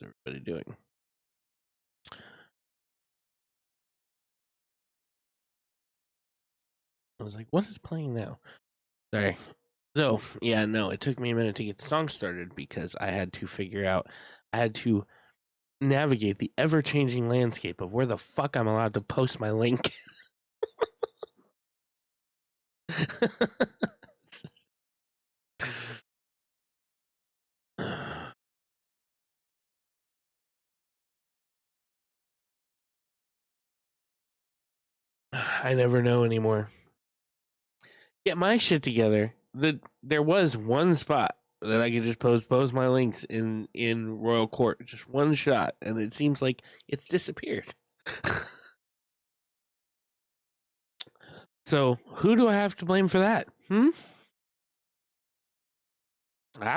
How's everybody doing? I was like, what is playing now? Sorry. So, yeah, no, it took me a minute to get the song started because I had to navigate the ever changing landscape of where the fuck I'm allowed to post my link. I never know anymore. Get my shit together. There was one spot that I could just post my links in Royal Court, just one shot, and it seems like it's disappeared. So who do I have to blame for that? I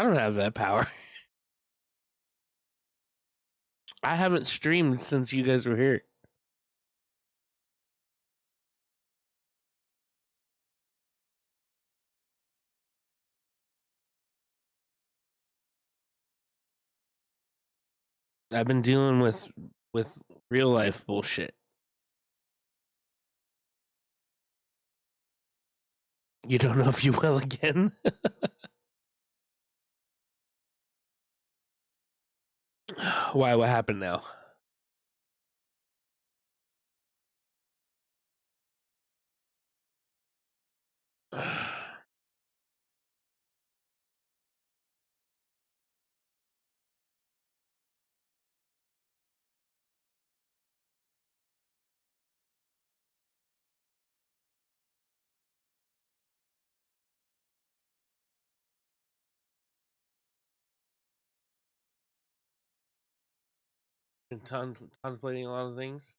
don't have that power. I haven't streamed since you guys were here. I've been dealing with real life bullshit. You don't know if you will again? Why? What happened now? Been contemplating a lot of things.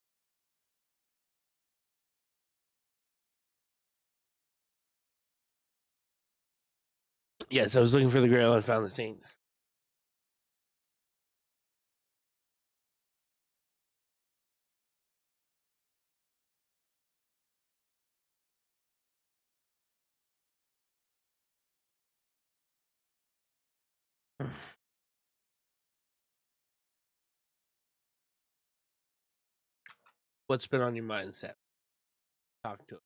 Yes, I was looking for the Grail and found the saint. What's been on your mindset? Talk to us.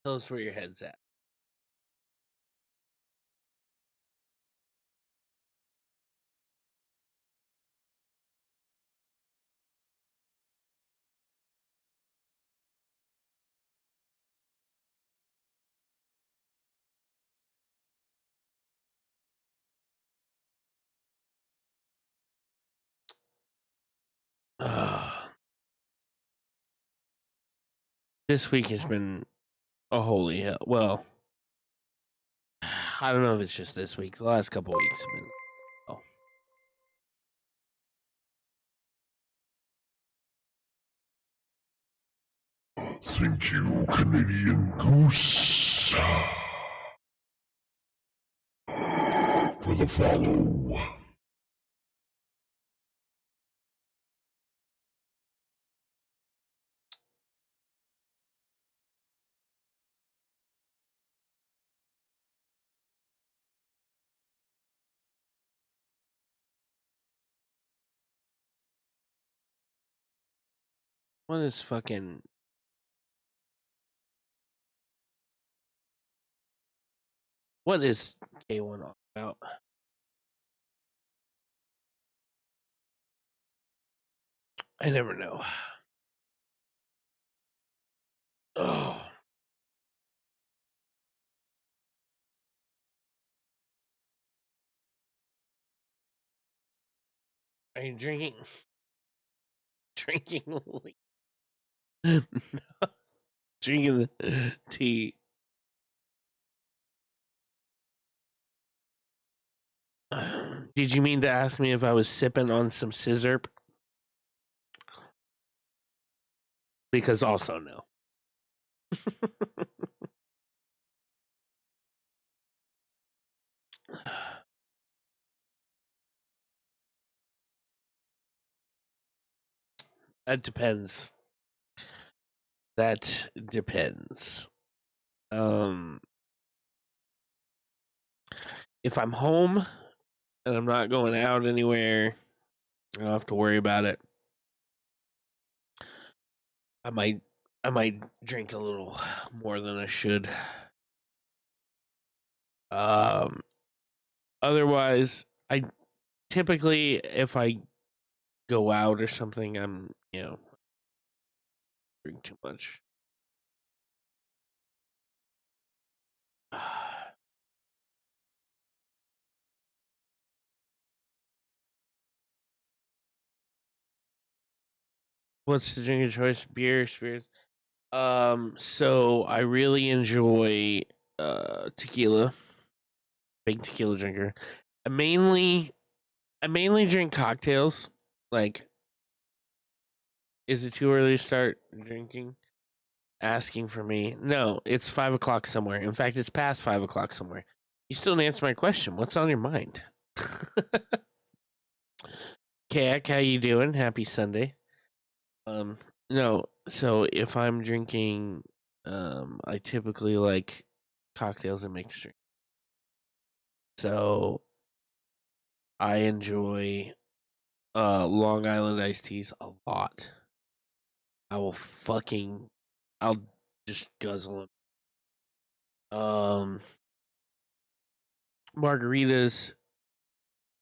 Tell us where your head's at. This week has been a holy hell. Well, I don't know if it's just this week. The last couple weeks have been. Thank you, Canadian Goose, for the follow. What is fucking. What is K1 all about? I never know. Oh. Are you drinking? Drinking. No. Drinking the tea. Did you mean to ask me if I was sipping on some scissor? Because also no. That depends. That depends. If I'm home and I'm not going out anywhere, I don't have to worry about it. I might drink a little more than I should. Um Otherwise, I typically, if I go out or something, I'm, drink too much. What's the drink of choice? Beer, spirits. So I really enjoy tequila. Big tequila drinker. I mainly I mainly drink cocktails. Like, is it too early to start drinking? Asking for me. No, it's 5 o'clock somewhere. In fact, it's past 5 o'clock somewhere. You still didn't answer my question. What's on your mind? Kak, how you doing? Happy Sunday. Um, no, so if I'm drinking, I typically like cocktails and mixed drink. So I enjoy Long Island iced teas a lot. I will fucking, I'll just guzzle them. Margaritas.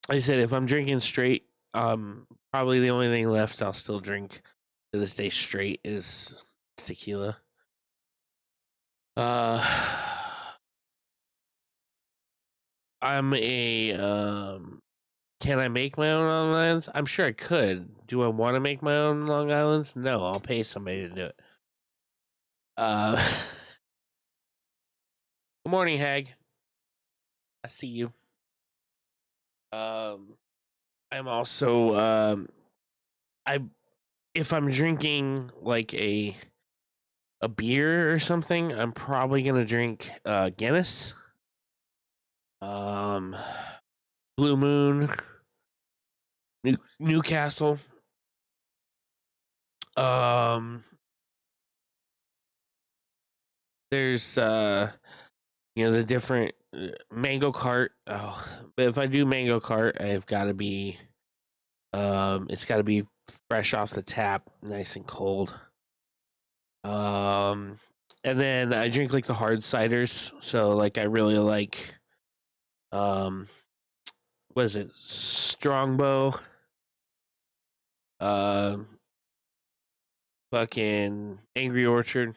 I said if I'm drinking straight, probably the only thing left I'll still drink to this day straight is tequila. Uh, I'm a can I make my own Long Islands? I'm sure I could. Do I want to make my own Long Islands? No, I'll pay somebody to do it. Good morning, Hag. I see you. Um, I'm also I if I'm drinking like a beer or something, I'm probably gonna drink Guinness, um, Blue Moon, Newcastle. Um, there's the different mango cart. Oh, but if I do mango cart, I've got to be it's got to be fresh off the tap, nice and cold. Um, and then I drink like the hard ciders. So like I really like um, was it Strongbow? Um, fucking Angry Orchard.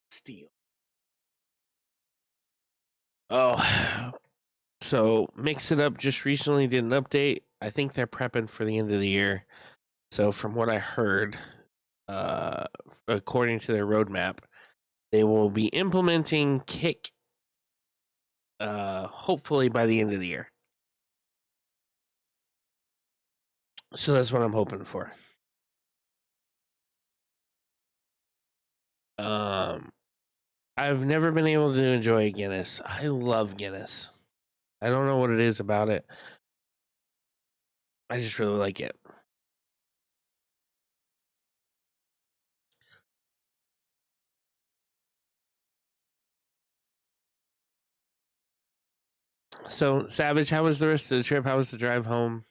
Steel. Oh, so Mix It Up just recently did an update. I think they're prepping for the end of the year. So from what I heard, uh, according to their roadmap, they will be implementing Kick, hopefully by the end of the year. So that's what I'm hoping for. Um, I've never been able to enjoy Guinness. I love Guinness. I don't know what it is about it. I just really like it. So, Savage, how was the rest of the trip? How was the drive home?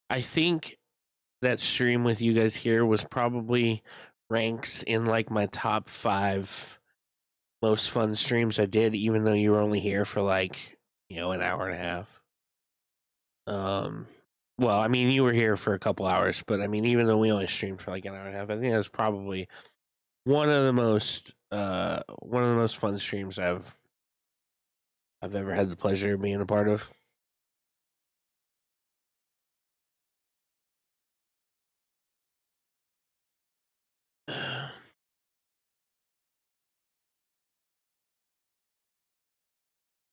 I think that stream with you guys here was probably ranks in like my top 5 most fun streams I did, even though you were only here for like, an hour and a half. Well, I mean, you were here for a couple hours, but I mean, even though we only streamed for like an hour and a half, I think that was probably one of the most fun streams I've ever had the pleasure of being a part of.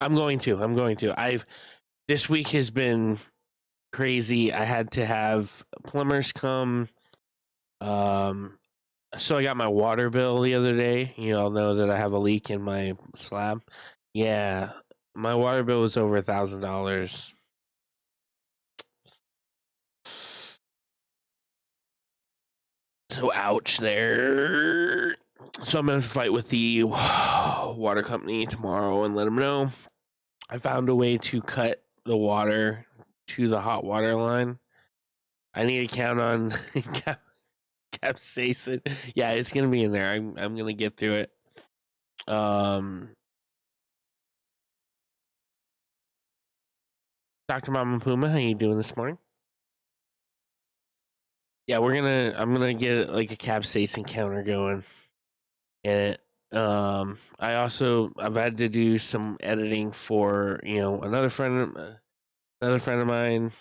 I'm going to. This week has been crazy. I had to have plumbers come. Um, So I got my water bill the other day. You all know that I have a leak in my slab. Yeah, my water bill was over $1,000. So ouch there. So I'm gonna fight with the water company tomorrow and let them know I found a way to cut the water to the hot water line. I need to count on capsaicin. Yeah, it's gonna be in there. I'm gonna get through it. Dr. Mama Puma, how you doing this morning? Yeah, I'm gonna get like a capsaicin counter going. And I've had to do some editing for another friend of mine,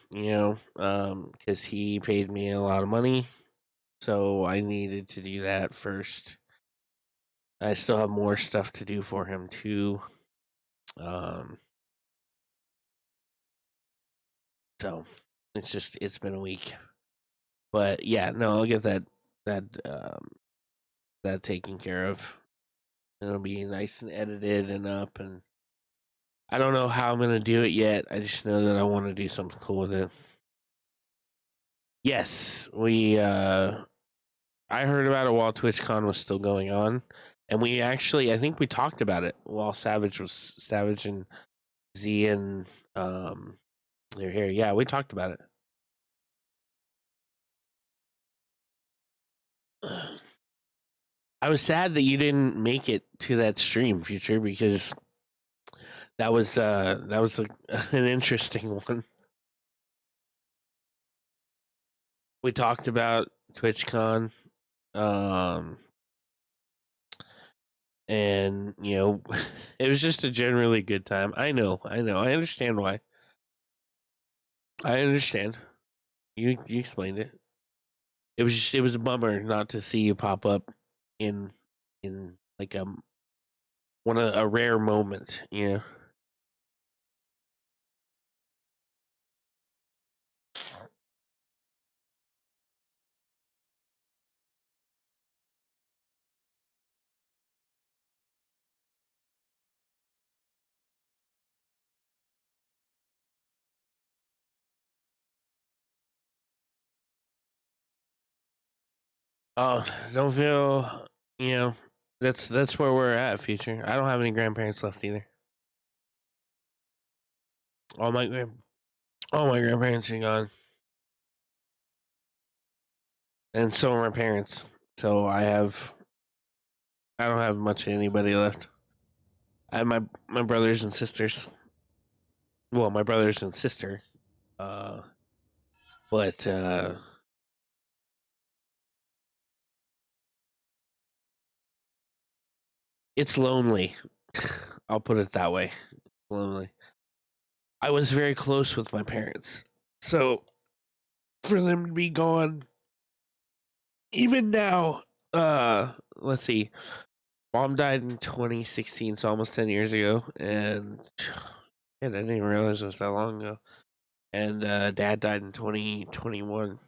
because he paid me a lot of money, so I needed to do that first. I still have more stuff to do for him too. Um, so it's been a week, but yeah, no, I'll get that that taken care of. It'll be nice and edited and up, and I don't know how I'm gonna do it yet. I just know that I want to do something cool with it. Yes, I heard about it while TwitchCon was still going on, and I think we talked about it while Savage and Z and they're here. Yeah, we talked about it. I was sad that you didn't make it to that stream, Future, because that was an interesting one. We talked about TwitchCon, um, and it was just a generally good time. I know, I understand why. I understand. You explained it. It was a bummer not to see you pop up in like a rare moment. Oh, don't feel you know that's where we're at, Future. I don't have any grandparents left either. All my grand all my grandparents are gone, and so are my parents. So I don't have much of anybody left. I have my brothers and sisters. Well, my brothers and sister. Uh, but it's lonely. I'll put it that way. Lonely. I was very close with my parents, so for them to be gone, even now. Let's see. Mom died in 2016, so almost 10 years ago, and I didn't even realize it was that long ago. And Dad died in 2021.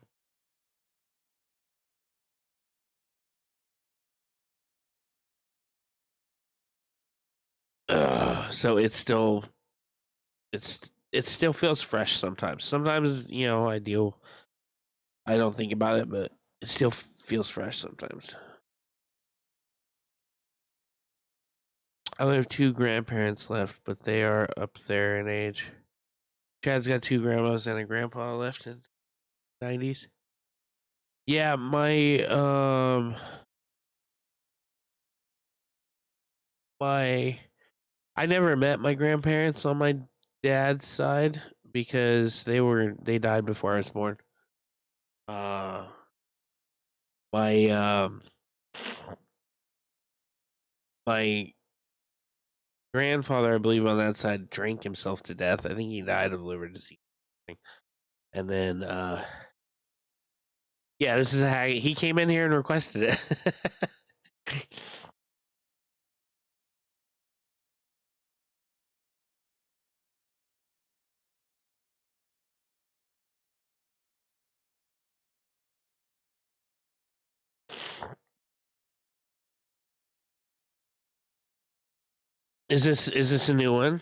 So it still feels fresh sometimes. Sometimes I don't think about it, but it still feels fresh sometimes. I only have two grandparents left, but they are up there in age. Chad's got two grandmas and a grandpa left in the 90s. Yeah, my I never met my grandparents on my dad's side because they died before I was born. Uh my my grandfather, I believe, on that side drank himself to death. I think he died of liver disease. And then yeah, this is how he came in here and requested it. Is this a new one?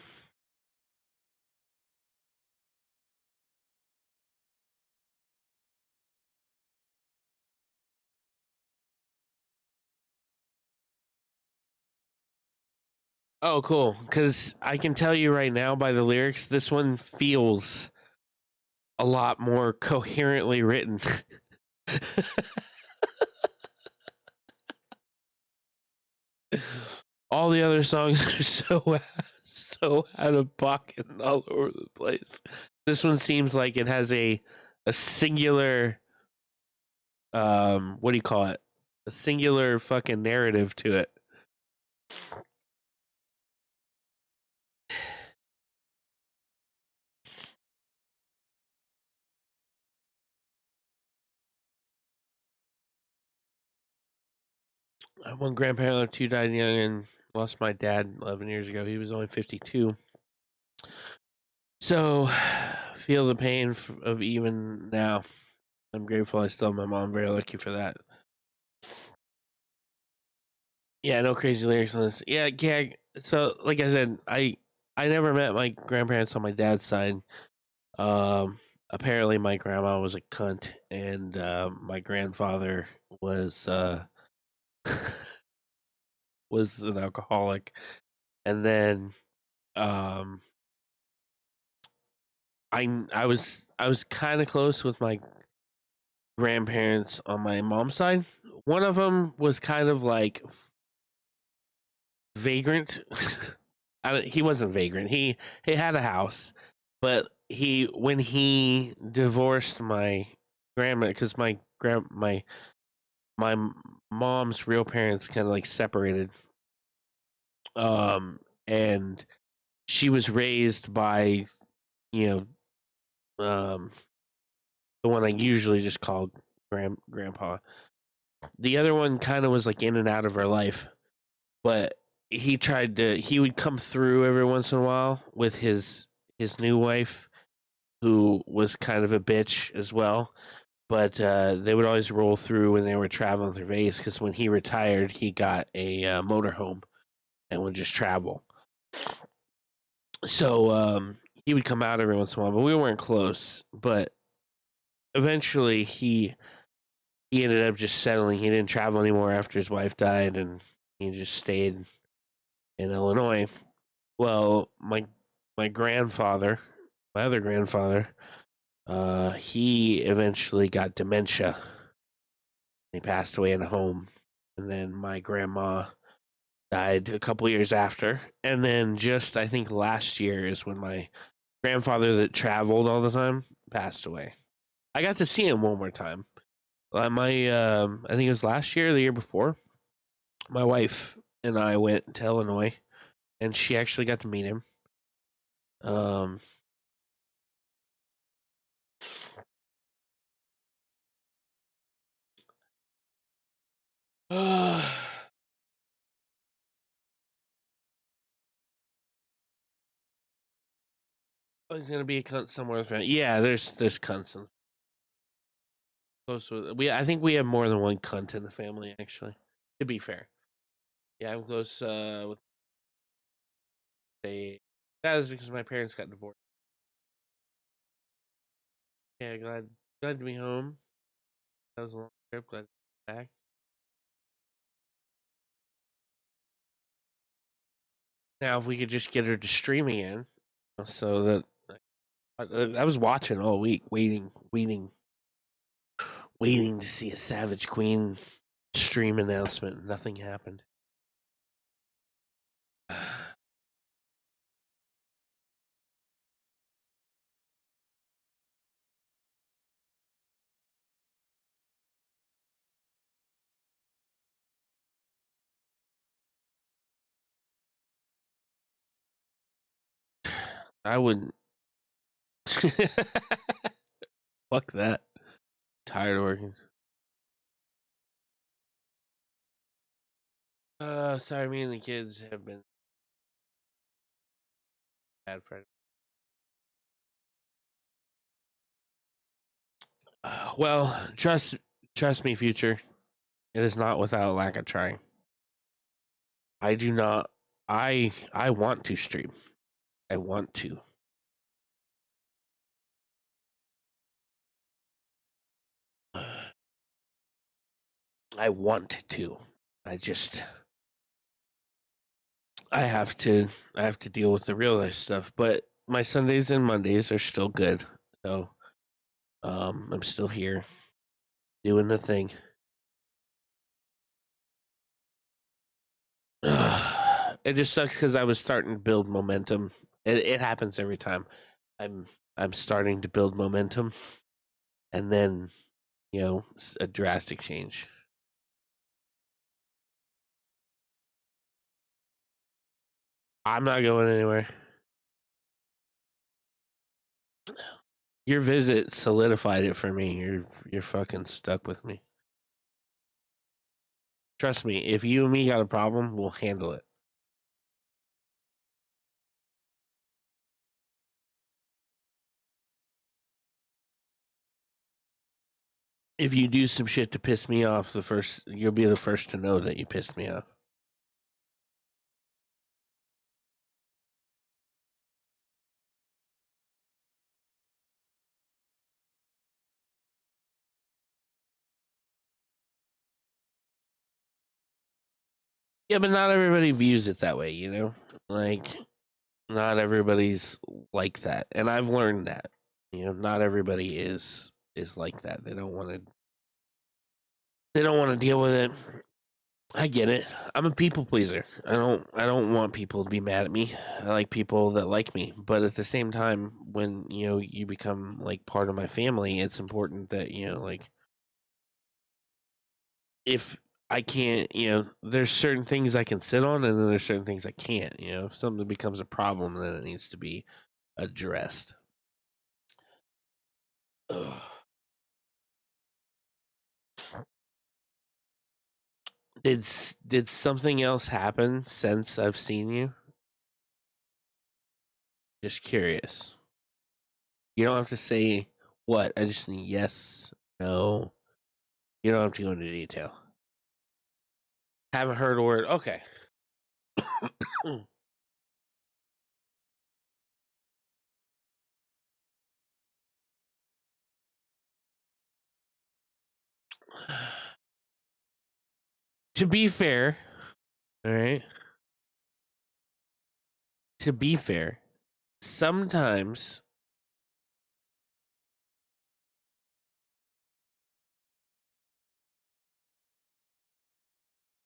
Oh, cool. Because I can tell you right now by the lyrics, this one feels a lot more coherently written. All the other songs are so out of pocket and all over the place. This one seems like it has a singular what do you call it? A singular fucking narrative to it. One grandparent or two died young and lost my dad 11 years ago. He was only 52. So, feel the pain of even now. I'm grateful I still have my mom. Very lucky for that. Yeah, no crazy lyrics on this. Yeah, yeah. So, like I said, I never met my grandparents on my dad's side. Um, Apparently my grandma was a cunt, and my grandfather was was an alcoholic, and then um, I was kind of close with my grandparents on my mom's side. One of them was kind of like vagrant. He wasn't vagrant. He had a house, but he when he divorced my grandma, because my mom's real parents kind of like separated, and she was raised by, you um the one I usually just call grandpa. The other one kind of was like in and out of her life, but he would come through every once in a while with his new wife, who was kind of a bitch as well. But they would always roll through when they were traveling through Vegas, because when he retired, he got a motorhome and would just travel. So he would come out every once in a while, but we weren't close. But eventually, he ended up just settling. He didn't travel anymore after his wife died, and he just stayed in Illinois. Well, my grandfather, my other grandfather, he eventually got dementia. He passed away in a home, and then my grandma died a couple years after. And then just I think last year is when my grandfather that traveled all the time passed away. I got to see him one more time. I think it was last year, or the year before. My wife and I went to Illinois, and she actually got to meet him. Um, uh, he's gonna be a cunt somewhere. Yeah, there's cunts in close with we. I think we have more than one cunt in the family. Actually, to be fair, yeah, I'm close with a. That is because my parents got divorced. Yeah, glad to be home. That was a long trip. Glad to be back. Now, if we could just get her to stream again, so that I was watching all week, waiting to see a Savage Queen stream announcement. Nothing happened. I wouldn't. Fuck that. Tired of working. Sorry, me and the kids have been bad friends. Well, trust me, future. It is not without lack of trying. I do not. I want to stream. I want to. I want to. I just I have to deal with the real life stuff, but my Sundays and Mondays are still good. So I'm still here doing the thing. It just sucks because I was starting to build momentum. It happens every time. I'm I'm starting to build momentum, and then a drastic change. I'm not going anywhere. Your visit solidified it for me. You're fucking stuck with me. Trust me. If you and me got a problem, we'll handle it. If you do some shit to piss me off, you'll be the first to know that you pissed me off. Yeah, but not everybody views it that way, you know? Like, not everybody's like that. And I've learned that. Not everybody is like that. They don't want to deal with it. I get it. I'm a people pleaser. I don't want people to be mad at me. I like people that like me. But at the same time, when, you become like part of my family, it's important that, like if I can't, there's certain things I can sit on and then there's certain things I can't, If something becomes a problem, then it needs to be addressed. Ugh. Did something else happen since I've seen you? Just curious. You don't have to say what. I just need yes, no. You don't have to go into detail. Haven't heard a word. Okay. To be fair, all right. To be fair, sometimes.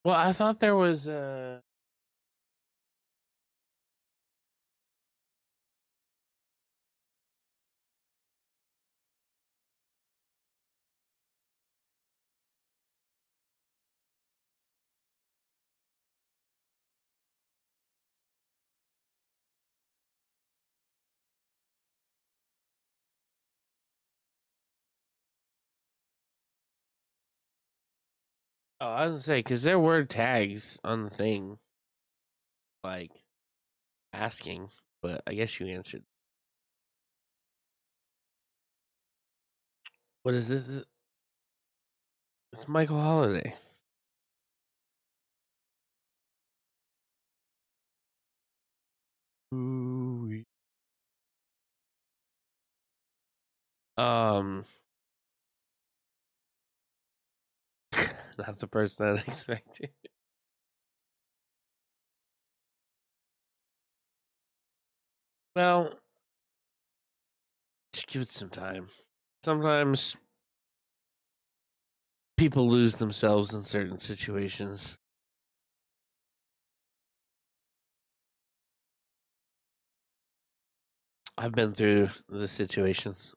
Well, I thought there was. Oh, I was gonna say because there were tags on the thing, like asking, but I guess you answered. What is this? It's Michael Holiday. Ooh. Um, not the person I expected. Well, just give it some time. Sometimes people lose themselves in certain situations. I've been through the situations.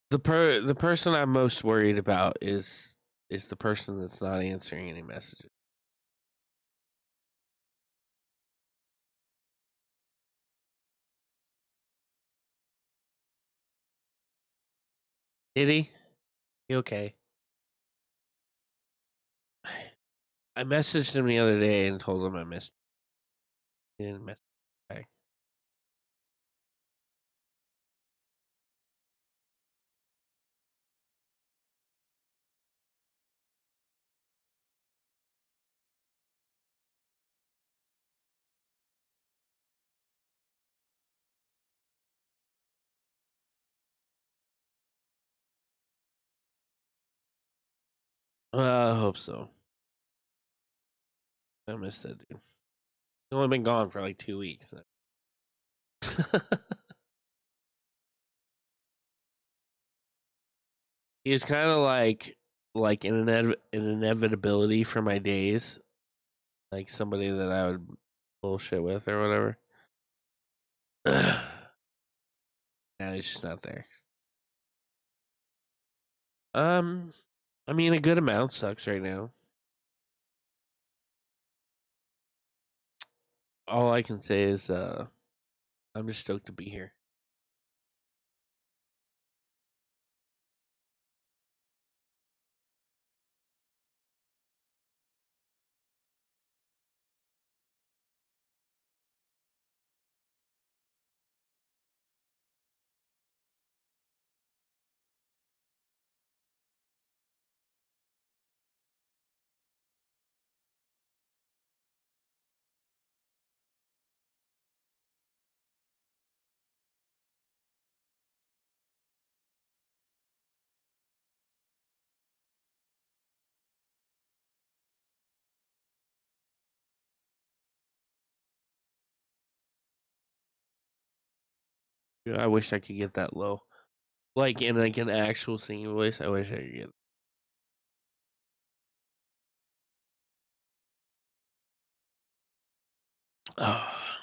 The person I'm most worried about is the person that's not answering any messages. Did he? He okay? I messaged him the other day and told him I missed. He didn't message back. I hope so. I miss that dude. He's only been gone for like 2 weeks. He was kind of like an inevitability for my days, like somebody that I would bullshit with or whatever. Now he's just not there. Um, I mean, a good amount sucks right now. All I can say is, I'm just stoked to be here. Yeah, I wish I could get that low, like in like an actual singing voice. I wish I could get. Oh,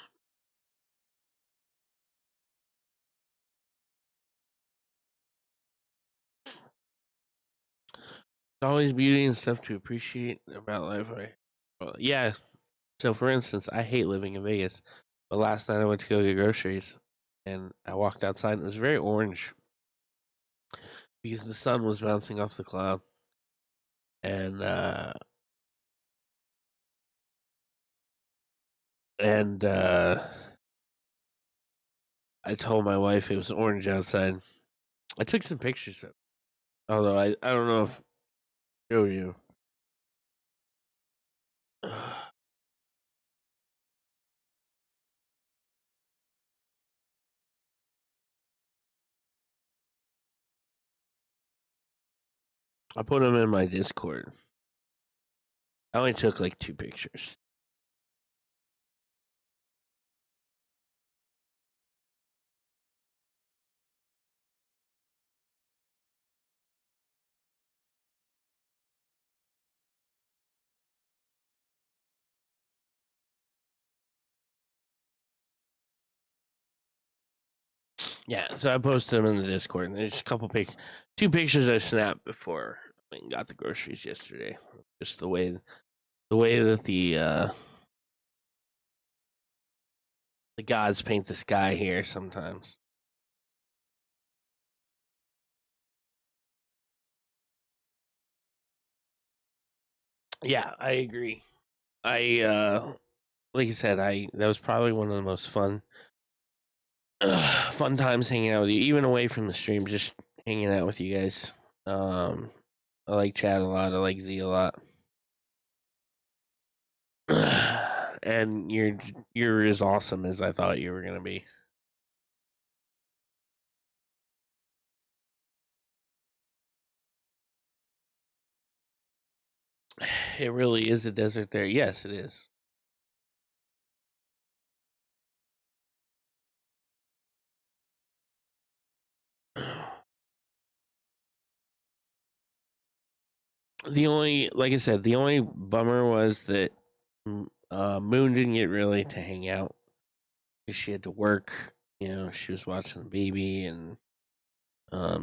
always beauty and stuff to appreciate about life. Right? Well, yeah. So, for instance, I hate living in Vegas, but last night I went to go get groceries, and I walked outside and it was very orange because the sun was bouncing off the cloud, and and I told my wife it was orange outside. I took some pictures of it, although I don't know if I show you. I put them in my Discord. I only took like 2 pictures. Yeah, so I posted them in the Discord. And there's a two pictures I snapped before I went and got the groceries yesterday. Just the way that the gods paint the sky here sometimes. Yeah, I agree. I like I said, I that was probably one of the most fun times hanging out with you, even away from the stream, just hanging out with you guys. Um, I like Chad a lot. I like Z a lot. And you're as awesome as I thought you were gonna be. It really is a desert there. Yes, it is. The only, like I said, the only bummer was that Moon didn't get really to hang out because she had to work. You know, she was watching the baby, and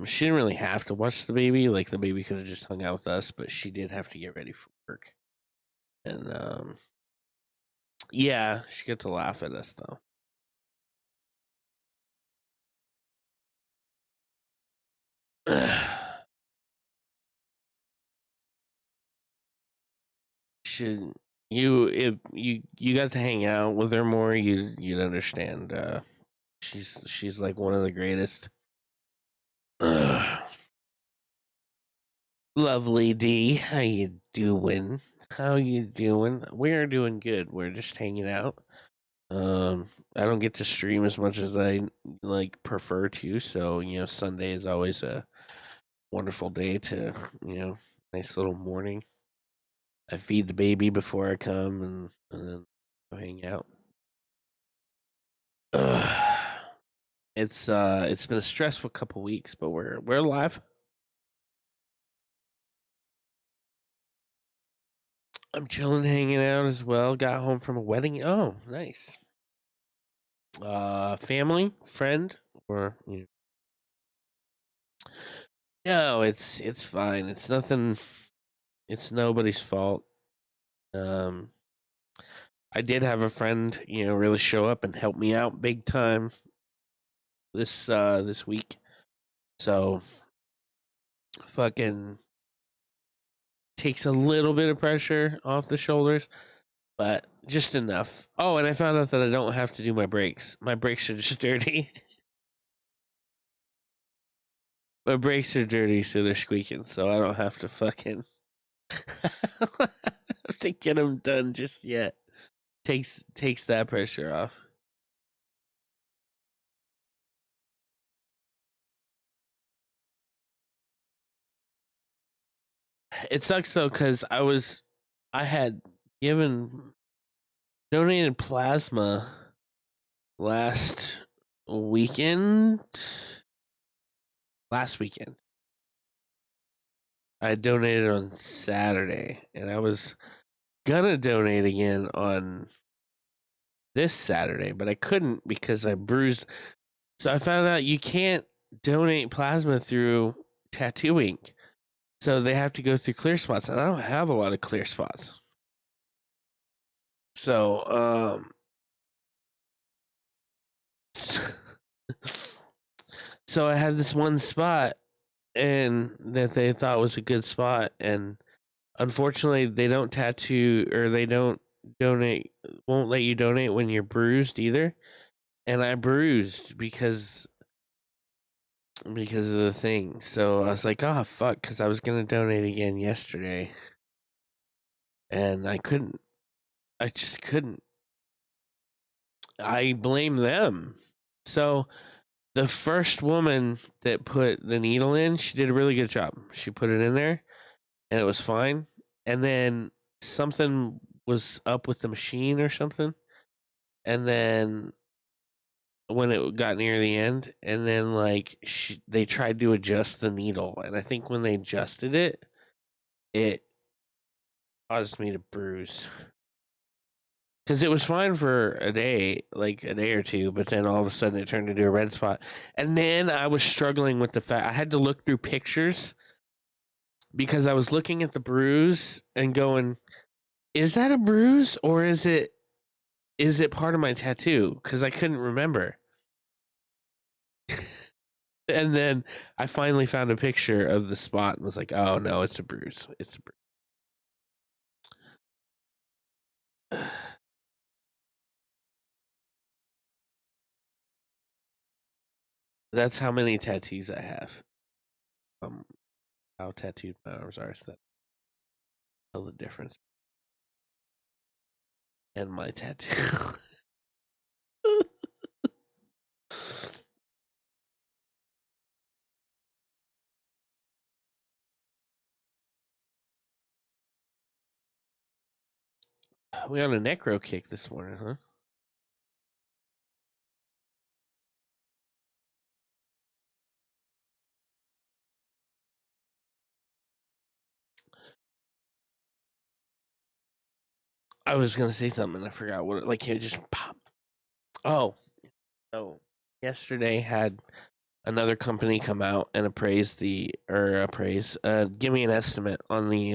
she didn't really have to watch the baby. Like the baby could have just hung out with us, but she did have to get ready for work. And yeah, she got to laugh at us though. Should if you got to hang out with her more, you'd understand. She's like one of the greatest. Lovely D, how you doing? How you doing? We're doing good. We're just hanging out. I don't get to stream as much as I like prefer to, so Sunday is always a wonderful day to Nice little morning. I feed the baby before I come, and then go hang out. Ugh. It's been a stressful couple weeks, but we're alive. I'm chilling, hanging out as well. Got home from a wedding. Oh, nice. Family, friend, or no, it's fine. It's nothing. It's nobody's fault. Um, I did have a friend, really show up and help me out big time this week. So fucking takes a little bit of pressure off the shoulders, but just enough. Oh, and I found out that I don't have to do my brakes. My brakes are just dirty. My brakes are dirty, so they're squeaking. So I don't have to fucking have to get them done just yet. Takes that pressure off. It sucks though because I had given donated plasma last weekend. Last weekend, I donated on Saturday, and I was gonna donate again on this Saturday, but I couldn't because I bruised. So I found out you can't donate plasma through tattoo ink. So they have to go through clear spots, and I don't have a lot of clear spots. So, so I had this one spot, and that they thought was a good spot, and unfortunately, they don't tattoo or they don't donate. Won't let you donate when you're bruised either. And I bruised because of the thing. So I was like, oh fuck, because I was gonna donate again yesterday, and I couldn't. I just couldn't. I blame them. So the first woman that put the needle in, she did a really good job. She put it in there, and it was fine. And then something was up with the machine or something, and then when it got near the end, and then they tried to adjust the needle, and I think when they adjusted it, it caused me to bruise because it was fine for a day, like a day or two, but then all of a sudden it turned into a red spot, and then I was struggling with the fact I had to look through pictures because I was looking at the bruise and going, "Is that a bruise or is it part of my tattoo?" Because I couldn't remember. And then I finally found a picture of the spot and was like, "Oh no, it's a bruise. It's a bruise." That's how many tattoos I have. Um, how tattooed my arms are. So that tell the difference. And my tattoo. We on a necro kick this morning, huh? I was gonna say something. I forgot what. Like it just pop. Oh, so yesterday had another company come out and give me an estimate on the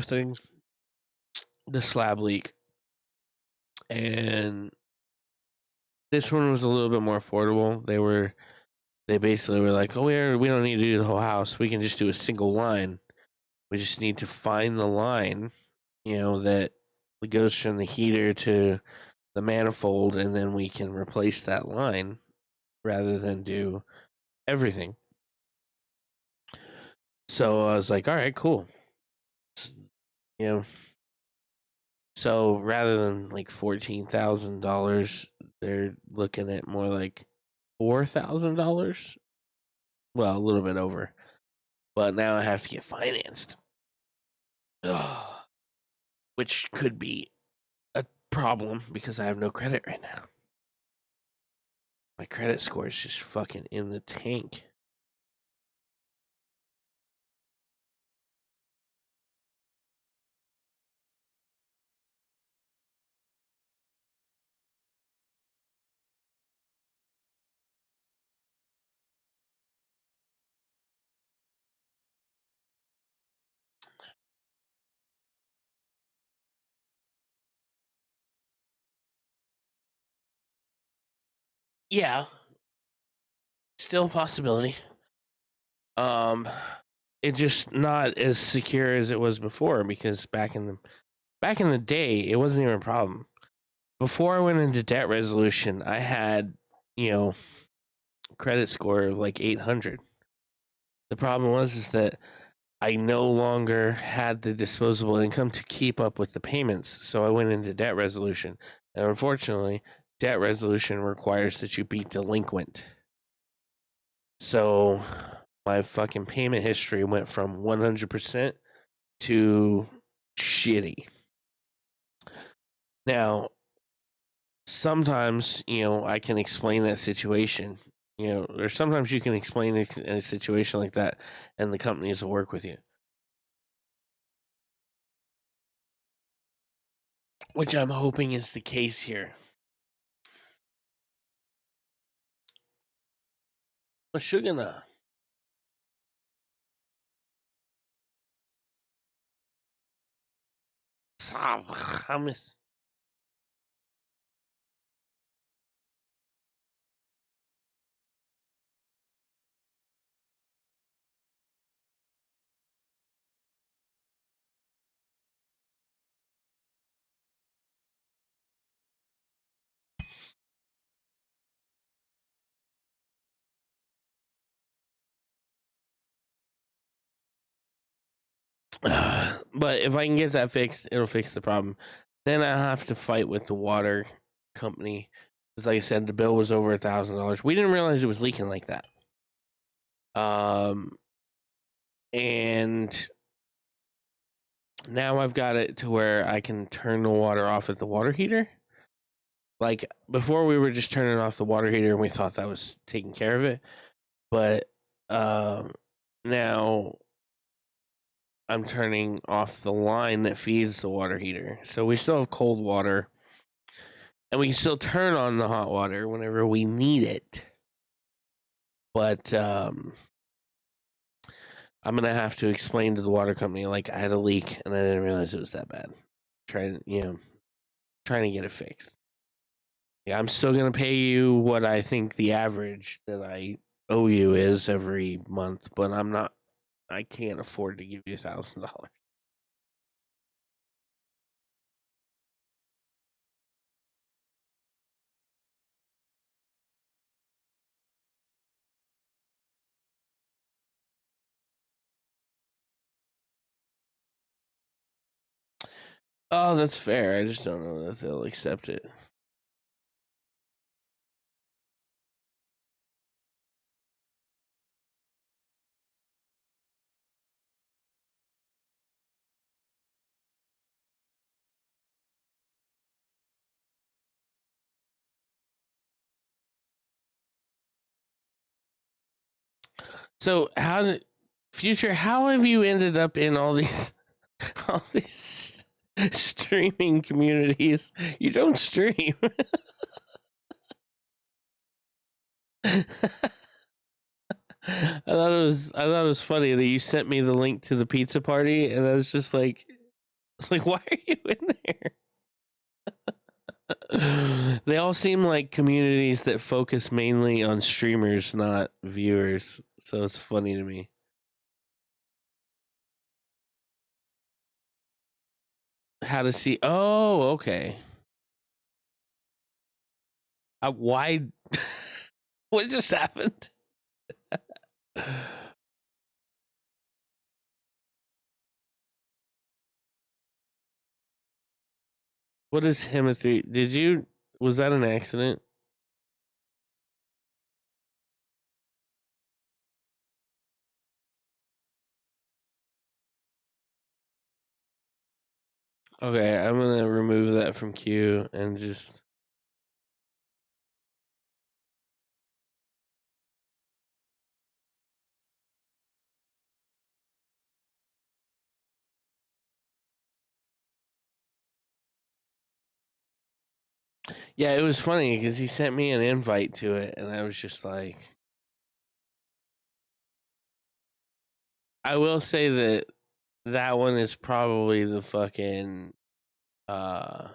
thing, the slab leak, and this one was a little bit more affordable. They basically were like, "Oh, we don't need to do the whole house. We can just do a single line. We just need to find the line, that goes from the heater to the manifold, and then we can replace that line rather than do everything." So I was like, "All right, cool." You know, so rather than like $14,000 they're looking at more like $4,000. Well, a little bit over, but now I have to get financed, Ugh. Which could be a problem because I have no credit right now. My credit score is just fucking in the tank. Yeah, still a possibility. It's just not as secure as it was before because back in the day, it wasn't even a problem. Before I went into debt resolution, I had, you know, credit score of like 800. The problem was is that I no longer had the disposable income to keep up with the payments, so I went into debt resolution. And unfortunately, debt resolution requires that you be delinquent. So my fucking payment history went from 100% to shitty. Now, sometimes, I can explain that situation. Or sometimes you can explain a situation like that and the companies will work with you. Which I'm hoping is the case here. Mashugana. Hamis. But if I can get that fixed, it'll fix the problem. Then I have to fight with the water company because, like I said, the bill was over $1,000. We didn't realize it was leaking like that. And now I've got it to where I can turn the water off at the water heater. Like before, we were just turning off the water heater and we thought that was taking care of it. But now I'm turning off the line that feeds the water heater. So we still have cold water and we can still turn on the hot water whenever we need it. But I'm going to have to explain to the water company like I had a leak and I didn't realize it was that bad. Trying to get it fixed. Yeah, I'm still going to pay you what I think the average that I owe you is every month, but I can't afford to give you $1,000. Oh, that's fair. I just don't know that they'll accept it. So, how have you ended up in all these all these streaming communities? You don't stream. I thought it was funny that you sent me the link to the pizza party, and I was just like, it's like, why are you in there? They all seem like communities that focus mainly on streamers, not viewers. So it's funny to me. How to see? Oh, okay. Why? What just happened? What is Himothy? Was that an accident? Okay, I'm gonna remove that from queue and just. Yeah, it was funny because he sent me an invite to it, and I was just like, I will say that that one is probably the fucking uh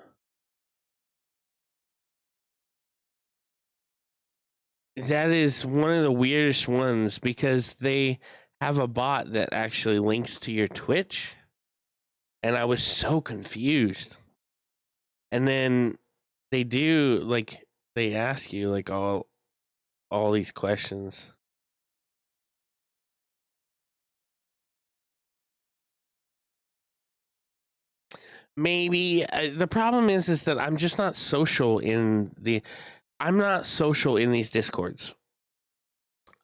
that is one of the weirdest ones because they have a bot that actually links to your Twitch, and I was so confused. And then they do like they ask you like all these questions. Maybe the problem is that I'm just not social in the. I'm not social in these discords.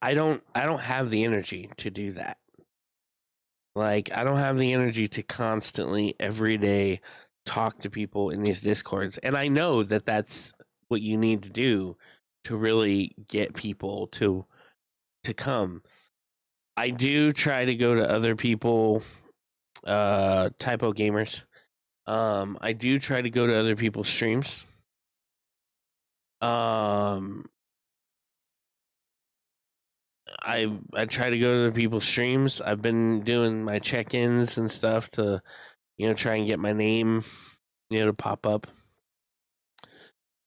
I don't have the energy to do that. Like I don't have the energy to constantly every day talk to people in these discords, and I know that that's what you need to do to really get people to come. I do try to go to other people, typo gamers. I do try to go to other people's streams. Um, I try to go to other people's streams. I've been doing my check-ins and stuff to, try and get my name, to pop up.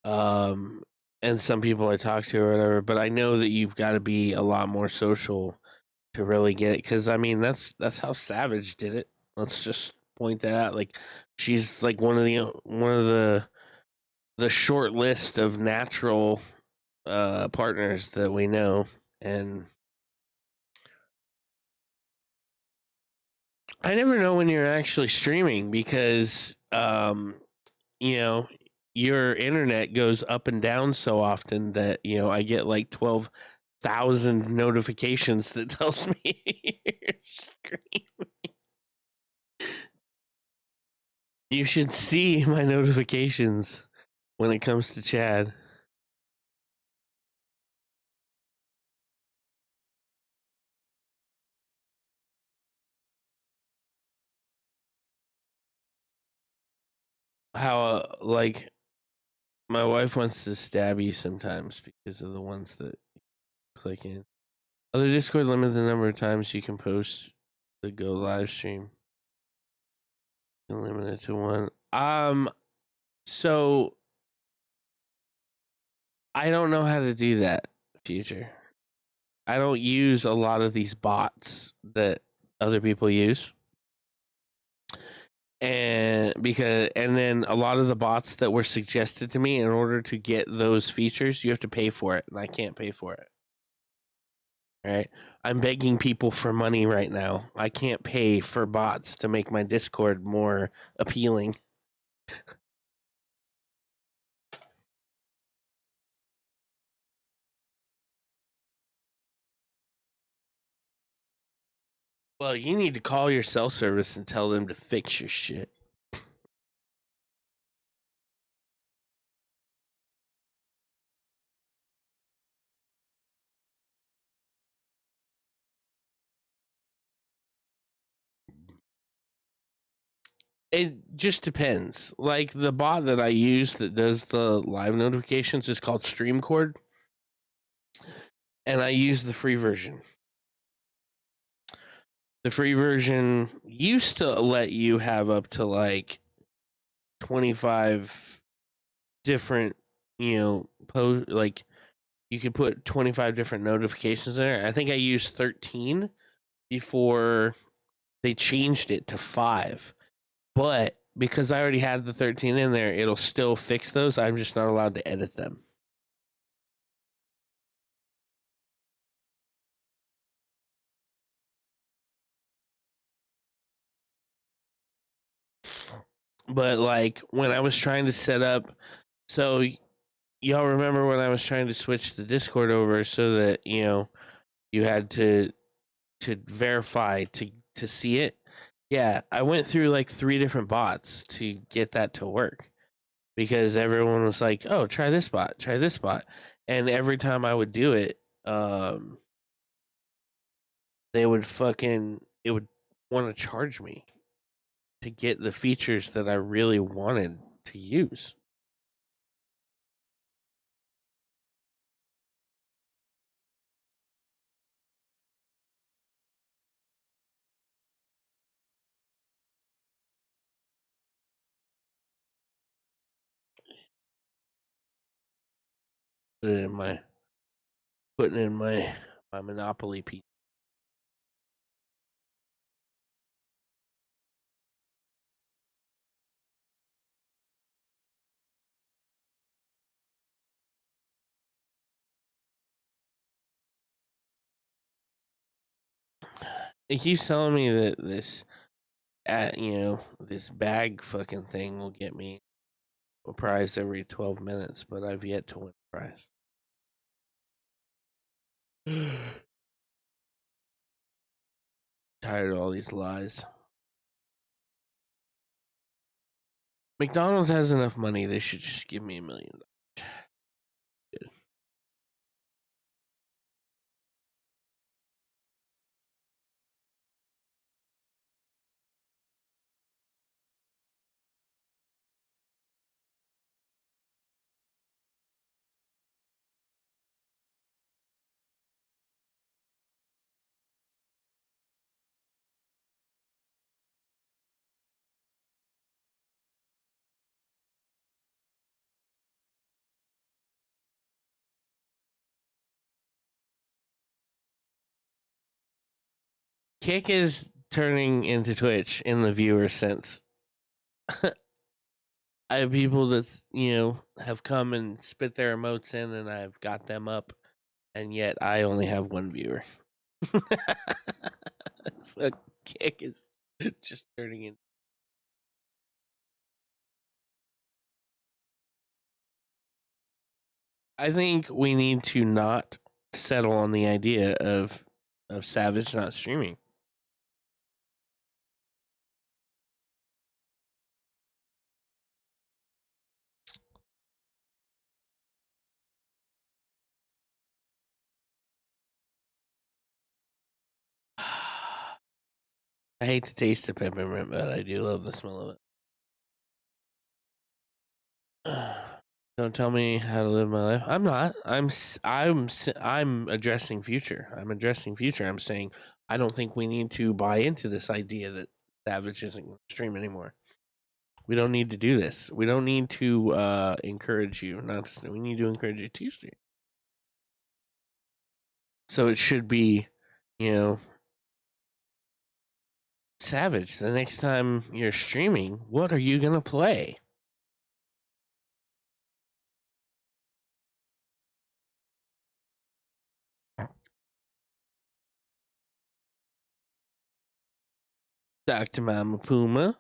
Um, and some people I talk to or whatever, but I know that you've got to be a lot more social to really get it. Because I mean, that's how Savage did it. Let's just point that out. Like, she's like one of the short list of natural partners that we know, and I never know when you're actually streaming because you know, your internet goes up and down so often that, I get like 12,000 notifications that tells me you're streaming. You should see my notifications when it comes to Chad. How, like, my wife wants to stab you sometimes because of the ones that click in. Other Discord limit the number of times you can post the go live stream. Limit it to one. So I don't know how to do that, Future. I don't use a lot of these bots that other people use. And then a lot of the bots that were suggested to me, in order to get those features, you have to pay for it, and I can't pay for it. Right? I'm begging people for money right now. I can't pay for bots to make my Discord more appealing. Well, you need to call your cell service and tell them to fix your shit. It just depends. Like the bot that I use that does the live notifications is called StreamCord, and I use the free version. The free version used to let you have up to like 25 different, like you could put 25 different notifications in there. I think I used 13 before they changed it to 5. But because I already had the 13 in there, it'll still fix those. I'm just not allowed to edit them. But like when I was trying to set up, so y'all remember when I was trying to switch the Discord over so that, you had to verify to see it. Yeah, I went through like 3 different bots to get that to work because everyone was like, "Oh, try this bot," and every time I would do it, they would it would want to charge me to get the features that I really wanted to use. Put it in my putting in my Monopoly piece. It keeps telling me that this bag fucking thing will get me a prize every 12 minutes, but I've yet to win a prize. Tired of all these lies. McDonald's has enough money; they should just give me $1 million. Kick is turning into Twitch in the viewer sense. I have people that's have come and spit their emotes in, and I've got them up, and yet I only have one viewer. So Kick is just turning in. I think we need to not settle on the idea of Savage not streaming. I hate to taste the peppermint, but I do love the smell of it. Don't tell me how to live my life. I'm not. I'm addressing future. I'm addressing future. I'm saying I don't think we need to buy into this idea that Savage isn't going to stream anymore. We don't need to do this. We don't need to encourage you. Not to, we need to encourage you to stream. So it should be, you know, Savage. The next time you're streaming, what are you gonna play? Dr. Mama Puma.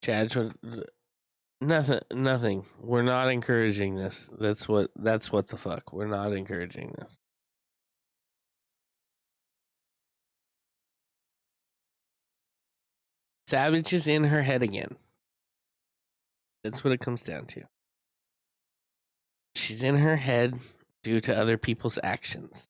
Chad, nothing. We're not encouraging this. That's what the fuck. We're not encouraging this. Savage is in her head again. That's what it comes down to. She's in her head due to other people's actions.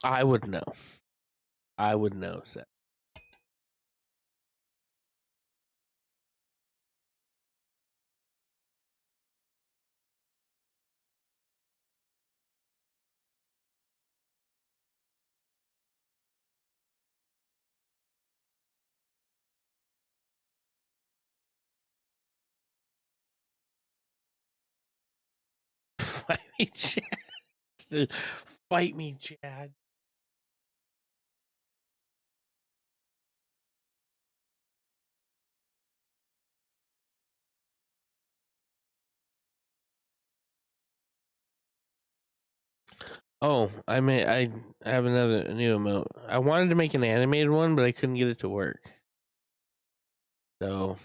I would know. I would know, Seth. Fight me, Chad. Fight me, Chad. Oh, I have another new emote. I wanted to make an animated one, but I couldn't get it to work. So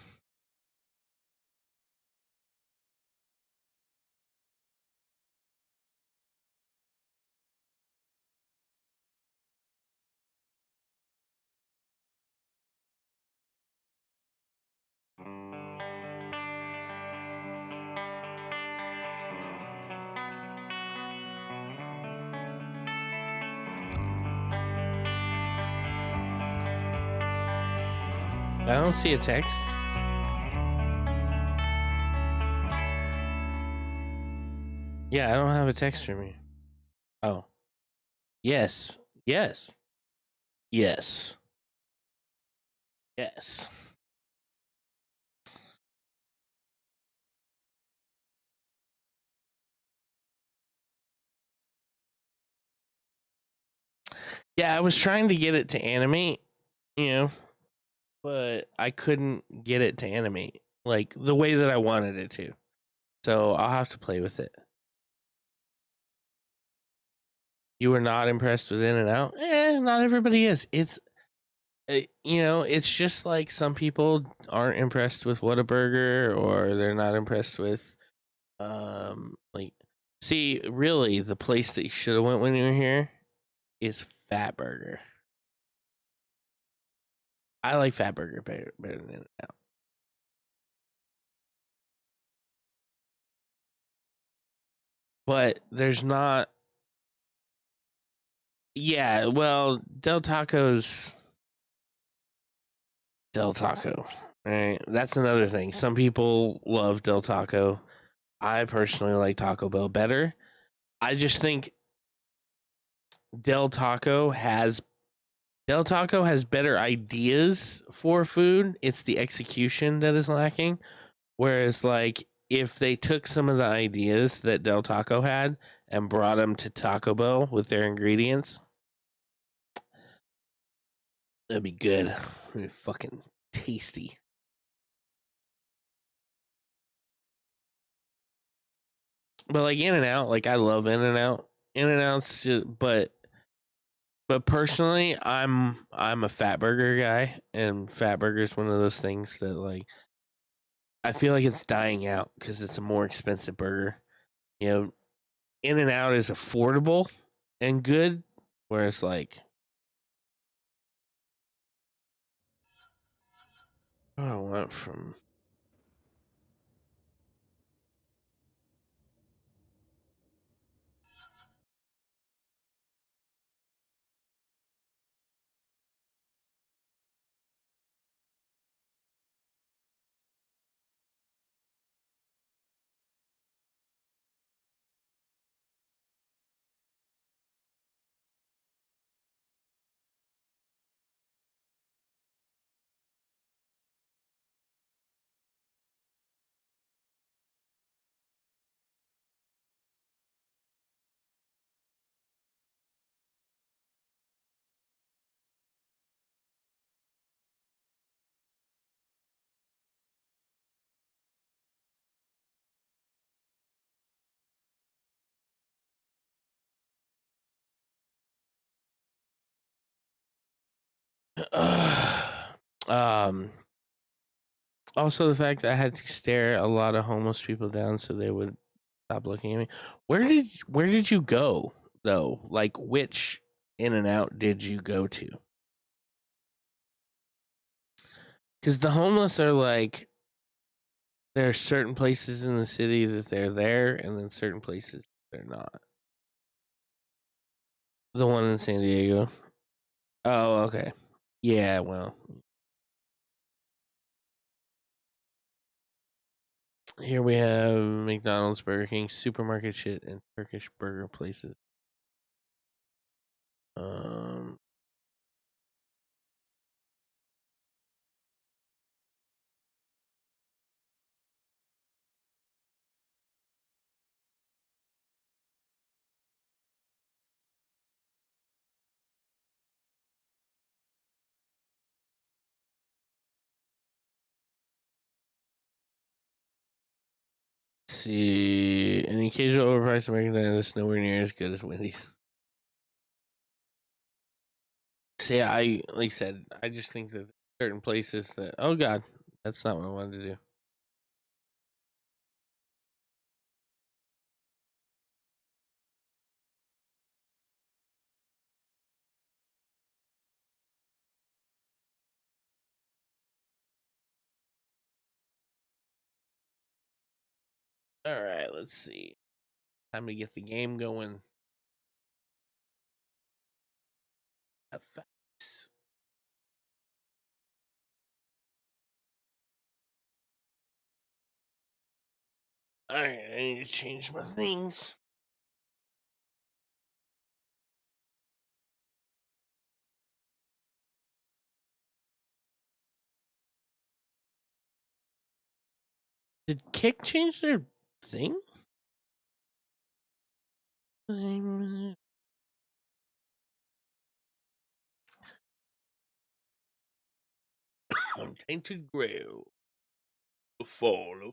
I don't see a text. Yeah, I don't have a text from you. Oh. Yes. Yes. Yes. Yes. Yeah, I was trying to get it to animate, you know, but I couldn't get it to animate like the way that I wanted it to. So I'll have to play with it. You were not impressed with In and Out? Not everybody is. It's just like some people aren't impressed with Whataburger, or they're not impressed with like, see, really the place that you should have went when you were here is Fat Burger. I like Fat Burger better than In and Out. But there's not. Yeah, well, Del Taco. Right, that's another thing. Some people love Del Taco. I personally like Taco Bell better. I just think Del Taco has Del Taco has better ideas for food. It's the execution that is lacking. Whereas, like, if they took some of the ideas that Del Taco had and brought them to Taco Bell with their ingredients, that'd be good. That'd be fucking tasty. But like In and Out, like I love In and Out. In and Out's just, but personally, I'm a Fat Burger guy, and Fat Burger is one of those things that, like, I feel like it's dying out because it's a more expensive burger. You know, In and Out is affordable and good, whereas like, what do I want from um also the fact that I had to stare a lot of homeless people down so they would stop looking at me. Where did you go though? Like, which In and Out did you go to? Because the homeless are like, there are certain places in the city that they're there, and then certain places they're not. The one in San Diego. Oh, okay. Yeah, well, here we have McDonald's, Burger King, supermarket shit, and Turkish burger places. Um, see, an occasional overpriced American diner that's nowhere near as good as Wendy's. See, I like I said, I just think that certain places that, oh god, that's not what I wanted to do. All right, let's see. Time to get the game going. Facts. Alright, I need to change my things. Did Kick change their thing? Untainted Grail. The fall of.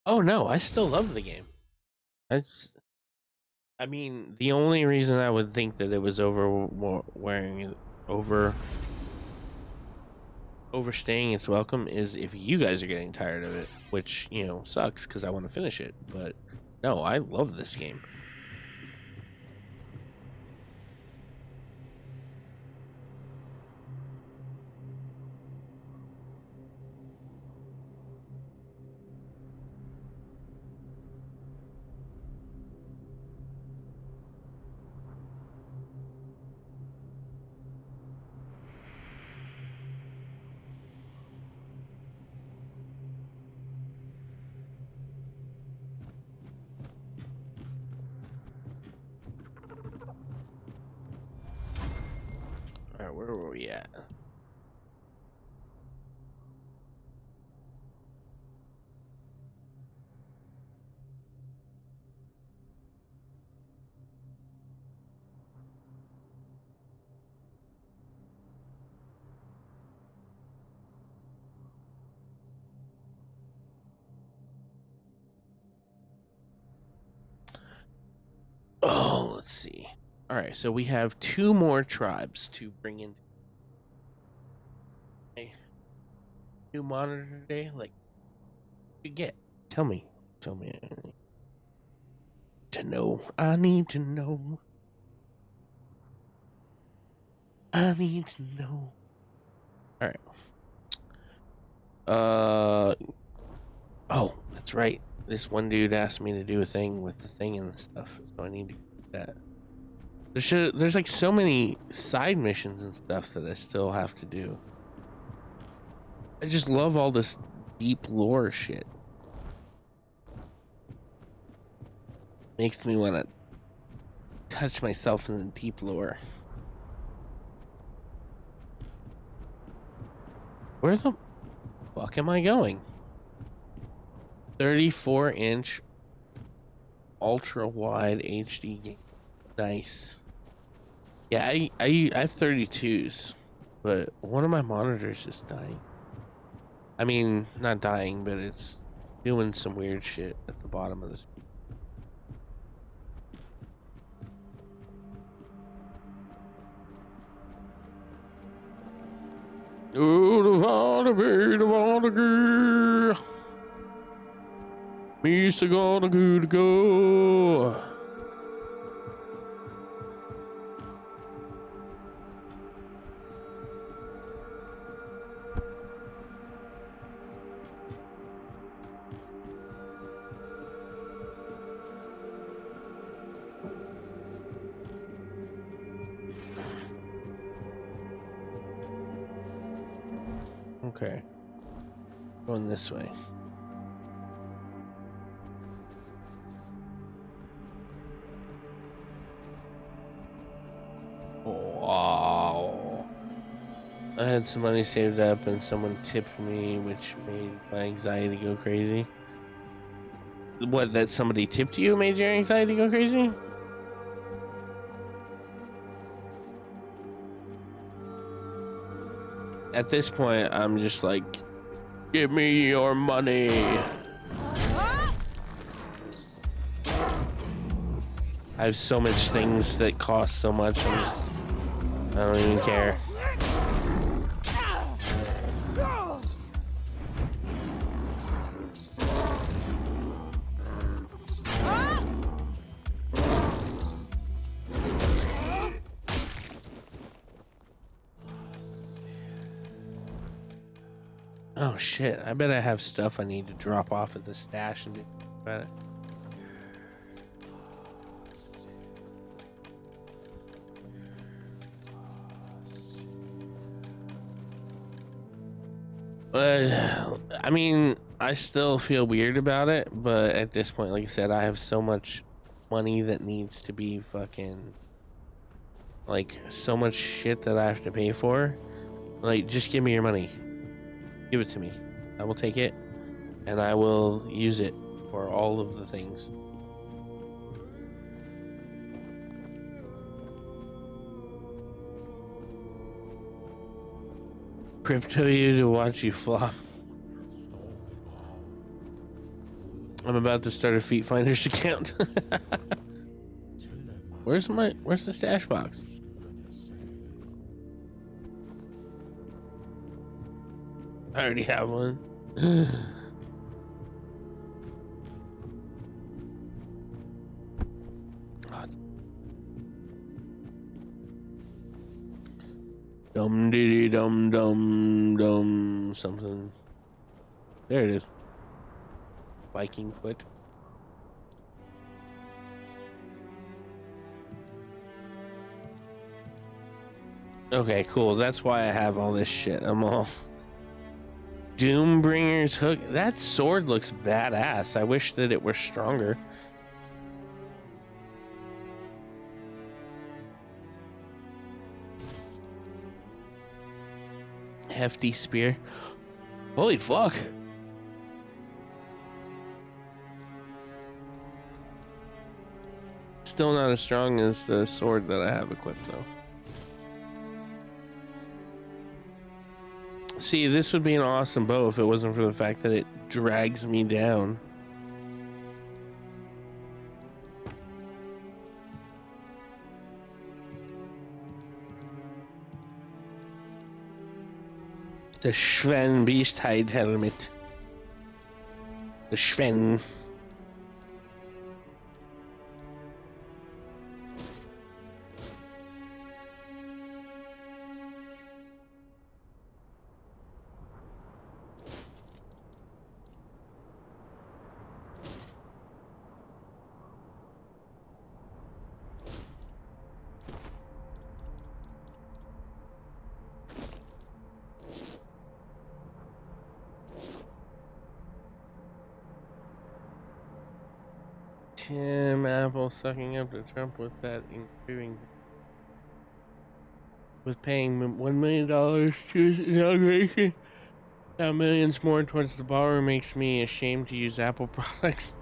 Oh no, I still love the game. I mean, the only reason I would think that it was over overstaying its welcome is if you guys are getting tired of it, which sucks because I want to finish it. But no, I love this game. All right, where were we at? Oh, let's see. All right, so we have 2 more tribes to bring into a new monitor today. Like, you get? Tell me. Tell me. I need to know. I need to know. I need to know. All right. Oh, that's right. This one dude asked me to do a thing with the thing and stuff, so I need to do that. There's like so many side missions and stuff that I still have to do. I just love all this deep lore shit. Makes me want to touch myself in the deep lore. Where the fuck am I going? 34-inch ultra wide HD game. Nice. Yeah, I have 32s, but one of my monitors is dying. I mean, not dying, but it's doing some weird shit at the bottom of this. Misa gonna good to go. Okay. Going this way. had some money saved up and someone tipped me, which made my anxiety go crazy. What, that somebody tipped you made your anxiety go crazy? At this point, I'm just like, give me your money. I have so much things that cost so much. I don't even care. Oh shit, I bet I have stuff I need to drop off at the stash and do about it. I mean, I still feel weird about it, but at this point, like I said, I have so much money that needs to be fucking, like, so much shit that I have to pay for. Like, just give me your money. Give it to me. I will take it, and I will use it for all of the things. Crypto you to watch you flop. I'm about to start a Feet Finders account. Where's the stash box? I already have one. Dum diddy dum dum dum something. There it is. Viking foot. Okay, cool. That's why I have all this shit. I'm all Doombringer's hook. That sword looks badass. I wish that it were stronger. Hefty spear. Holy fuck. Still not as strong as the sword that I have equipped though. See, this would be an awesome bow if it wasn't for the fact that it drags me down. The Sven Beasthide helmet. The Sven. Tim Apple sucking up to Trump with that improving with paying $1 million to his inauguration. Now millions more towards the ballroom makes me ashamed to use Apple products.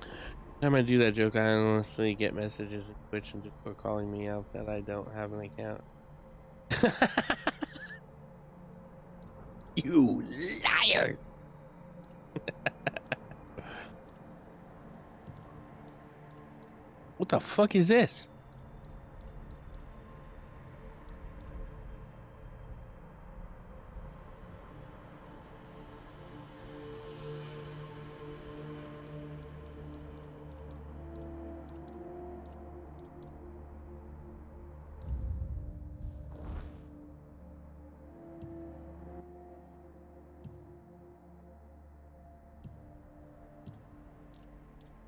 Every time I do that joke, I honestly get messages in Twitch and Discord calling me out that I don't have an account. You liar! What the fuck is this?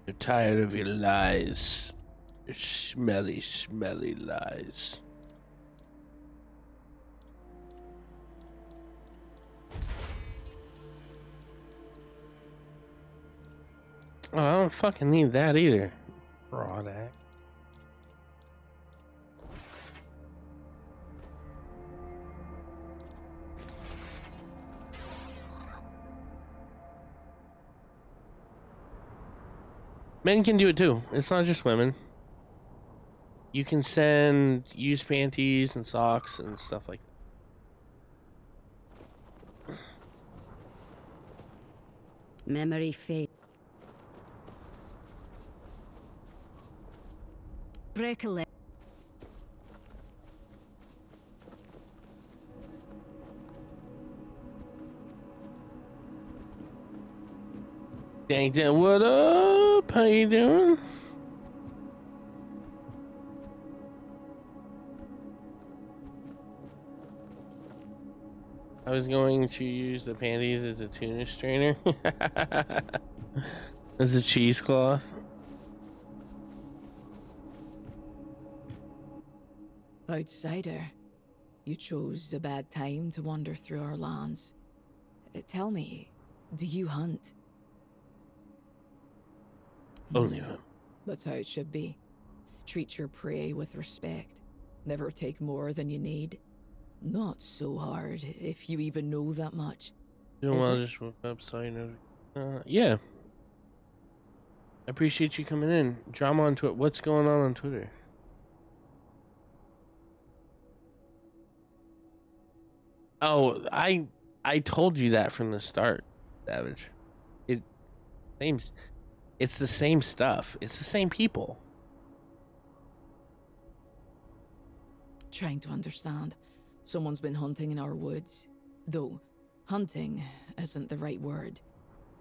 You're tired of your lies. Your smelly, smelly lies. Oh, I don't fucking need that either. Broad act. Men can do it too. It's not just women. You can send used panties and socks and stuff like that. Memory fade. Recollect. Dang, dang, what up? How you doing? I was going to use the panties as a tuna strainer. As a cheesecloth. Outsider, you chose a bad time to wander through our lands. Tell me, do you hunt? Only one. That's how it should be. Treat your prey with respect. Never take more than you need. Not so hard, if you even know that much. You Is want it? to just woke up, saw you yeah. I appreciate you coming in. Drama on Twitter. What's going on Twitter? Oh, I told you that from the start, Savage. It seems it's the same stuff. It's the same people. Trying to understand. Someone's been hunting in our woods. Though, hunting isn't the right word.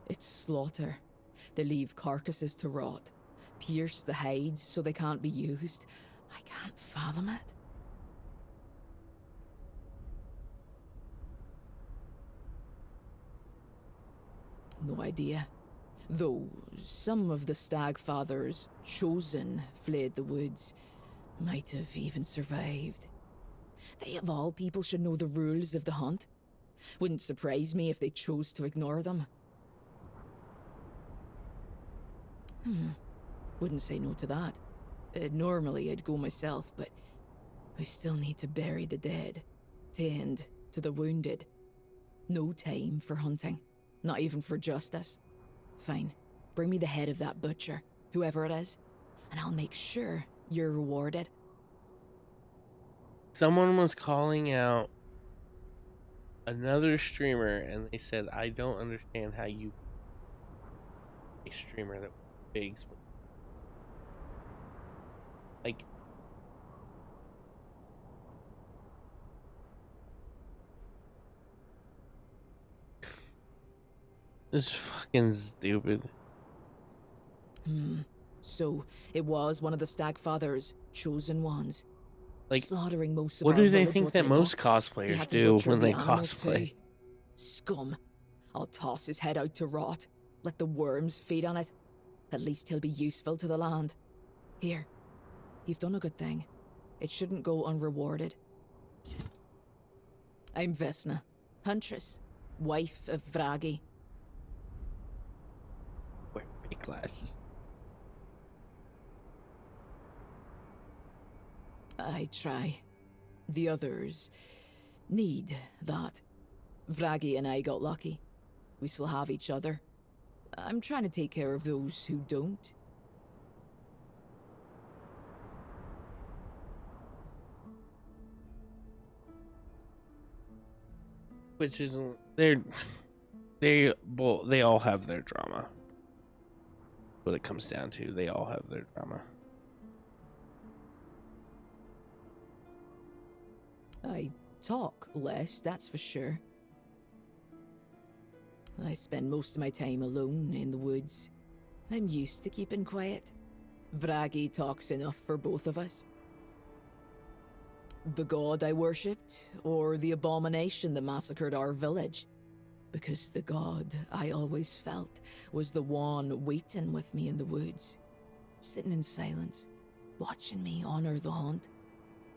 It's slaughter. They leave carcasses to rot, pierce the hides so they can't be used. I can't fathom it. No idea. Though some of the stag fathers chosen fled the woods, might have even survived. They of all people should know the rules of the hunt. Wouldn't surprise me if they chose to ignore them. Wouldn't say no to that. Normally I'd go myself, but we still need to bury the dead, tend to the wounded. No time for hunting, not even for justice. Fine, bring me the head of that butcher, whoever it is, and I'll make sure you're rewarded. Someone was calling out another streamer and they said, I don't understand how you a streamer that bigs like this fucking stupid. So, it was one of the stag fathers, chosen ones. Like, slaughtering most of what our do they village think was that enough. most He cosplayers had to do butcher when the they animals cosplay? too. Scum. I'll toss his head out to rot. Let the worms feed on it. At least he'll be useful to the land. Here, you've done a good thing. It shouldn't go unrewarded. I'm Vesna, huntress, wife of Vragi. Wear fake glasses. I try. The others need that. Vragi and I got lucky. We still have each other. I'm trying to take care of those who don't. Which isn't they all have their drama. What it comes down to, they all have their drama. I talk less, that's for sure. I spend most of my time alone in the woods. I'm used to keeping quiet. Vragi talks enough for both of us. The god I worshipped, or the abomination that massacred our village? Because the god I always felt was the one waiting with me in the woods, sitting in silence, watching me honor the hunt.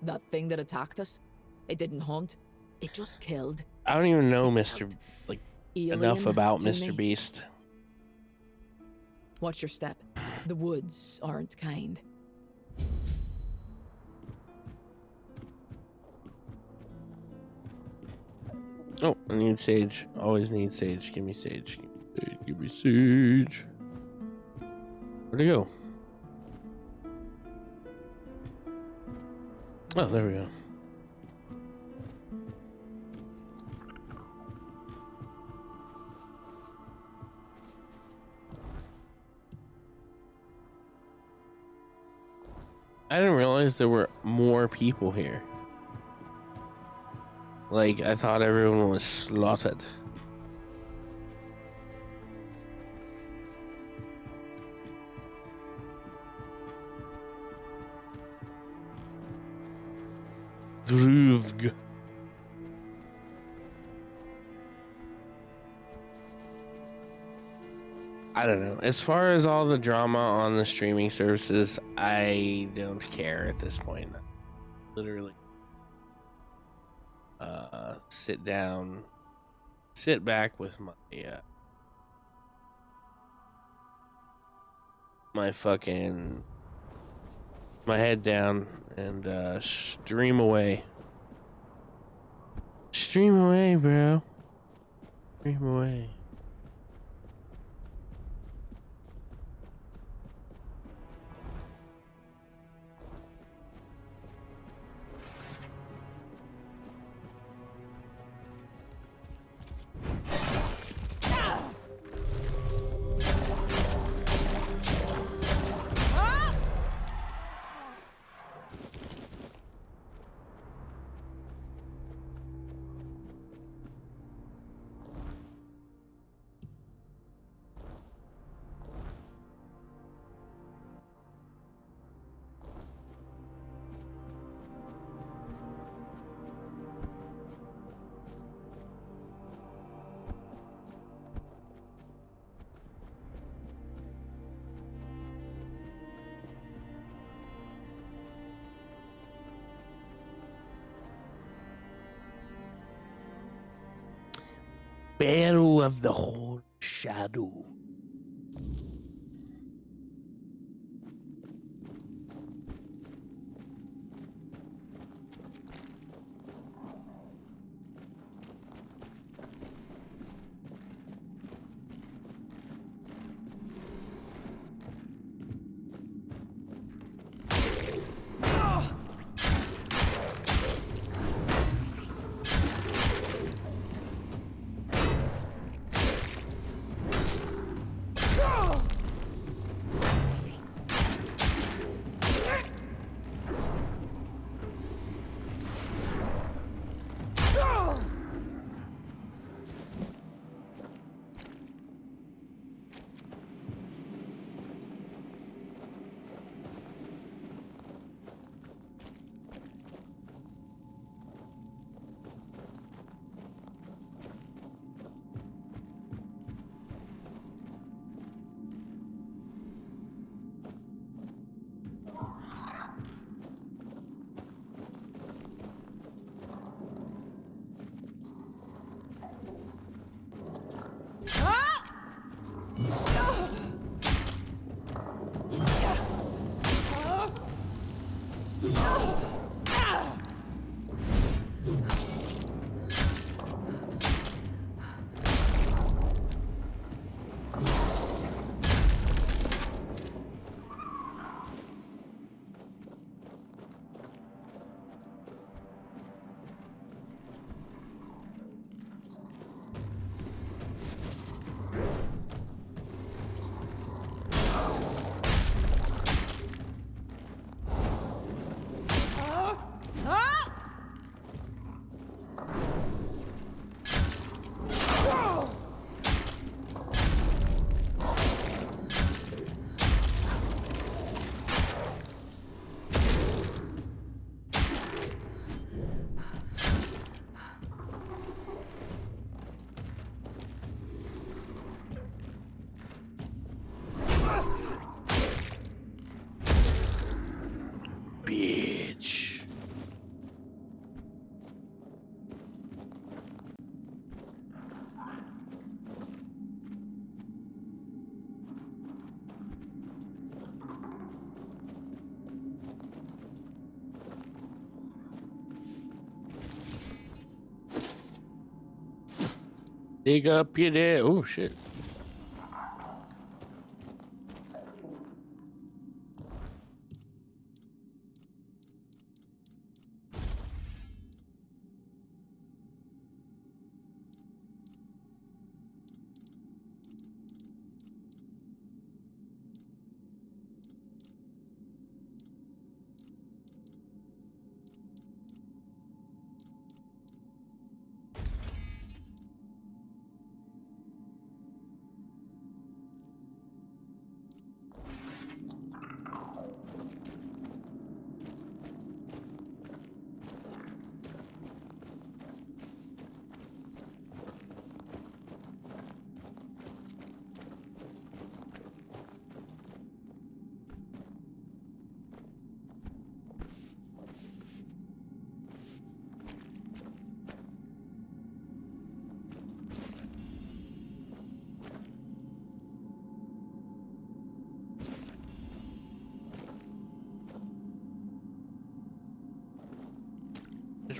That thing that attacked us, it didn't hunt, it just killed. I don't even know It Mr. felt like alien enough about to Mr. me. Beast. Watch your step. The woods aren't kind. Oh, I need sage. Always need sage. Give me sage. Give me sage. Where'd it go? Oh, there we go. I didn't realize there were more people here. Like, I thought everyone was slaughtered. Druvg. I don't know. As far as all the drama on the streaming services, I don't care at this point. Literally, sit down, sit back with my fucking my head down and stream away. Stream away, bro. Stream away. Battle of the Horned Shadow. Bitch. Dig up your dead. Oh shit.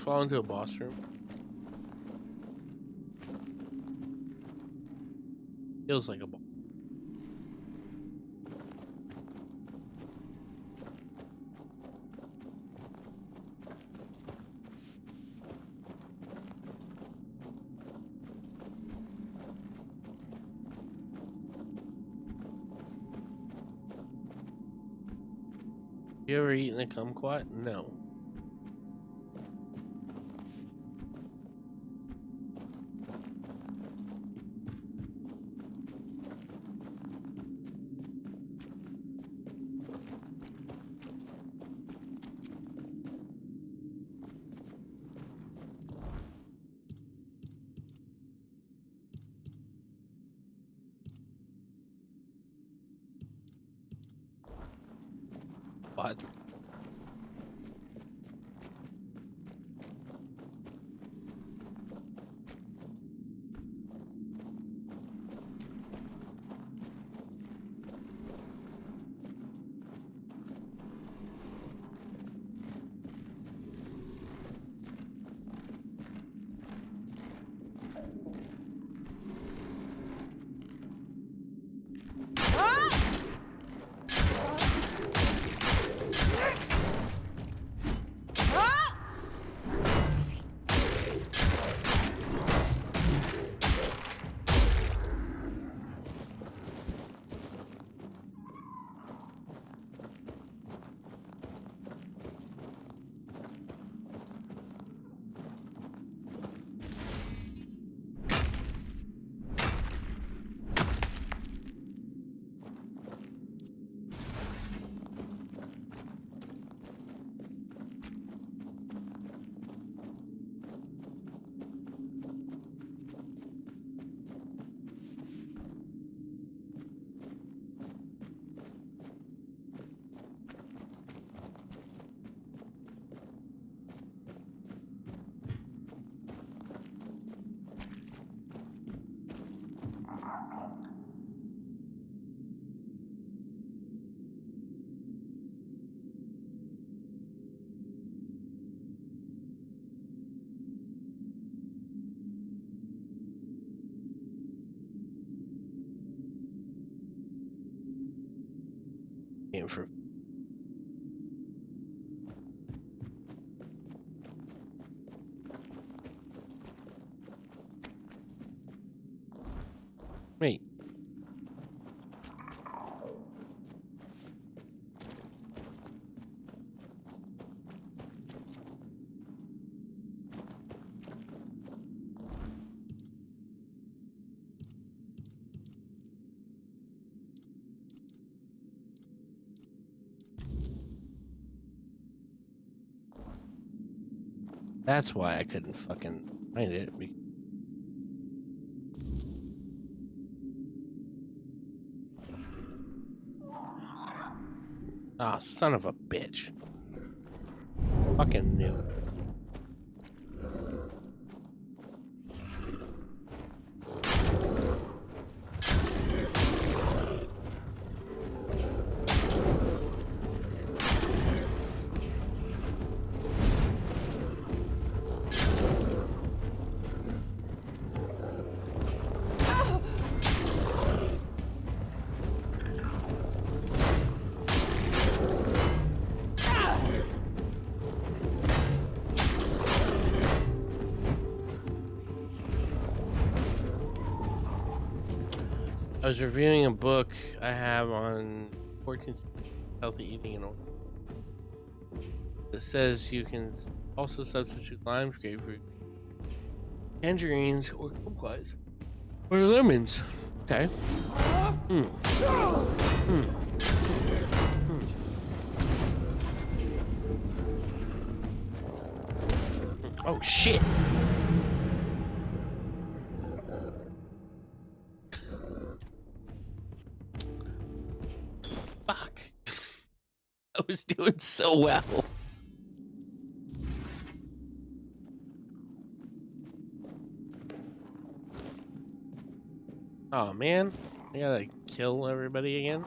fall into a boss room? Feels like a boss. You ever eaten a kumquat? No. What? Game for wait. That's why I couldn't fucking find it. Ah, son of a bitch. Fucking knew. I was reviewing a book I have on 14 healthy eating and all. It says you can also substitute limes, grapefruit, tangerines, or kumquats, or lemons. Okay. Oh shit. Fuck. I was doing so well. Oh man, I gotta kill everybody again.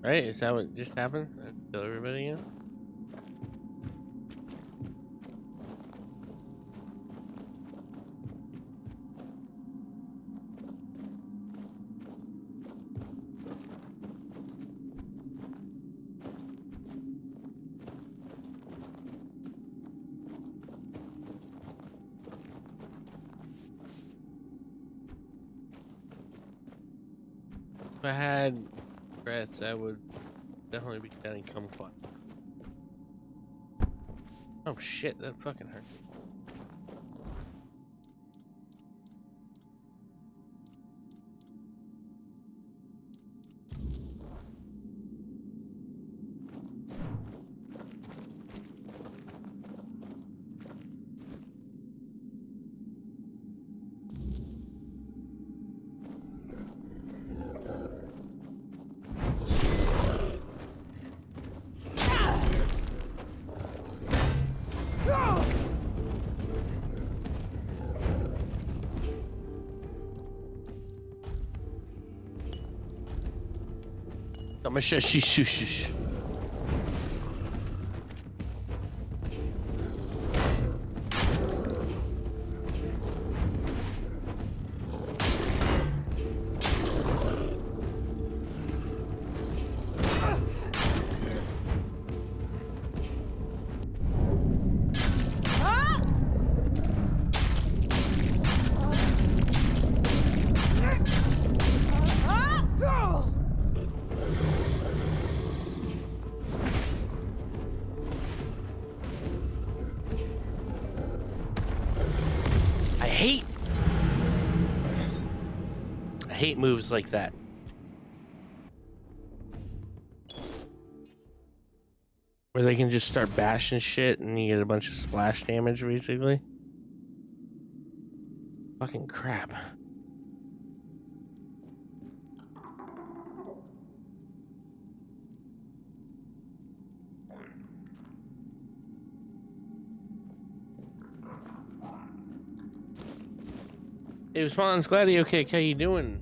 Right? Is that what just happened? Kill everybody again? If I had breaths, I would definitely be getting kumquat. Oh shit, that fucking hurt. I'm a shush. I hate moves like that. Where they can just start bashing shit and you get a bunch of splash damage, basically. Fucking crap. Hey, Response, glad you okay. How you doing?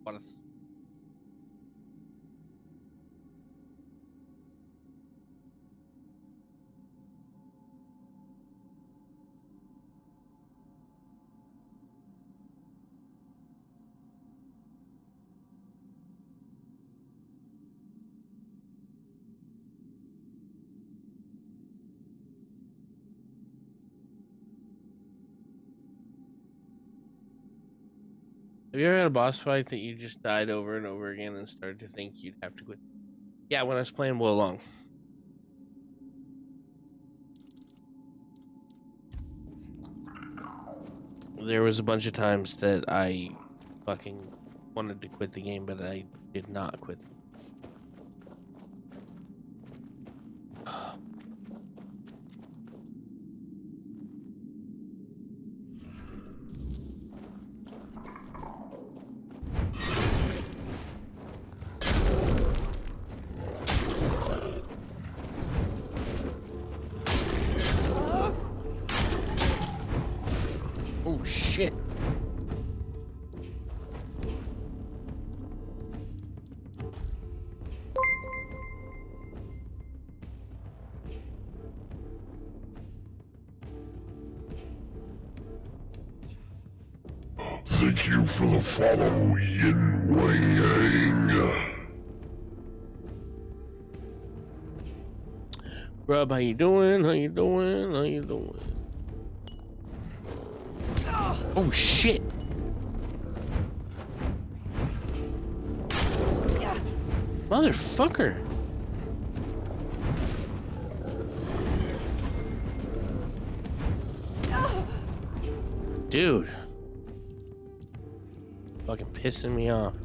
What a Have you ever had a boss fight that you just died over and over again and started to think you'd have to quit? Yeah, when I was playing Wo Long. There was a bunch of times that I fucking wanted to quit the game, but I did not quit. Oh shit. Thank you for the follow, Yin Wang Yang. Grub, how you doing? How you doing? How you doing? Oh shit! Motherfucker! Dude. Fucking pissing me off.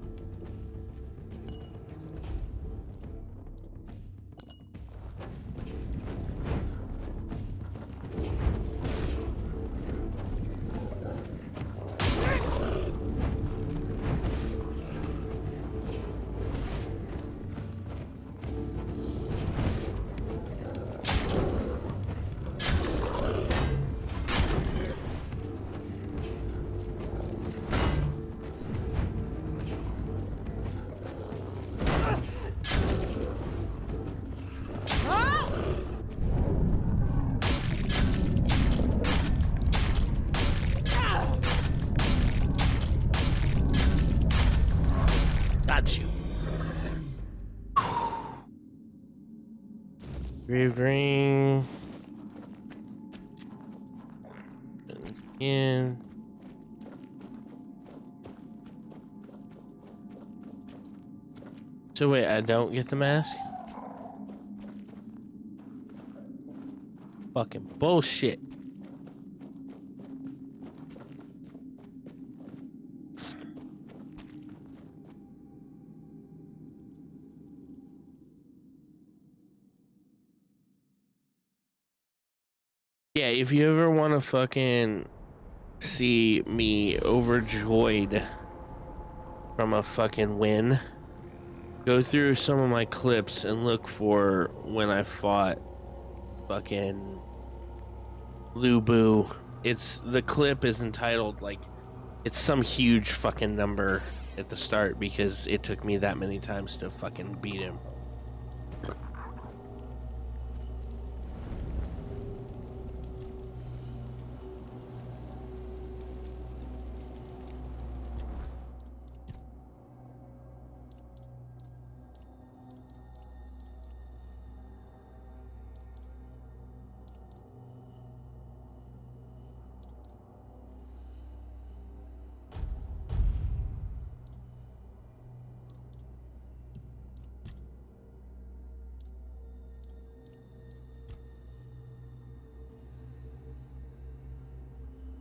Got you. Grave ring. In. So wait, I don't get the mask? Fucking bullshit. Yeah, if you ever want to fucking see me overjoyed from a fucking win, go through some of my clips and look for when I fought fucking Lubu. It's the clip is entitled like it's some huge fucking number at the start because it took me that many times to fucking beat him.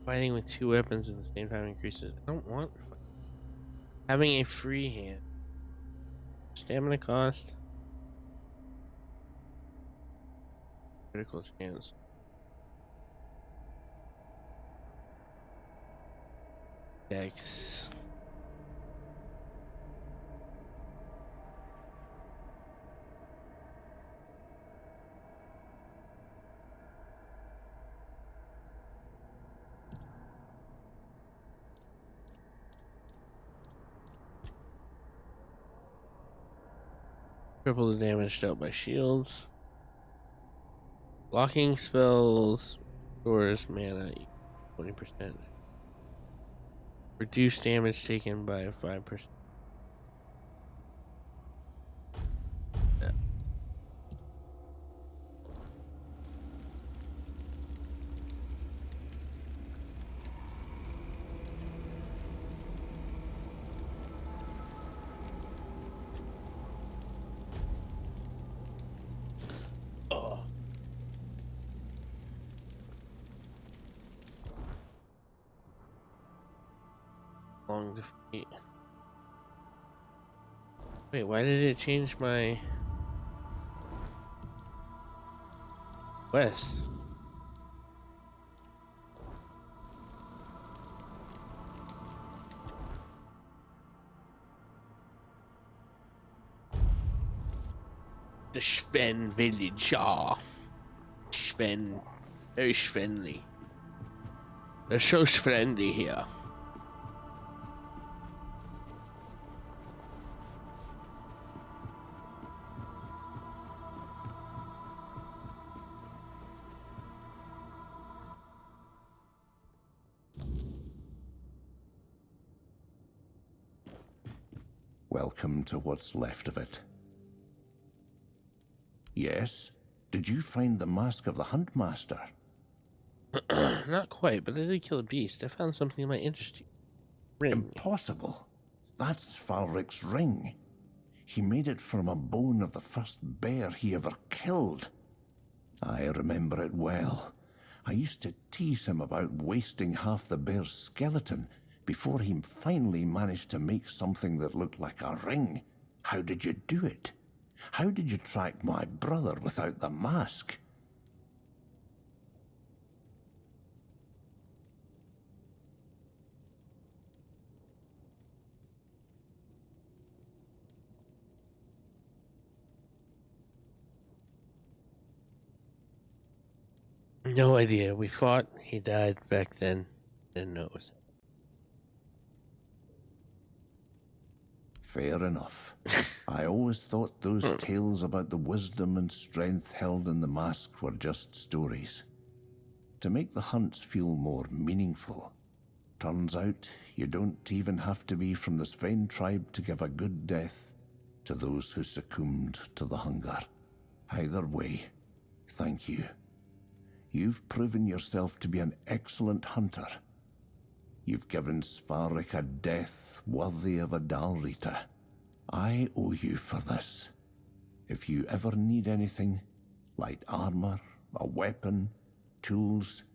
Fighting with two weapons at the same time increases. I don't want having a free hand. Stamina cost. Critical chance. Dex. Triple the damage dealt by shields. Blocking spells stores mana 20%. Reduce damage taken by 5%. Yeah. Oh. Long defeat. Wait, why did it change my quest? The Sven village, Sven. Very Svenly. They're so friendly here. Welcome to what's left of it. Yes, Did you find the mask of the Huntmaster? Not quite, but I did kill a beast. I found something that might interest you. Ring. Impossible. That's Falric's ring. He made it from a bone of the first bear he ever killed. I remember it well. I used to tease him about wasting half the bear's skeleton before he finally managed to make something that looked like a ring. How did you do it? How did you track my brother without the mask? No idea. We fought. He died back then. Didn't know it was him. Fair enough. I always thought those tales about the wisdom and strength held in the mask were just stories. To make the hunts feel more meaningful. Turns out you don't even have to be from the Sven tribe to give a good death to those who succumbed to the hunger. Either way, thank you. You've proven yourself to be an excellent hunter. You've given Svarric a death worthy of a Dalrita. I owe you for this. If you ever need anything, like armor, a weapon, tools,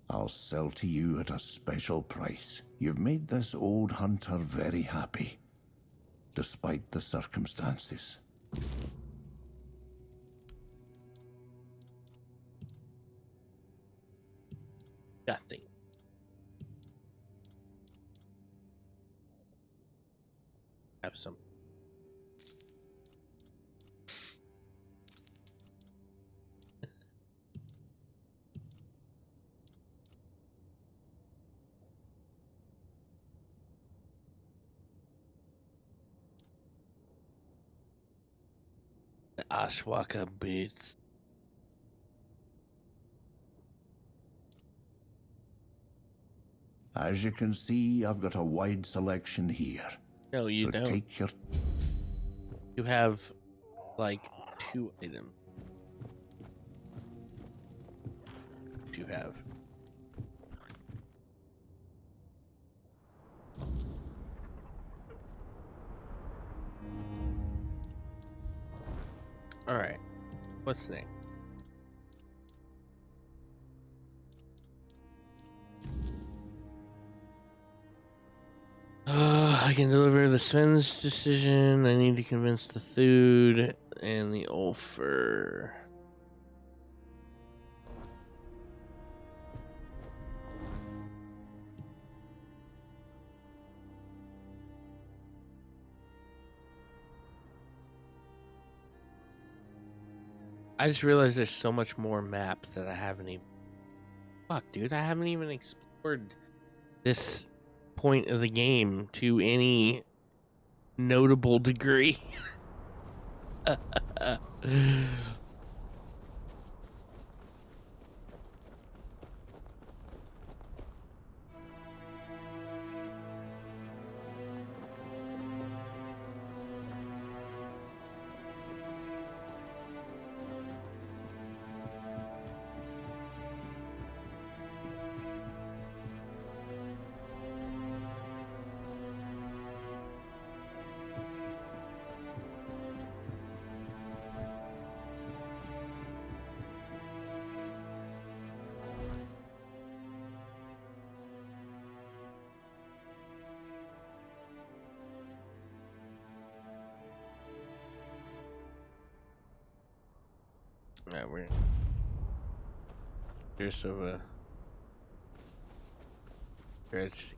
I'll sell to you at a special price. You've made this old hunter very happy, despite the circumstances. Nothing. Have some. The Ashwaka boots. As you can see, I've got a wide selection here. No, you so don't. Take your... You have like 2 items. You have. All right. What's next? I can deliver the Sven's decision. I need to convince the Thud and the Ulfer. I just realized there's so much more map that I haven't even... Fuck, dude, I haven't even explored this point of the game to any notable degree. Yeah, we're here's of a tragedy.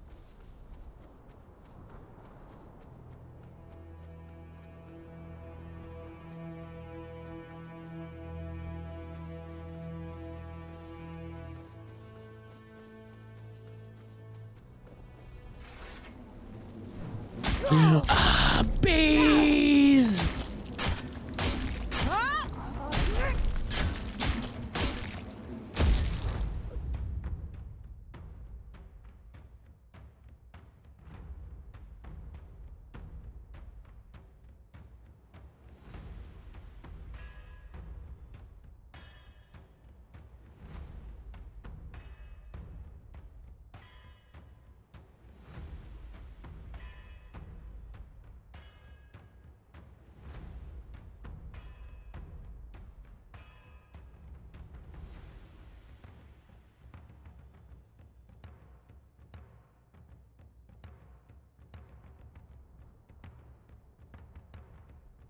Ah, bees!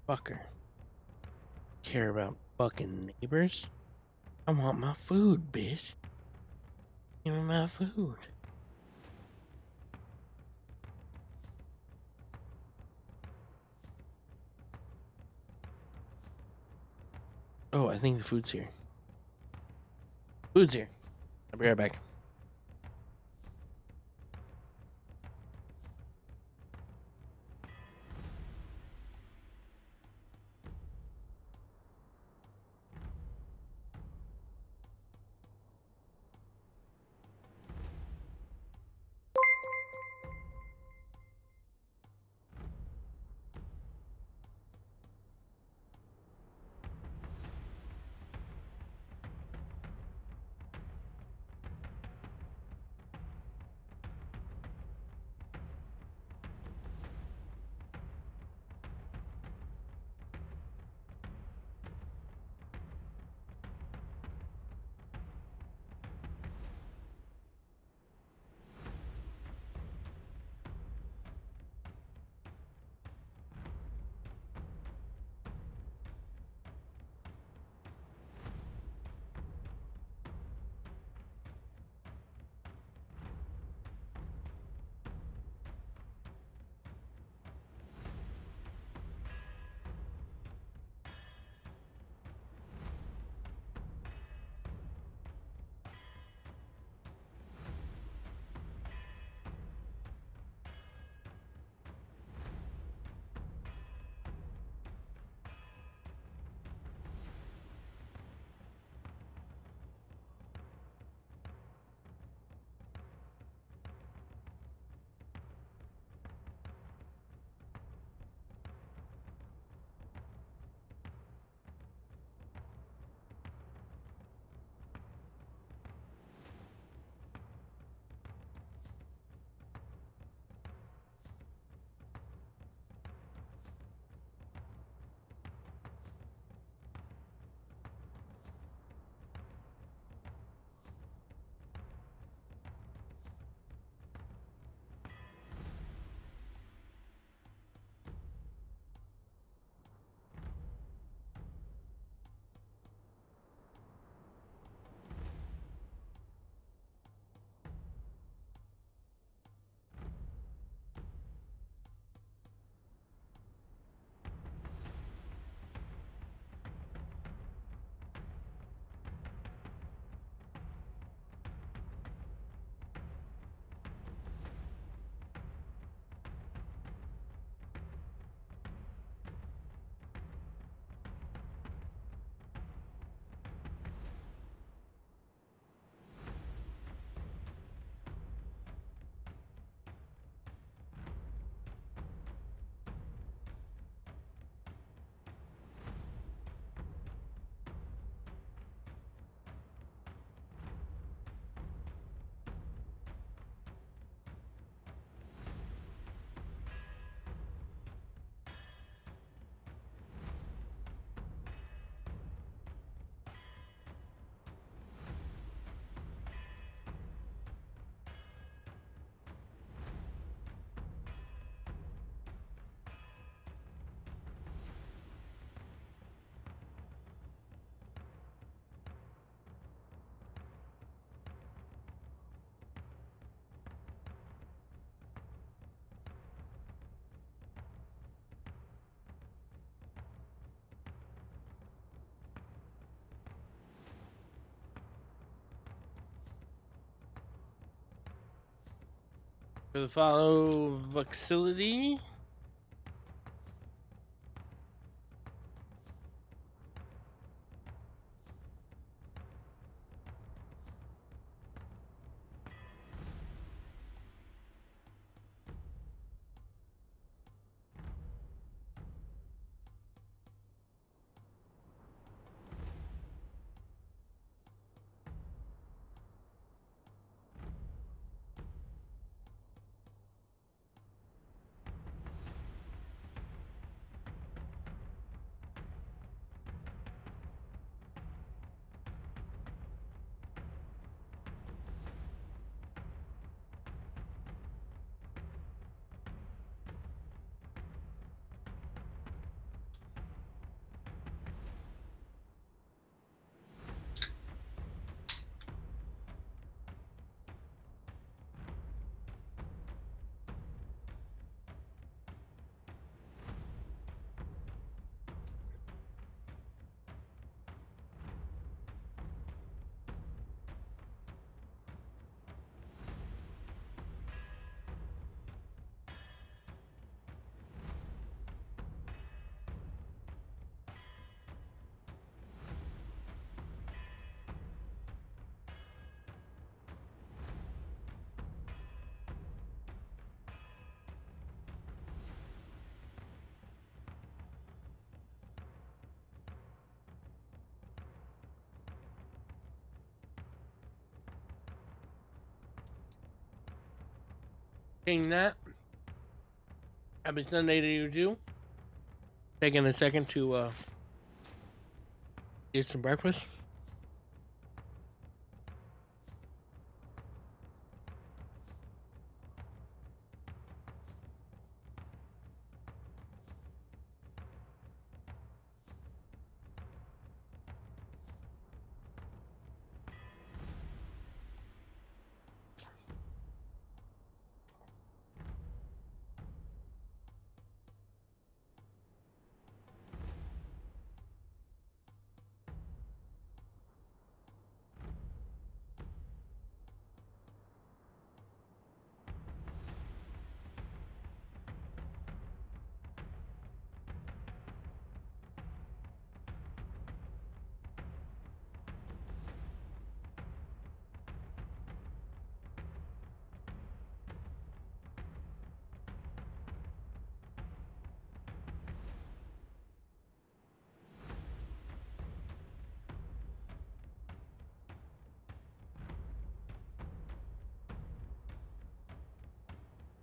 Fucker. Care about fucking neighbors? I want my food, bitch. Give me my food. Oh, I think the food's here. Food's here. I'll be right back. For the follow Voxility. Saying that, happy Sunday to you too. Taking a second to get some breakfast.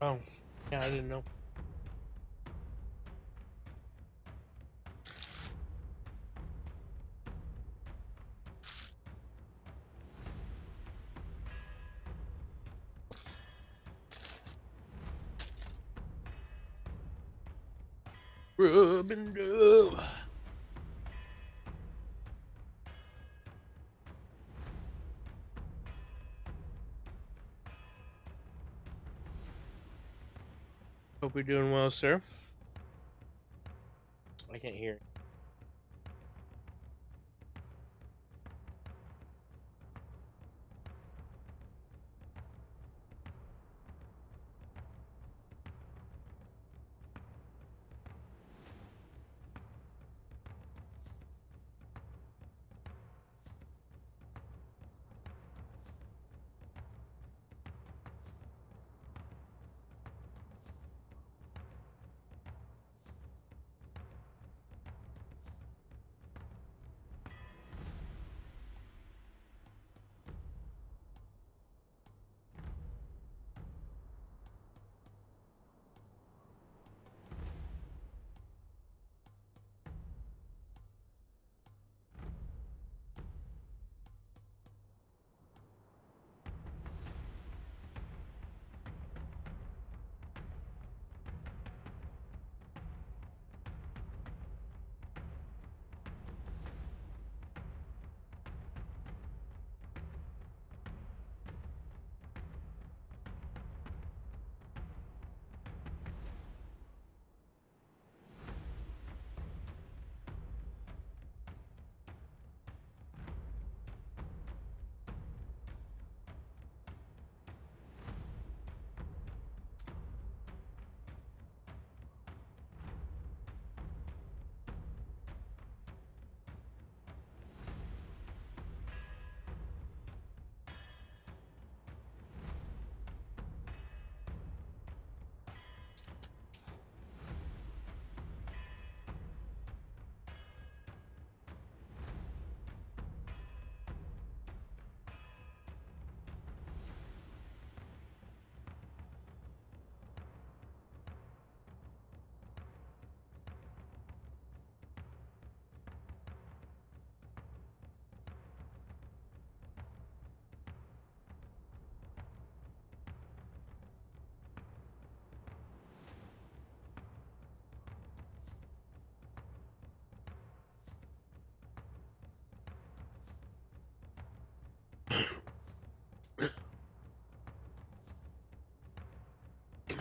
Oh, yeah, I didn't know. Rub and dub. Hope you're doing well, sir. I can't hear.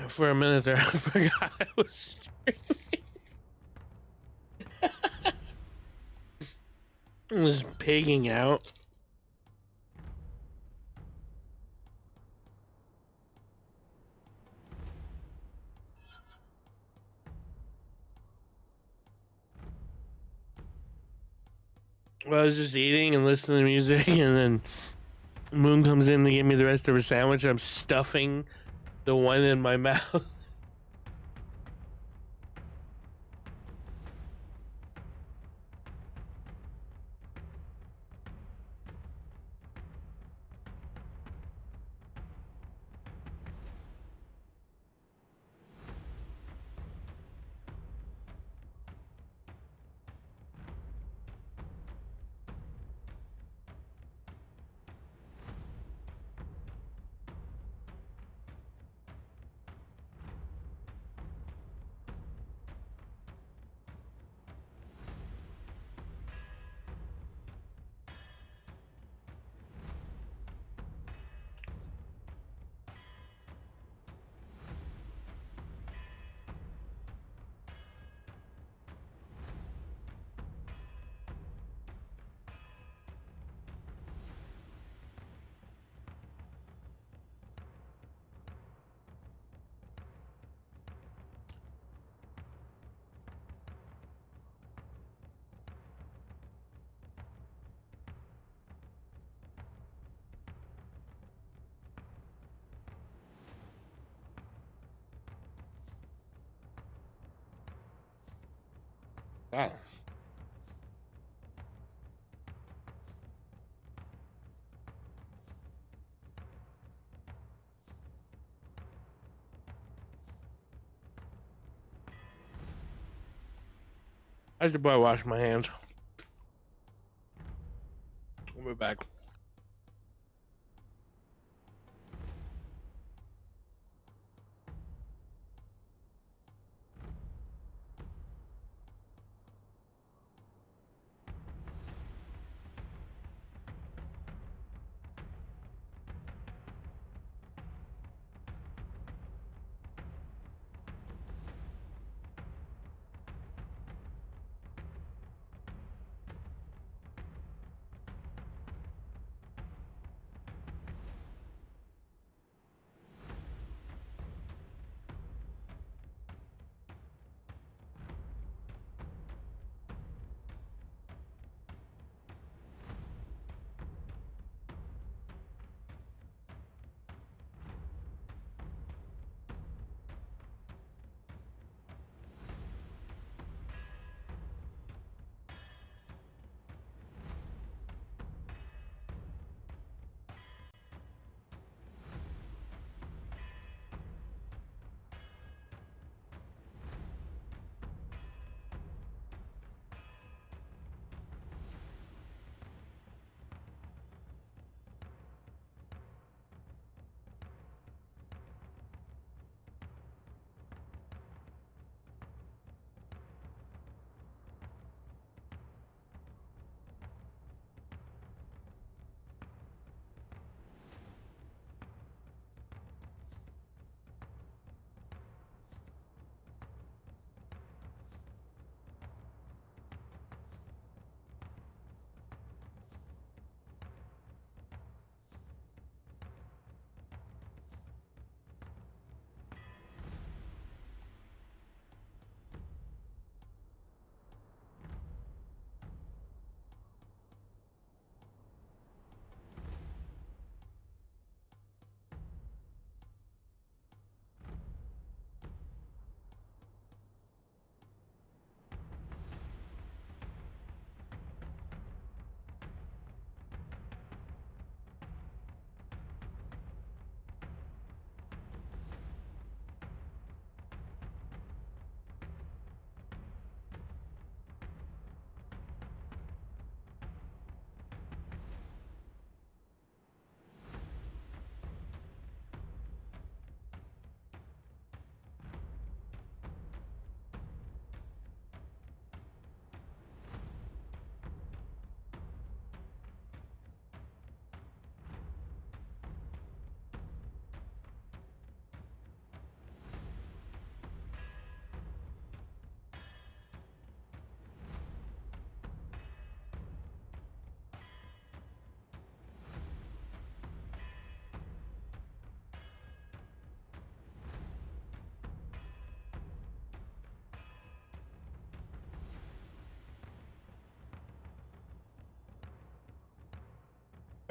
For a minute there, I forgot I was I was pigging out. Well, I was just eating and listening to music, and then Moon comes in to give me the rest of her sandwich. I'm stuffing the one in my mouth. Wow. I should probably wash my hands. We'll be back.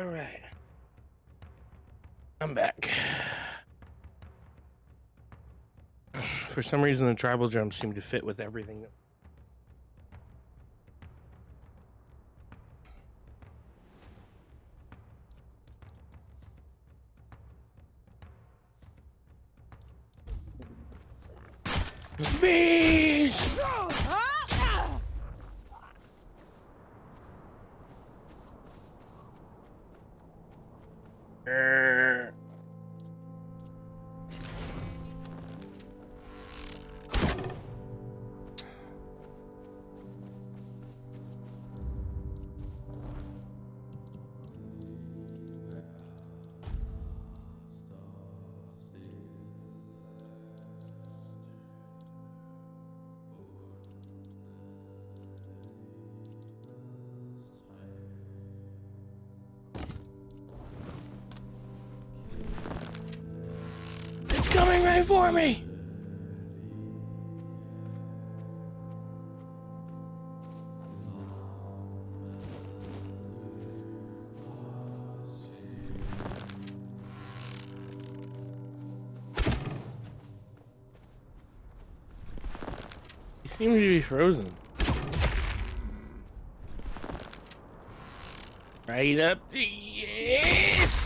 All right. I'm back. For some reason, the tribal drums seem to fit with everything. Bees! It's coming right for me! You seem to be frozen. Right up the yes.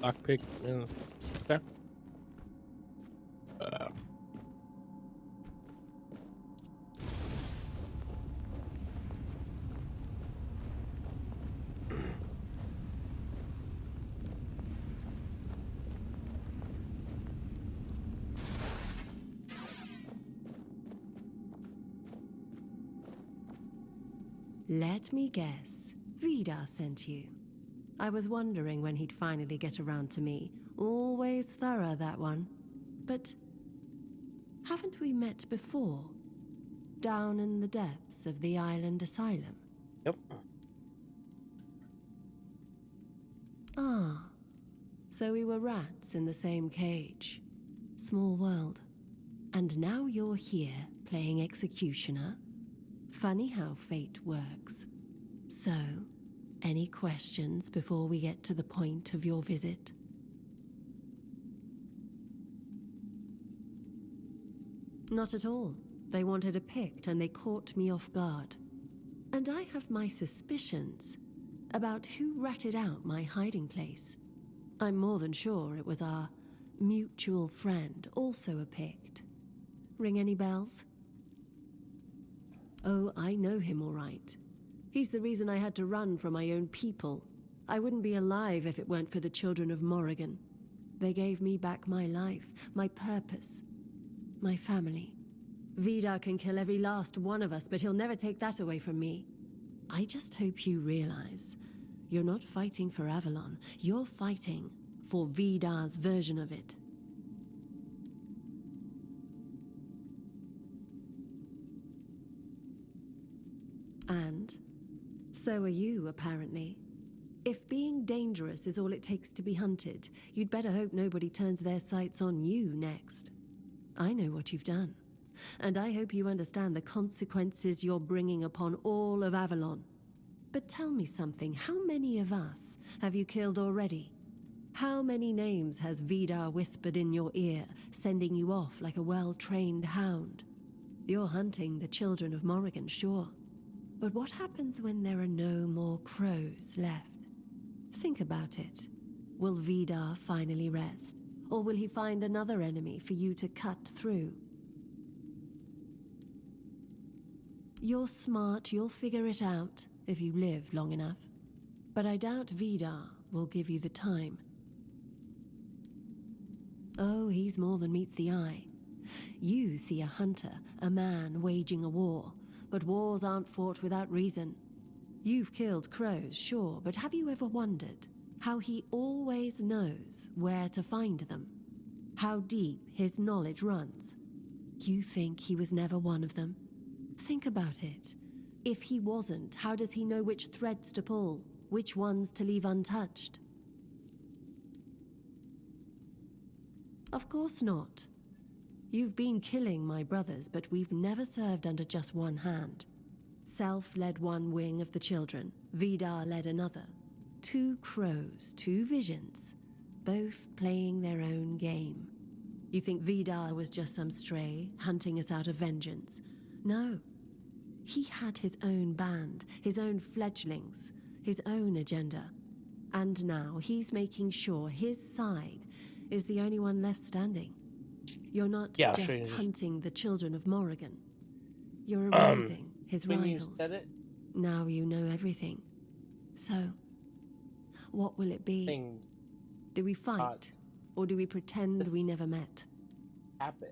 Lockpick. Okay. Let me guess. Vidar sent you. I was wondering when he'd finally get around to me. Always thorough, that one. But haven't we met before? Down in the depths of the island asylum? Yep. Ah, so we were rats in the same cage. Small world. And now you're here, playing executioner? Funny how fate works. So, any questions before we get to the point of your visit? Not at all. They wanted a pict and they caught me off guard. And I have my suspicions about who ratted out my hiding place. I'm more than sure it was our mutual friend, also a pict. Ring any bells? Oh, I know him all right. He's the reason I had to run from my own people. I wouldn't be alive if it weren't for the children of Morrigan. They gave me back my life, my purpose, my family. Vidar can kill every last one of us, but he'll never take that away from me. I just hope you realize You're not fighting for Avalon. You're fighting for Vidar's version of it. And so are you, apparently. If being dangerous is all it takes to be hunted, you'd better hope nobody turns their sights on you next. I know what you've done, and I hope you understand the consequences you're bringing upon all of Avalon. But tell me something, how many of us have you killed already? How many names has Vidar whispered in your ear, sending you off like a well-trained hound? You're hunting the children of Morrigan, sure. But what happens when there are no more crows left? Think about it. Will Vidar finally rest? Or will he find another enemy for you to cut through? You're smart, you'll figure it out if you live long enough. But I doubt Vidar will give you the time. Oh, he's more than meets the eye. You see a hunter, a man waging a war, but wars aren't fought without reason. You've killed crows, sure, but have you ever wondered how he always knows where to find them? How deep his knowledge runs? You think he was never one of them? Think about it. If he wasn't, how does he know which threads to pull, which ones to leave untouched? Of course not. You've been killing my brothers, but we've never served under just one hand. Self led one wing of the children, Vidar led another. 2 crows, 2 visions, both playing their own game. You think Vidar was just some stray, hunting us out of vengeance? No. He had his own band, his own fledglings, his own agenda. And now he's making sure his side is the only one left standing. You're not just hunting the children of Morrigan. You're erasing his when rivals. You said it, now you know everything. So, what will it be? Do we fight? Or do we pretend we never met? Happen.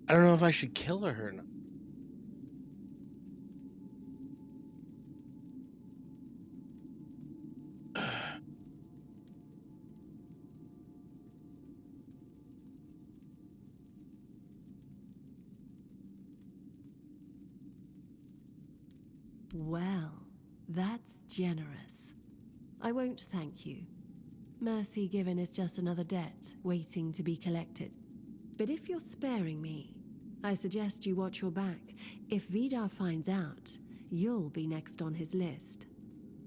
I don't know if I should kill her or not. Well, that's generous. I won't thank you. Mercy given is just another debt waiting to be collected. But if you're sparing me, I suggest you watch your back. If Vidar finds out, you'll be next on his list.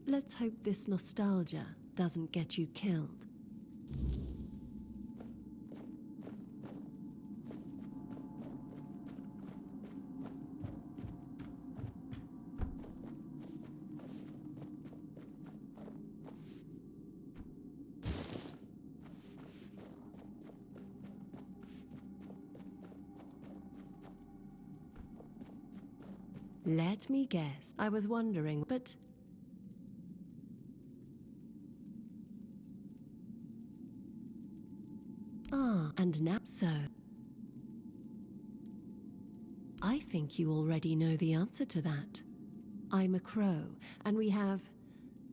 Let's hope this nostalgia doesn't get you killed. Let me guess. I was wondering, but... Ah, and now so. I think you already know the answer to that. I'm a crow, and we have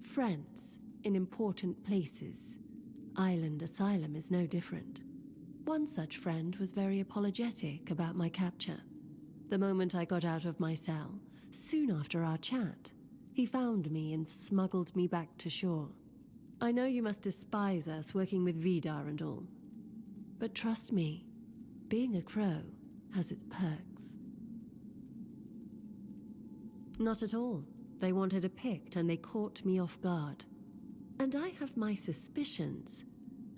friends in important places. Island Asylum is no different. One such friend was very apologetic about my capture. The moment I got out of my cell, soon after our chat, he found me and smuggled me back to shore. I know you must despise us working with Vidar and all. But trust me, being a crow has its perks. Not at all. They wanted a Pict and they caught me off guard. And I have my suspicions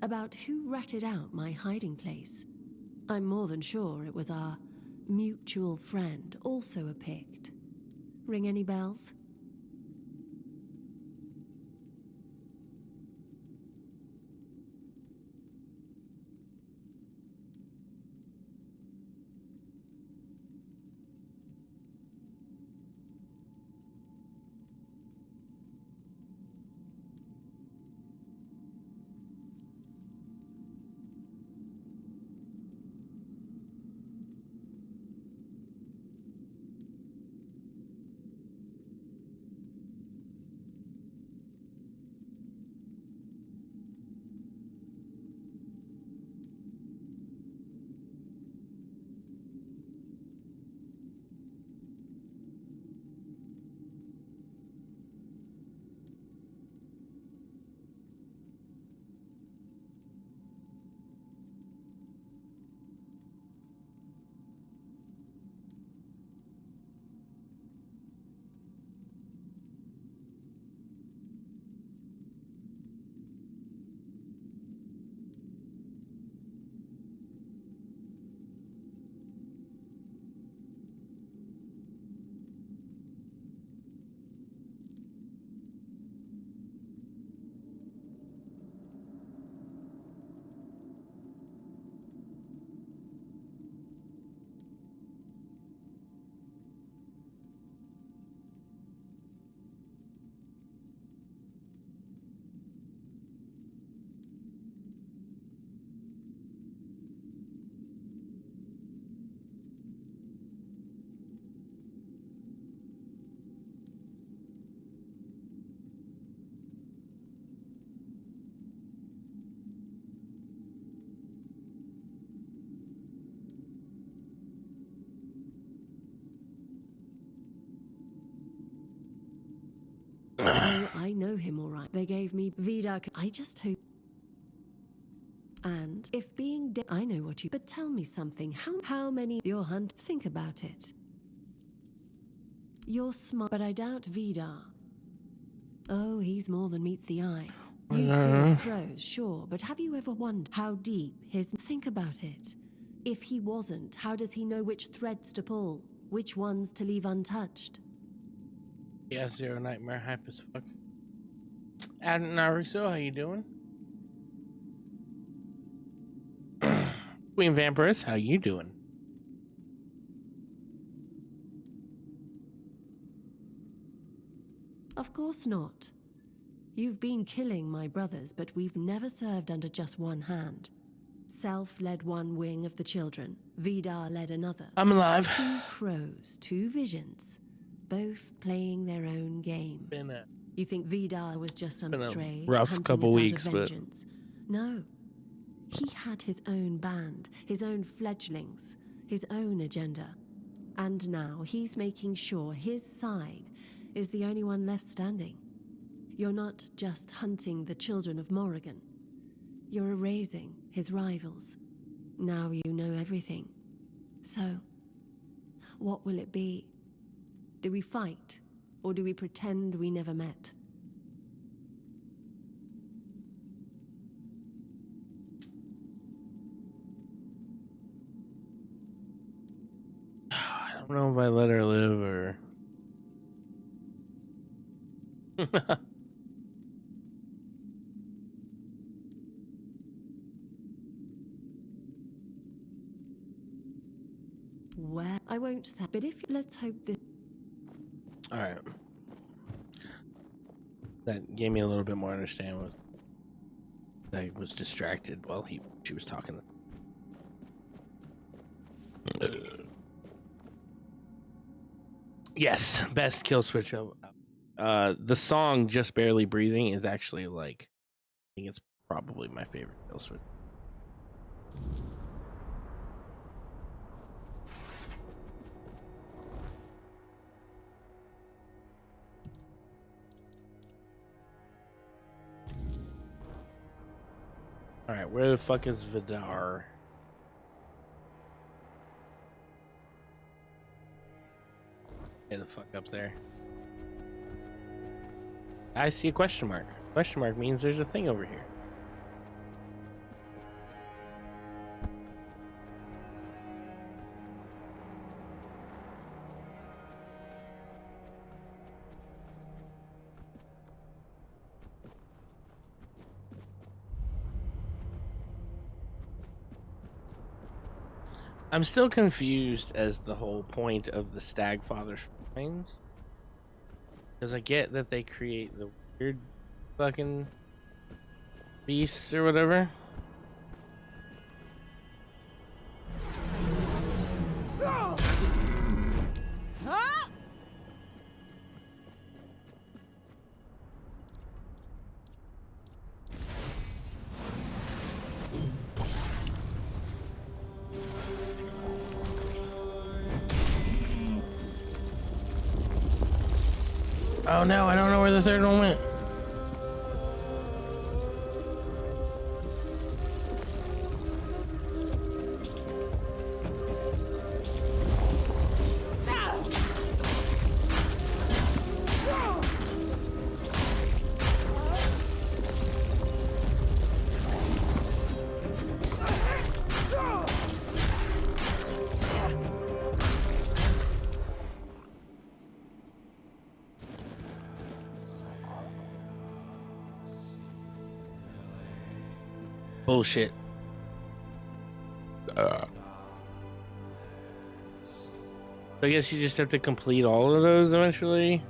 about who ratted out my hiding place. I'm more than sure it was our mutual friend, also a Pict. Ring any bells? Oh, I know him all right. They gave me Vidar. I just hope. And if being dead, I know what you. But tell me something. How many your hunt? Think about it. You're smart, but I doubt Vidar. Oh, he's more than meets the eye. You've killed crows, sure, but have you ever wondered how deep his... Think about it. If he wasn't, how does he know which threads to pull? Which ones to leave untouched? Yeah, Zero Nightmare, hype as fuck. Adam Naruso, how you doing? Queen Vampirus, how you doing? Of course not. You've been killing my brothers, but we've never served under just one hand. Self led one wing of the children, Vidar led another. I'm alive. 2 crows, 2 visions, both playing their own game. Been a You think Vidar was just some been a stray rough hunting couple us weeks, out of but vengeance? No. He had his own band, his own fledglings, his own agenda. And now he's making sure his side is the only one left standing. You're not just hunting the children of Morrigan. You're erasing his rivals. Now you know everything. So, what will it be? Do we fight, or do we pretend we never met? I don't know if I let her live or. Well, I won't but if let's hope this... All right. That gave me a little bit more understanding. I was distracted while she was talking. Yes, best kill switch. The song "Just Barely Breathing" is actually like, I think it's probably my favorite kill switch. Alright, where the fuck is Vidar? Get the fuck up there. I see a question mark. Question mark means there's a thing over here. I'm still confused as the whole point of the Stagfather shrines. Because I get that they create the weird fucking beasts or whatever. Oh no, I don't know where the third one went. Bullshit. So I guess you just have to complete all of those eventually.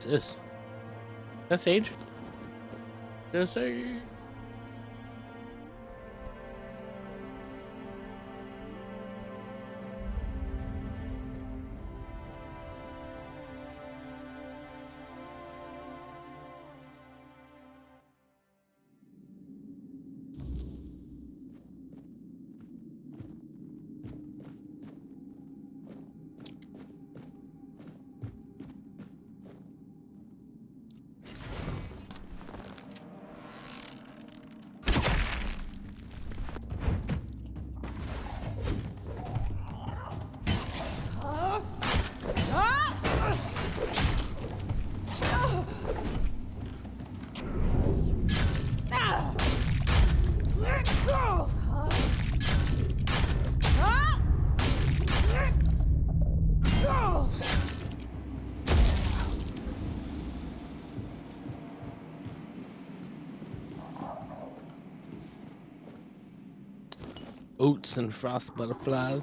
This. That's Sage. That's Sage. Oats and frost butterflies.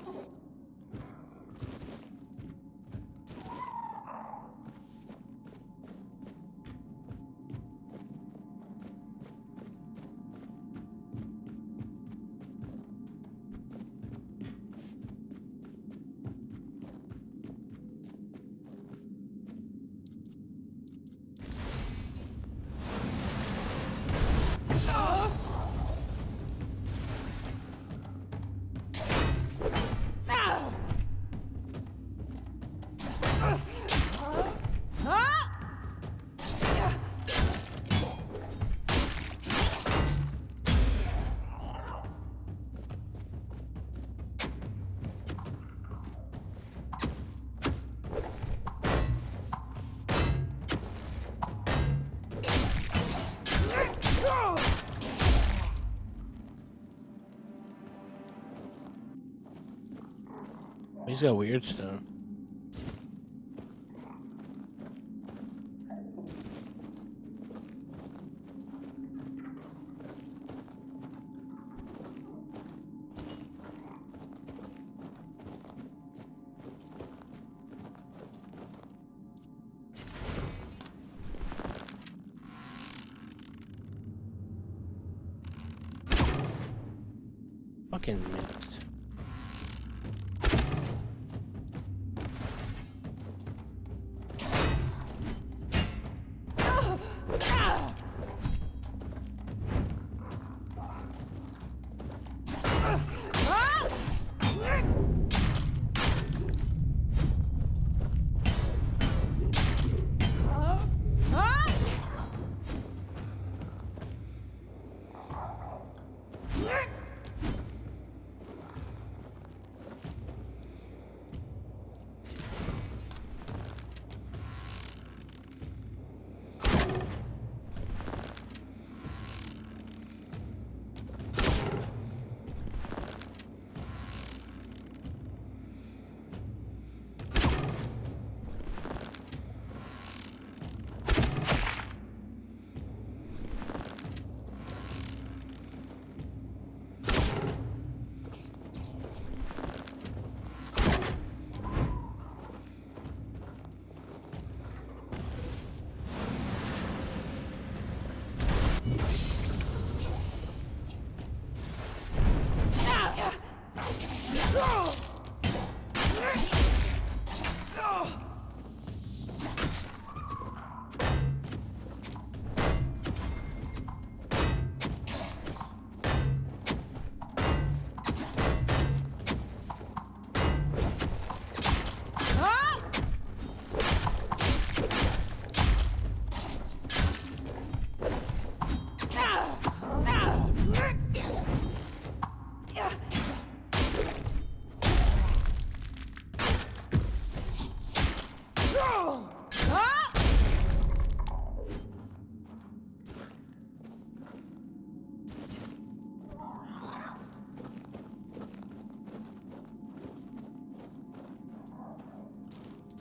He's got weird stuff. fucking missed.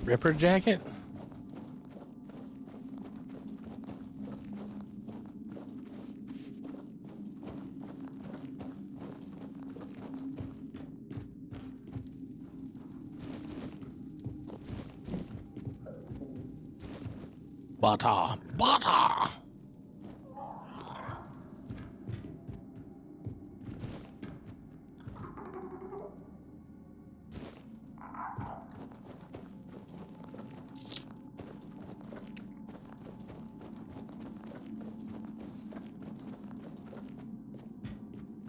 Ripper jacket? Bata, bata.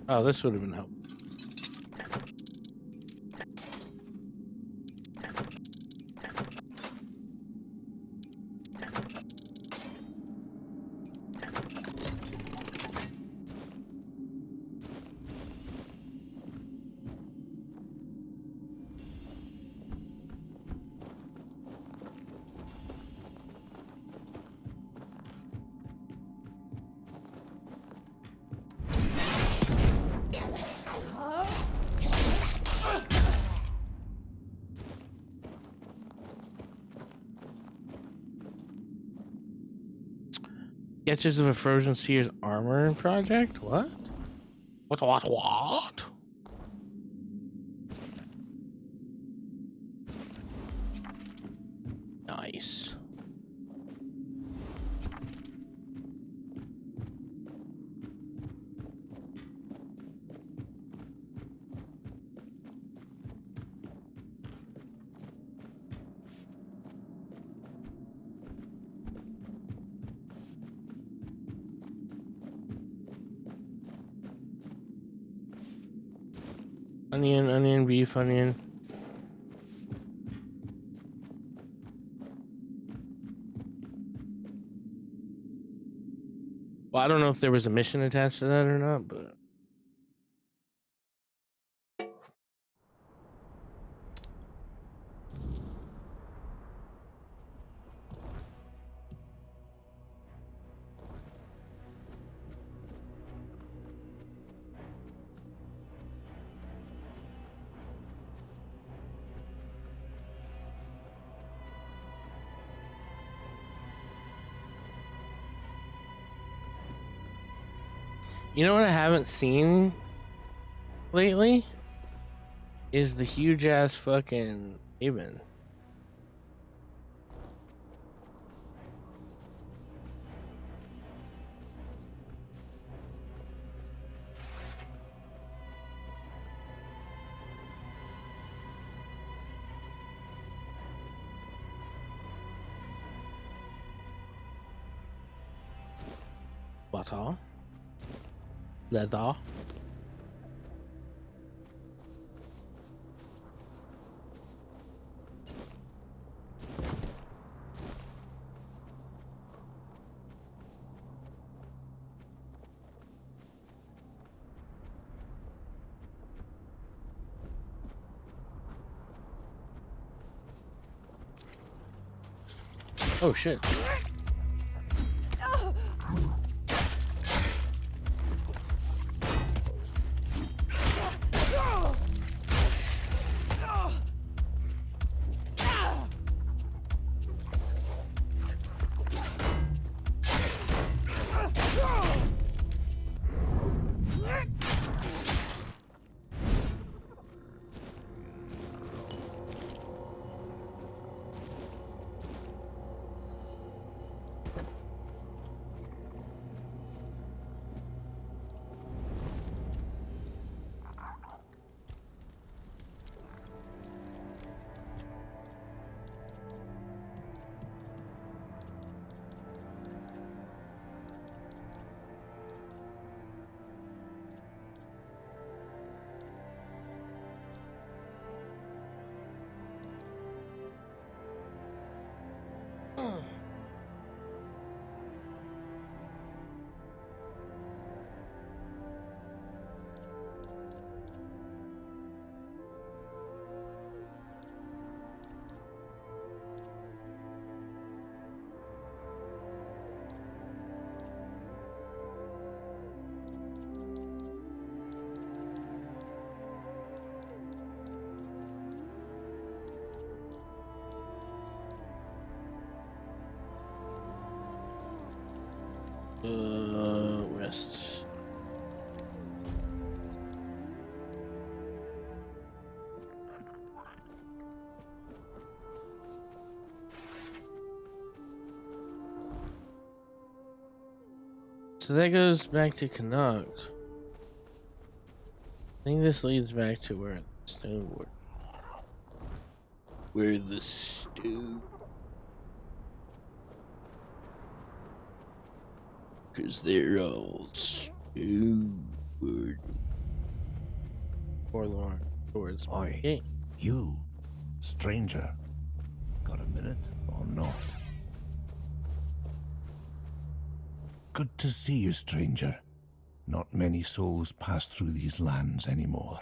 Oh, this would have been helpful. Sketches of a frozen seer's armor project? What? What? Nice. Onion, onion, beef, onion. Well, I don't know if there was a mission attached to that or not, but you know what I haven't seen lately is the huge ass fucking Haven. Butter. Leather. Oh shit. Rest. So that goes back to Connacht. I think this leads back to where the stone were. Where the stone. Cause they're all stone. Forlorn towards my Oi, gate. you, stranger. Got a minute or not? Good to see you, stranger. Not many souls pass through these lands anymore.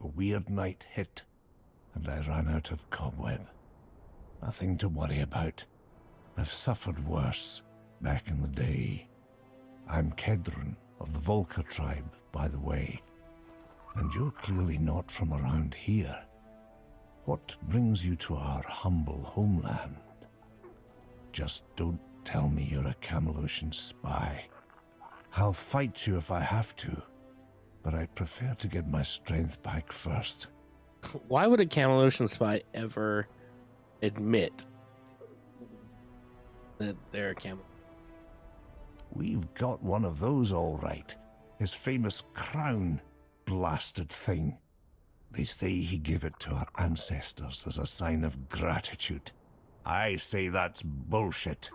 A weird night hit, and I ran out of cobweb. Nothing to worry about. I've suffered worse back in the day. I'm Kedron of the Volker tribe, by the way. And you're clearly not from around here. What brings you to our humble homeland? Just don't tell me you're a Camelosian spy. I'll fight you if I have to, but I'd prefer to get my strength back first. Why would a Camelosian spy ever admit that they're a camel? We've got one of those all right. His famous crown, blasted thing. They say he gave it to our ancestors as a sign of gratitude. I say that's bullshit.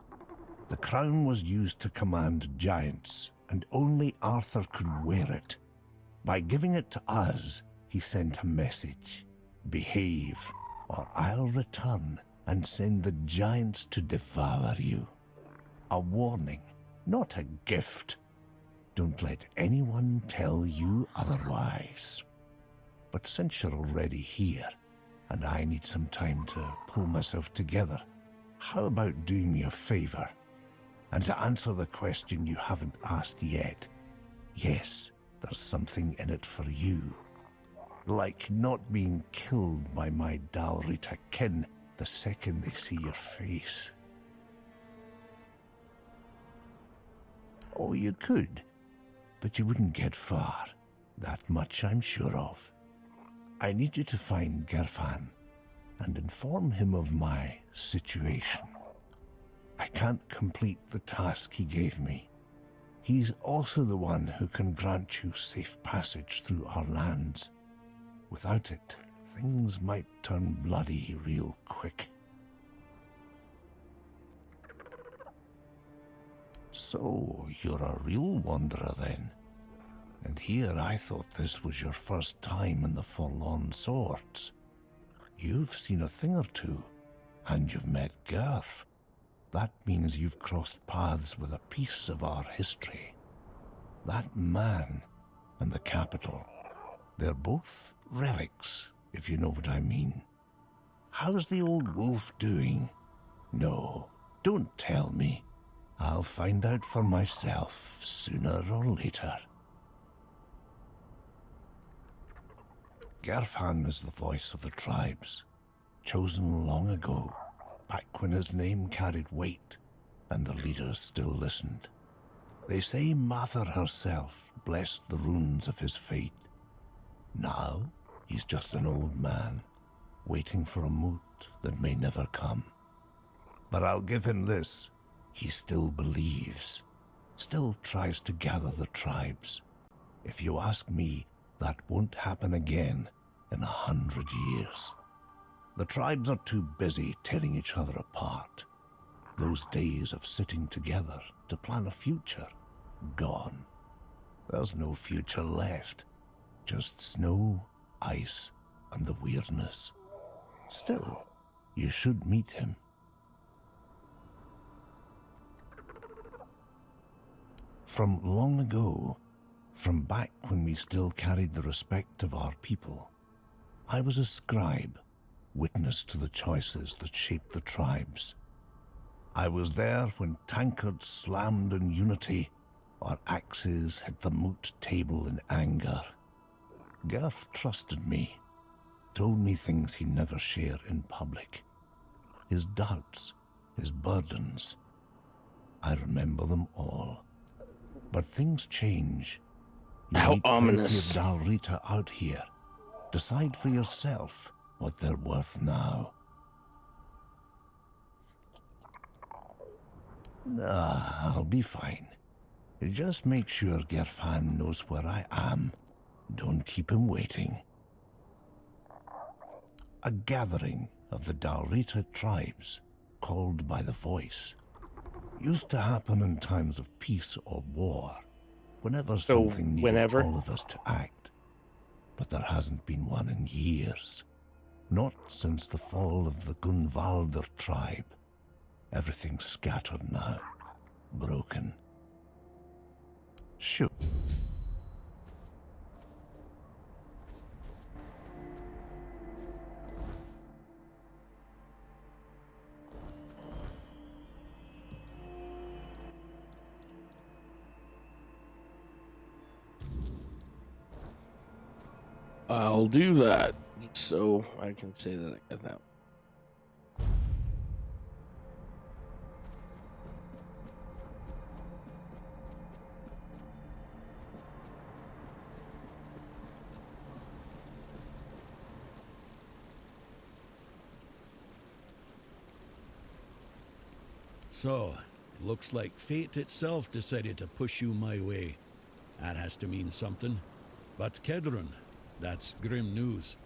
The crown was used to command giants, and only Arthur could wear it. By giving it to us, he sent a message. Behave, or I'll return and send the giants to devour you. A warning, not a gift. Don't let anyone tell you otherwise. But since you're already here, and I need some time to pull myself together, how about doing me a favor? And to answer the question you haven't asked yet, yes, there's something in it for you. Like not being killed by my Dalrita kin the second they see your face. Oh, you could, but you wouldn't get far. That much I'm sure of. I need you to find Gerfan and inform him of my situation. I can't complete the task he gave me. He's also the one who can grant you safe passage through our lands. Without it, things might turn bloody real quick. So, you're a real wanderer then. And here I thought this was your first time in the Forlorn Swords. You've seen a thing or two, and you've met Garth. That means you've crossed paths with a piece of our history. That man and the capital, they're both relics, if you know what I mean. How's the old wolf doing? No, don't tell me. I'll find out for myself sooner or later. Gerfan is the voice of the tribes, chosen long ago, back when his name carried weight and the leaders still listened. They say Mather herself blessed the runes of his fate. Now, he's just an old man, waiting for a moot that may never come. But I'll give him this. He still believes, still tries to gather the tribes. If you ask me, that won't happen again in 100 years. The tribes are too busy tearing each other apart. Those days of sitting together to plan a future, gone. There's no future left, just snow, ice, and the weirdness. Still, you should meet him. From long ago, from back when we still carried the respect of our people, I was a scribe, witness to the choices that shaped the tribes. I was there when tankards slammed in unity, or axes hit the moot table in anger. Garth trusted me, told me things he'd never share in public. His doubts, his burdens. I remember them all. But things change. You How meet ominous. plenty of Dalrita out here. Decide for yourself what they're worth now. I'll be fine. Just make sure Gerfan knows where I am. Don't keep him waiting. A gathering of the Dalrita tribes, called by the Voice, used to happen in times of peace or war, whenever something needed all of us to act. But there hasn't been one in years. Not since the fall of the Gunvalder tribe. Everything's scattered now. Broken. Sure. I'll do that, so I can say that I got that. So, looks like fate itself decided to push you my way. That has to mean something. But Kedron, that's grim news.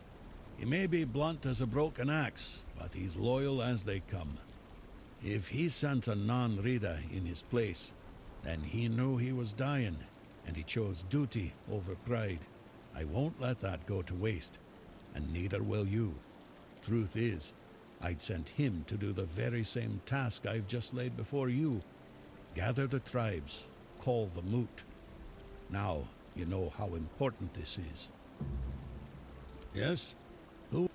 He may be blunt as a broken axe, but he's loyal as they come. If he sent a non-Rida in his place, then he knew he was dying, and he chose duty over pride. I won't let that go to waste, and neither will you. Truth is, I'd sent him to do the very same task I've just laid before you. Gather the tribes, call the moot. Now you know how important this is. Yes? Who?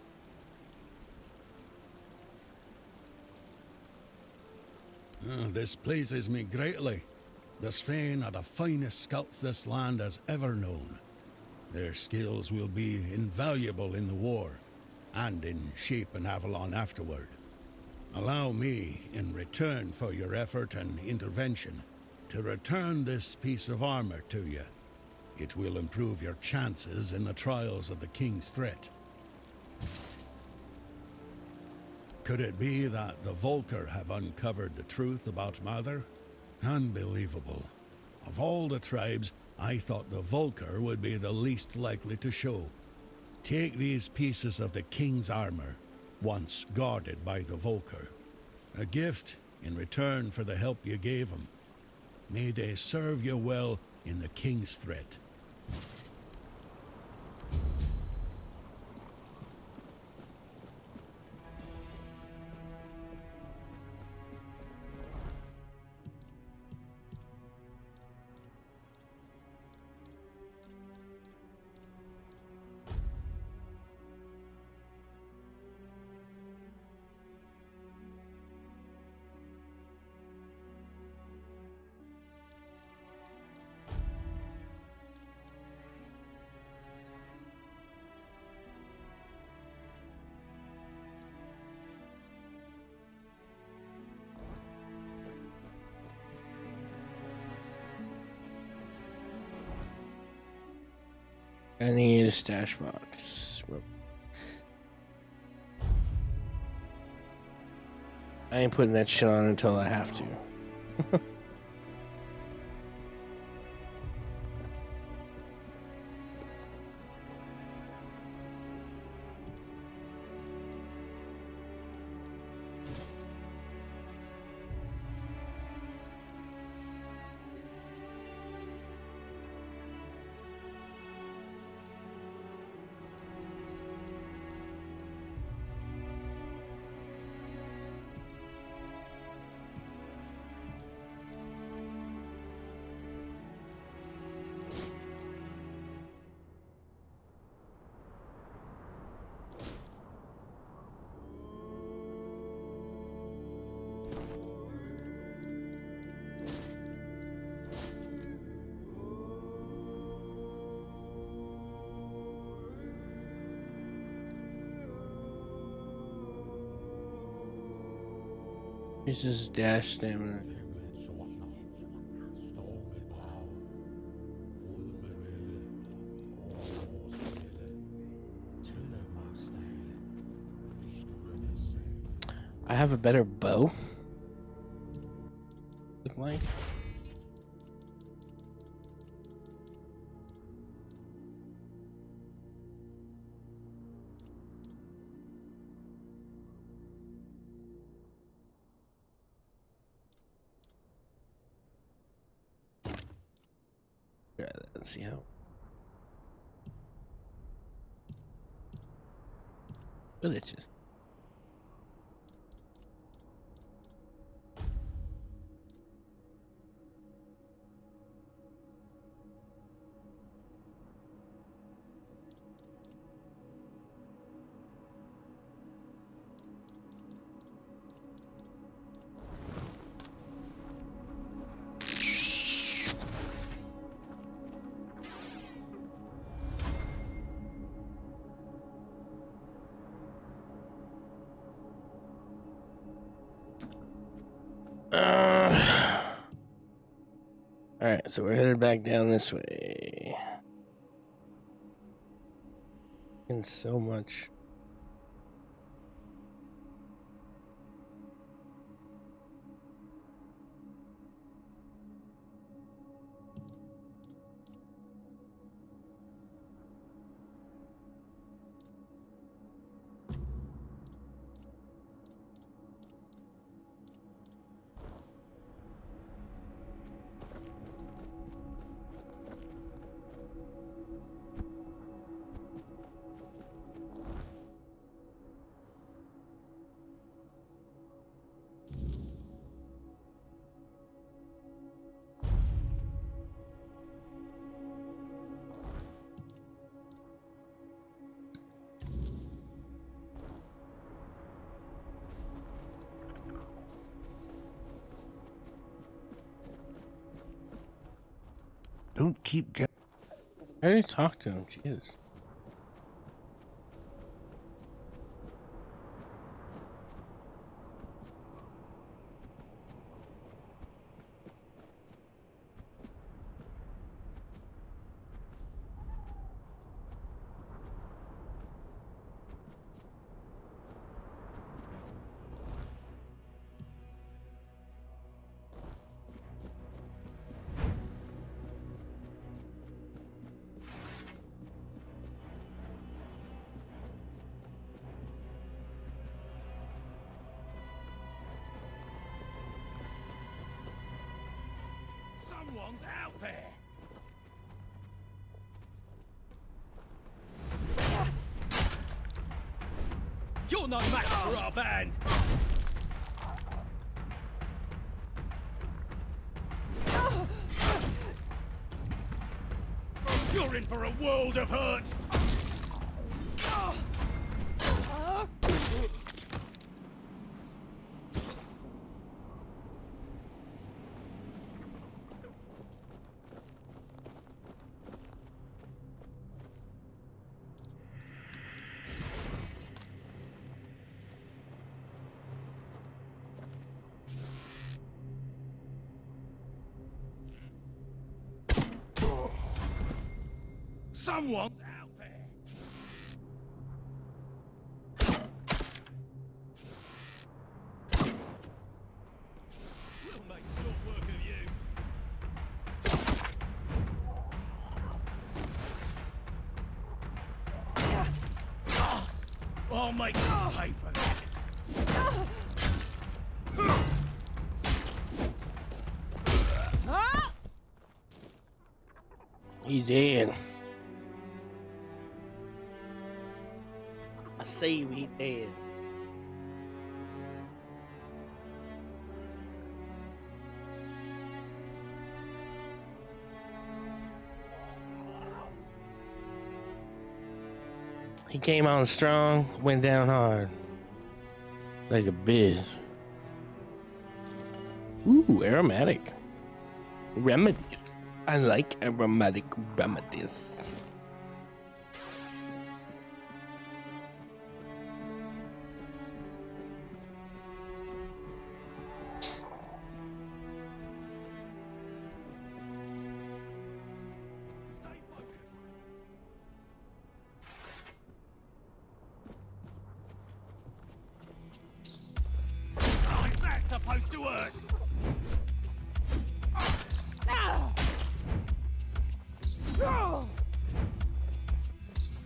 This pleases me greatly. The Svein are the finest scouts this land has ever known. Their skills will be invaluable in the war, and in shaping Avalon afterward. Allow me, in return for your effort and intervention, to return this piece of armor to you. It will improve your chances in the trials of the King's threat. Could it be that the Volker have uncovered the truth about Mather? Unbelievable. Of all the tribes, I thought the Volker would be the least likely to show. Take these pieces of the King's armor, once guarded by the Volker. A gift in return for the help you gave him. May they serve you well in the king's threat. I need a stash box. I ain't putting that shit on until I have to. This is dash stamina. I have a better bow. Look like. Try that and see how. But it's just. Alright, so we're headed back down this way. And so much. Don't keep getting. I already talked to him, Jesus. Someone's out there! You're no match for our band! You're in for a world of hurt! Someone's out there! We'll make short work of you. I'll make you pay for that. He dead. I say he dead. He came on strong, went down hard. Like a bitch. Ooh, aromatic. Remedies. I like aromatic remedies. Stay focused. How is that supposed to hurt?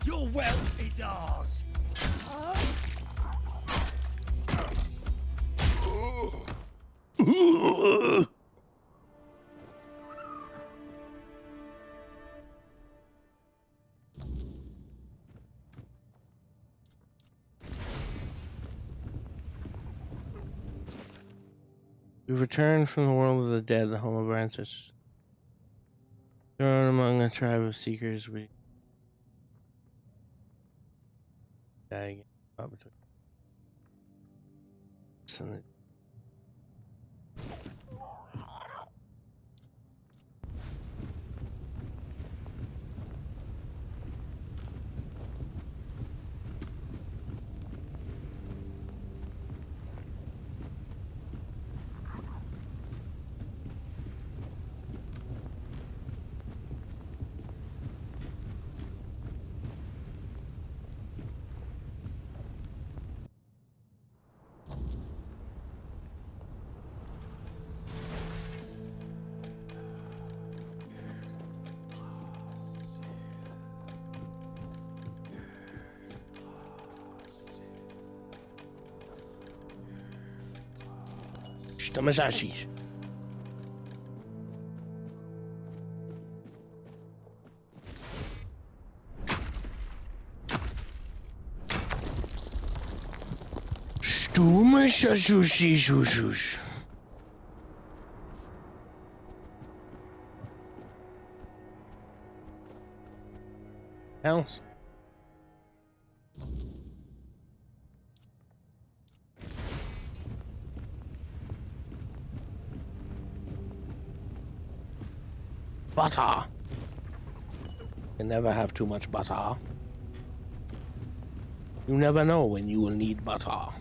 Your wealth is ours. We returned from the world of the dead, the home of our ancestors. Thrown among a tribe of seekers, we die again. Caught between us and the Shitamasashi. Stumasashushi. Else. Butter. You never have too much butter. You never know when you will need butter.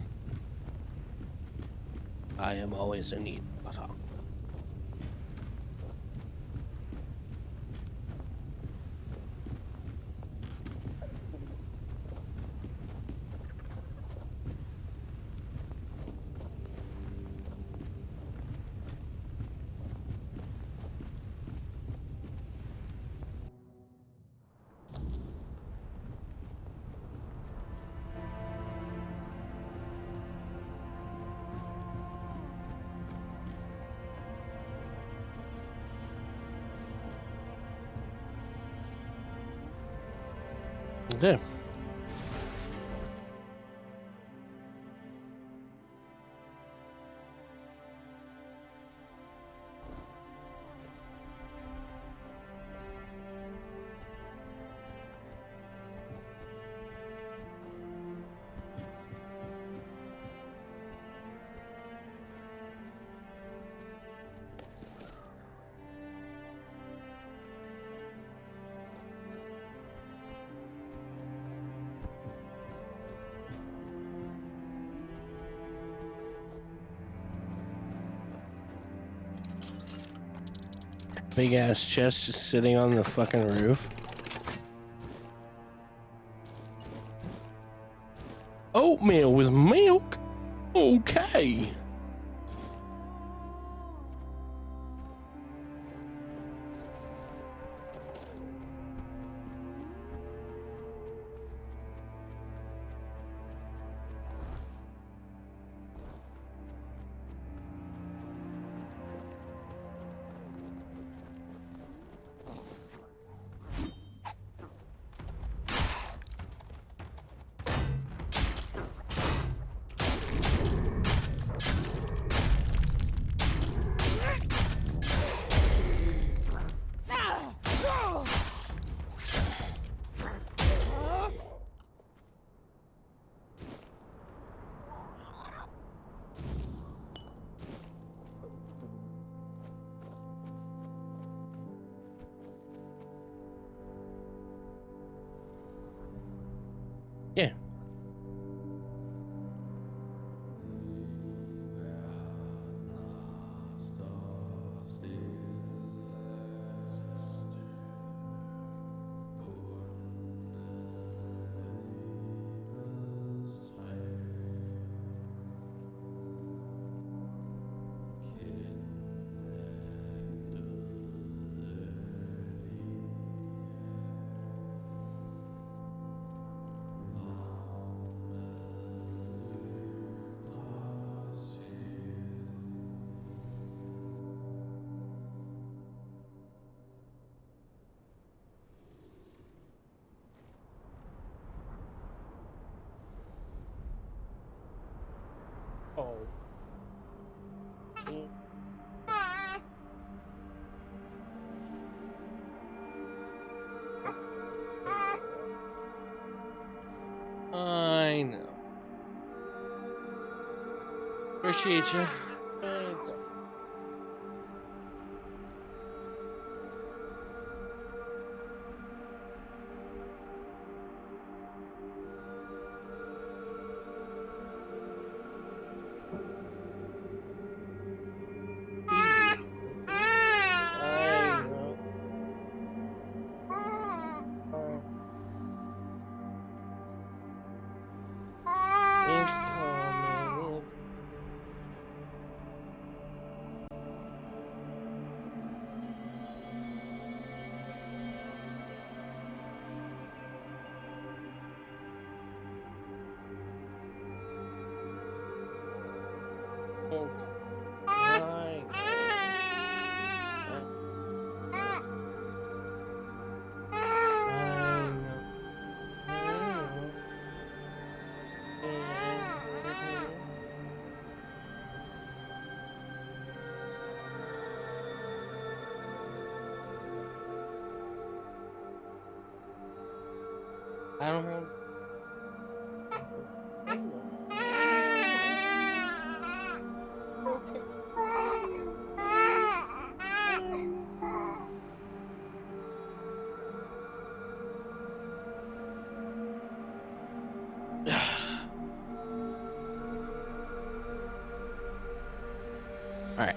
I am always in need of butter. Okay. Big ass chest just sitting on the fucking roof. Oatmeal with milk? Okay. Yeah. Oh. I know. Appreciate you. I know. It's coming. I don't have. All right.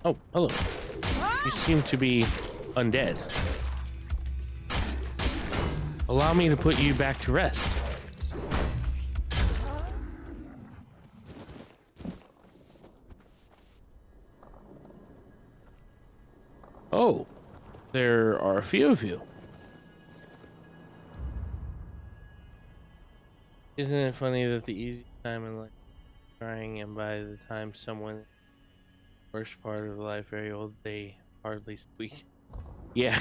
Oh, hello. You seem to be undead. Allow me to put you back to rest. Oh, there are a few of you. Isn't it funny that the easy time in life is trying, and by the time someone Worst part of life, very old, they hardly squeak. Yeah.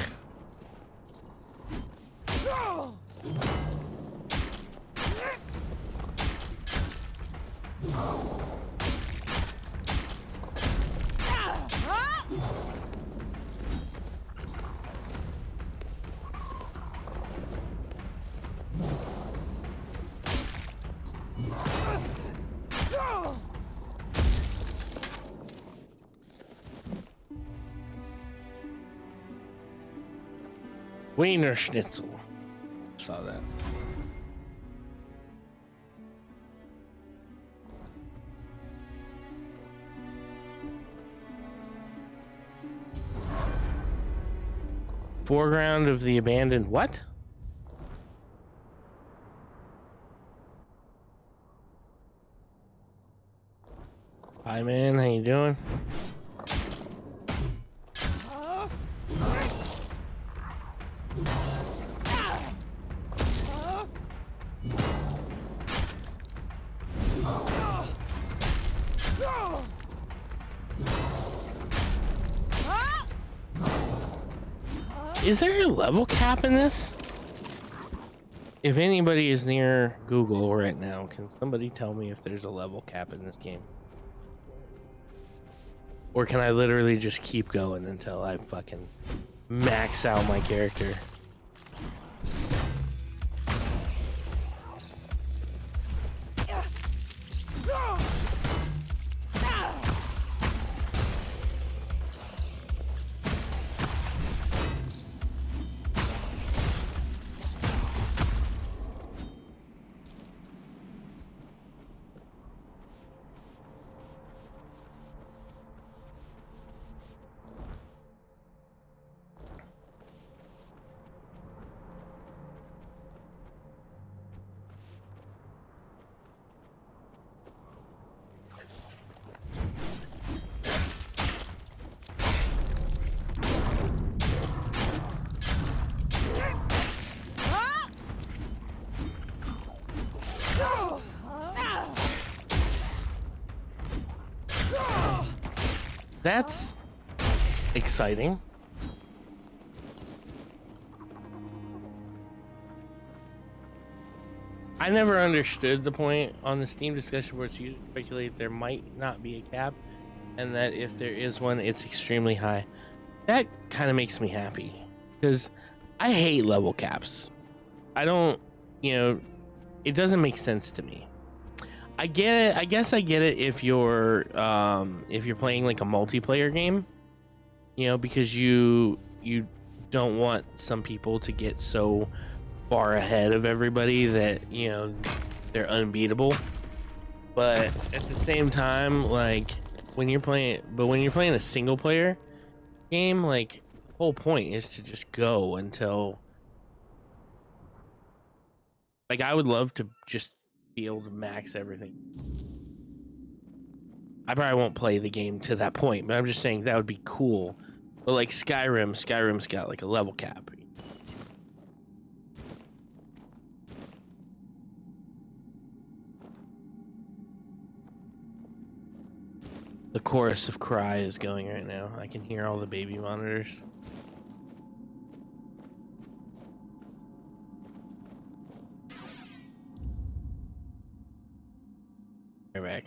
Wiener Schnitzel. Saw that. Foreground of the abandoned what? Hi man, how you doing? Is there a level cap in this? If anybody is near Google right now, can somebody tell me if there's a level cap in this game? Or can I literally just keep going until I fucking max out my character? That's exciting. I never understood the point on the Steam discussion where it's usually speculate there might not be a cap, and that if there is one, it's extremely high. That kind of makes me happy because I hate level caps. I don't, it doesn't make sense to me. I get it. I guess I get it if you're playing like a multiplayer game, because you don't want some people to get so far ahead of everybody that they're unbeatable. But at the same time, like when you're playing a single player game, like the whole point is to just go until, like, I would love to just be able to max everything. I probably won't play the game to that point, but I'm just saying that would be cool. But like Skyrim's got like a level cap. The chorus of cry is going right now. I can hear all the baby monitors. Right back.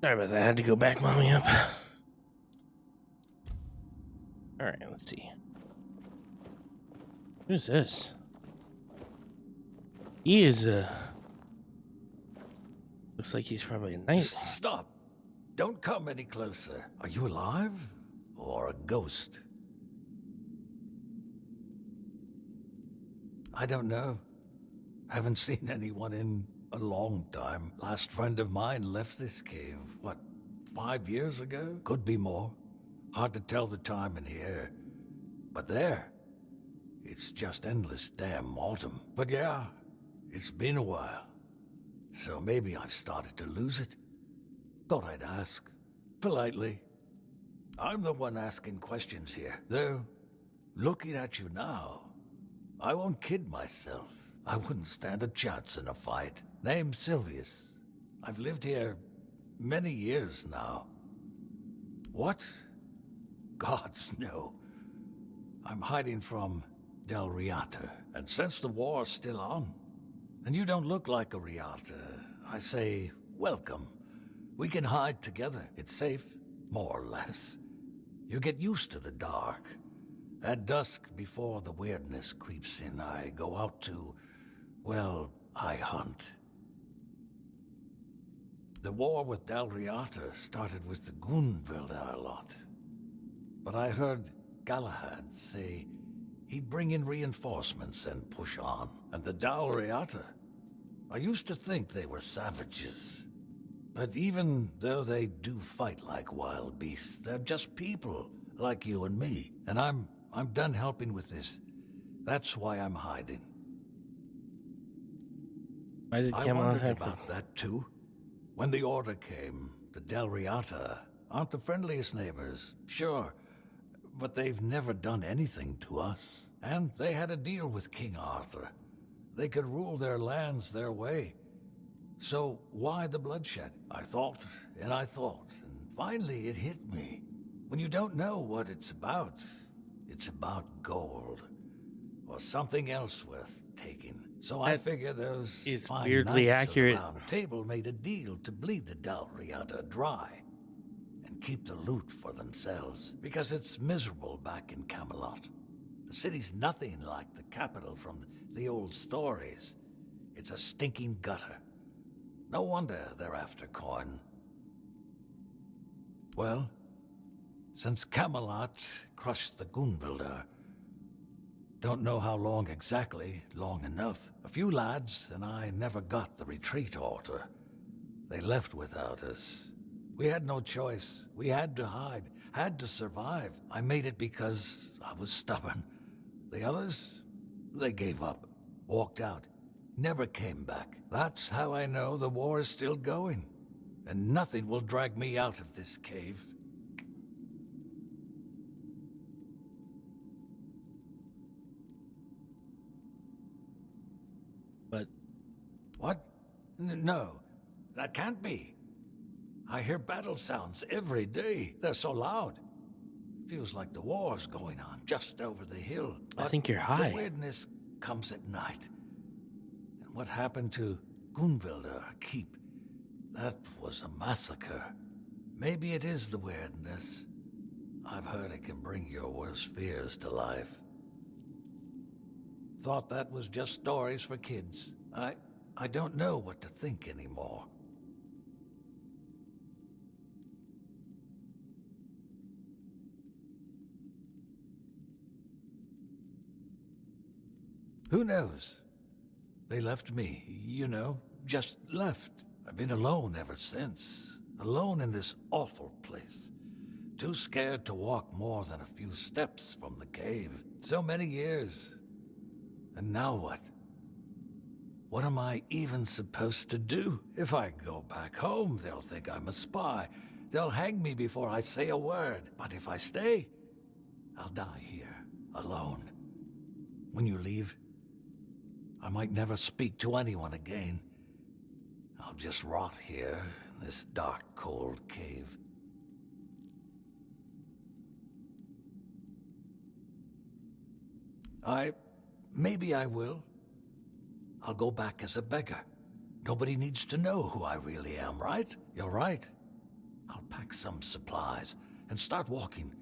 Sorry about that. I had to go back mommy up. Alright, let's see. Who's this? He is, looks like he's probably a knight. Stop. Don't come any closer. Are you alive? Or a ghost? I don't know. Haven't seen anyone in a long time. Last friend of mine left this cave, what, 5 years ago? Could be more. Hard to tell the time in here. But there, it's just endless damn autumn. But yeah, it's been a while. So maybe I've started to lose it. Thought I'd ask. Politely. I'm the one asking questions here. Though, looking at you now, I won't kid myself. I wouldn't stand a chance in a fight. Name's Sylvius. I've lived here many years now. What? Gods, no. I'm hiding from Del Riata. And since the war's still on, and you don't look like a Riata, I say, welcome. We can hide together. It's safe, more or less. You get used to the dark. At dusk, before the weirdness creeps in, I go out to, well, I hunt. The war with Del Riata started with the Goonvilder lot. But I heard Galahad say he'd bring in reinforcements and push on. And the Del Riata, I used to think they were savages. But even though they do fight like wild beasts, they're just people, like you and me. And I'm done helping with this. That's why I'm hiding. Why did I Camelot wondered have about that too. When the order came, the Del Riata aren't the friendliest neighbors, sure. But they've never done anything to us. And they had a deal with King Arthur. They could rule their lands their way. So why the bloodshed? I thought, and finally it hit me. When you don't know what it's about gold. Or something else worth taking. So I That figure those is fine weirdly knights of the accurate. Round Table made a deal to bleed the Del Riata dry. And keep the loot for themselves. Because it's miserable back in Camelot. The city's nothing like the capital from the old stories. It's a stinking gutter. No wonder they're after coin. Well, since Camelot crushed the Goonvilder, don't know how long exactly, long enough. A few lads and I never got the retreat order. They left without us. We had no choice. We had to hide, had to survive. I made it because I was stubborn. The others, they gave up, walked out. Never came back. That's how I know the war is still going. And nothing will drag me out of this cave. But What? No, that can't be. I hear battle sounds every day. They're so loud. Feels like the war's going on just over the hill. I think you're high. The weirdness comes at night. What happened to Goonvilder Keep? That was a massacre. Maybe it is the weirdness. I've heard it can bring your worst fears to life. Thought that was just stories for kids. I don't know what to think anymore. Who knows? They left me, you know, just left. I've been alone ever since. Alone in this awful place. Too scared to walk more than a few steps from the cave. So many years. And now what? What am I even supposed to do? If I go back home, they'll think I'm a spy. They'll hang me before I say a word. But if I stay, I'll die here, alone. When you leave, I might never speak to anyone again. I'll just rot here in this dark, cold cave. Maybe I will. I'll go back as a beggar. Nobody needs to know who I really am, right? You're right. I'll pack some supplies and start walking.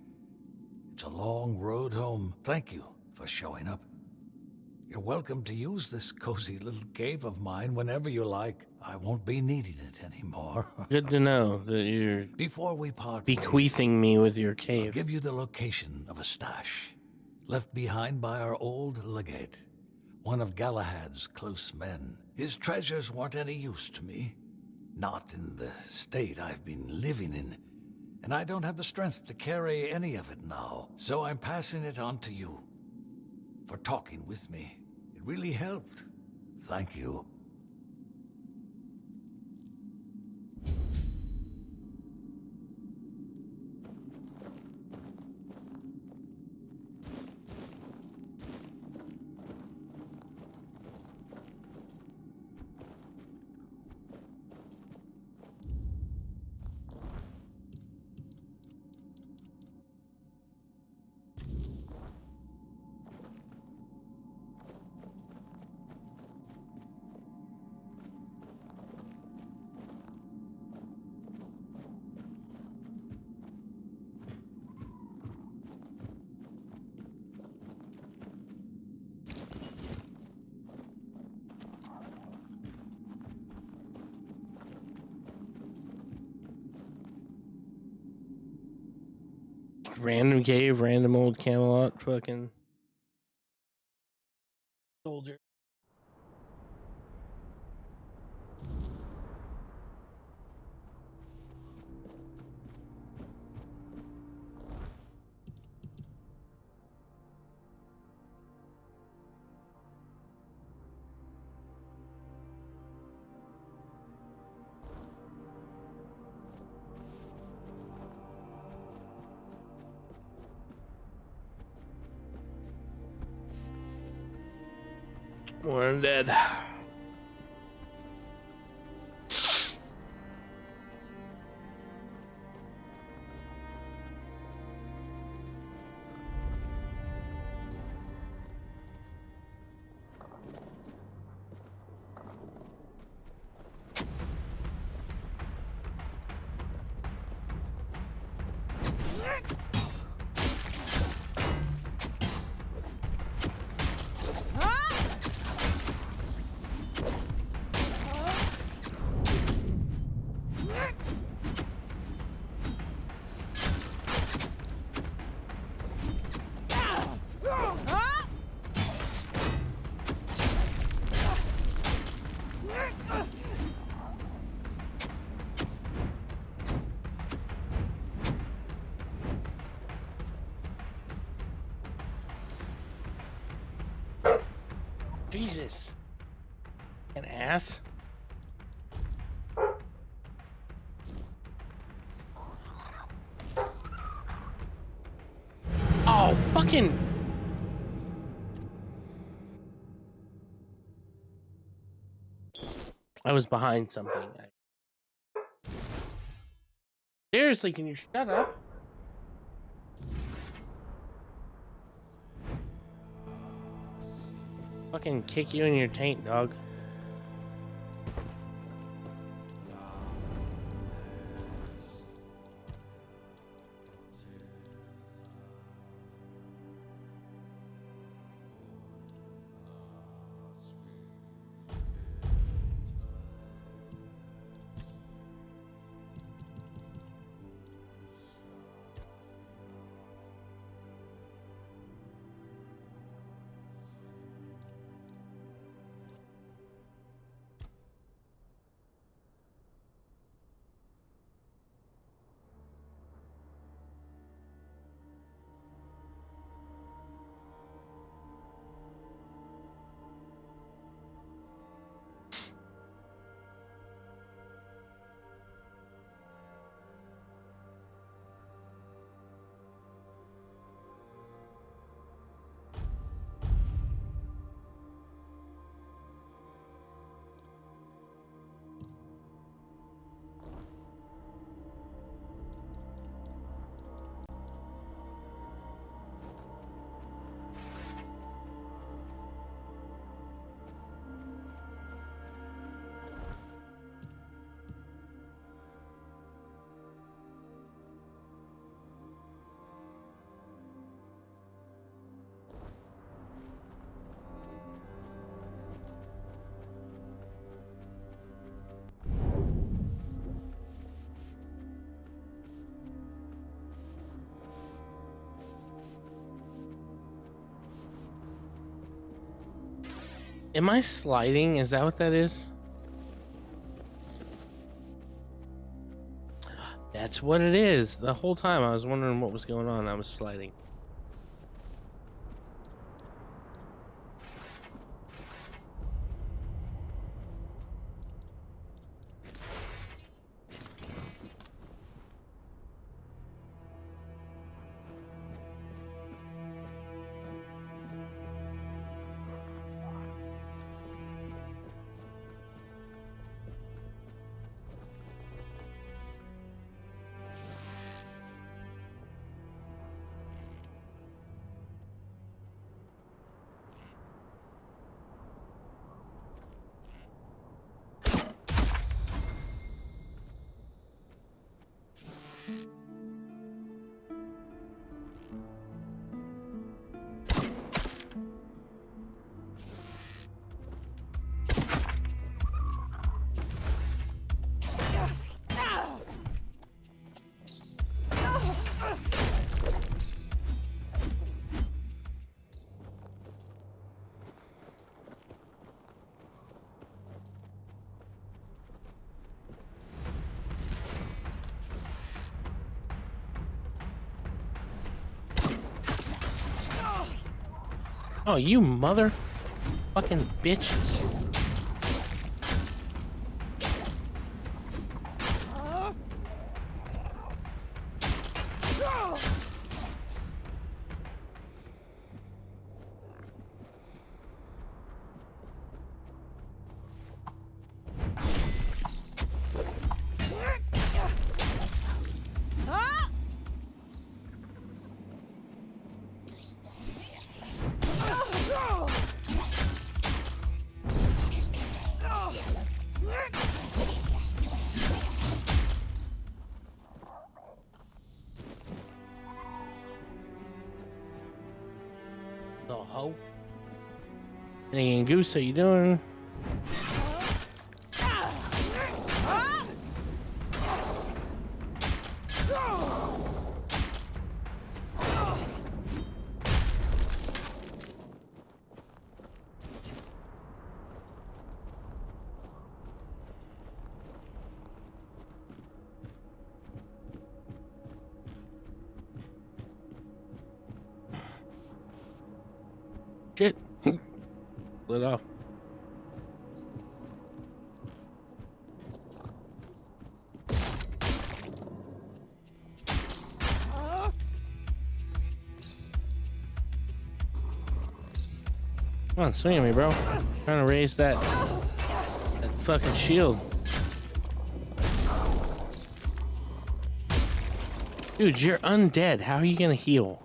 It's a long road home. Thank you for showing up. You're welcome to use this cozy little cave of mine whenever you like. I won't be needing it anymore. Good to know that you're Before we part bequeathing me with your I'll cave. give you the location of a stash left behind by our old legate, one of Galahad's close men. His treasures weren't any use to me, not in the state I've been living in, and I don't have the strength to carry any of it now, so I'm passing it on to you for talking with me. It really helped. Thank you. Random cave, random old Camelot fucking soldier. More undead. Jesus. An ass. Oh, fucking. I was behind something. Seriously, can you shut up? Fucking kick you in your taint, dog. Am I sliding? Is that what that is? That's what it is. The whole time I was wondering what was going on. I was sliding. Oh, you mother fucking bitches. The hoe. Hey, Goose, how you doing? Shit. Lit off. Come on, swing at me, bro. Trying to raise that fucking shield. Dude, you're undead. How are you gonna heal?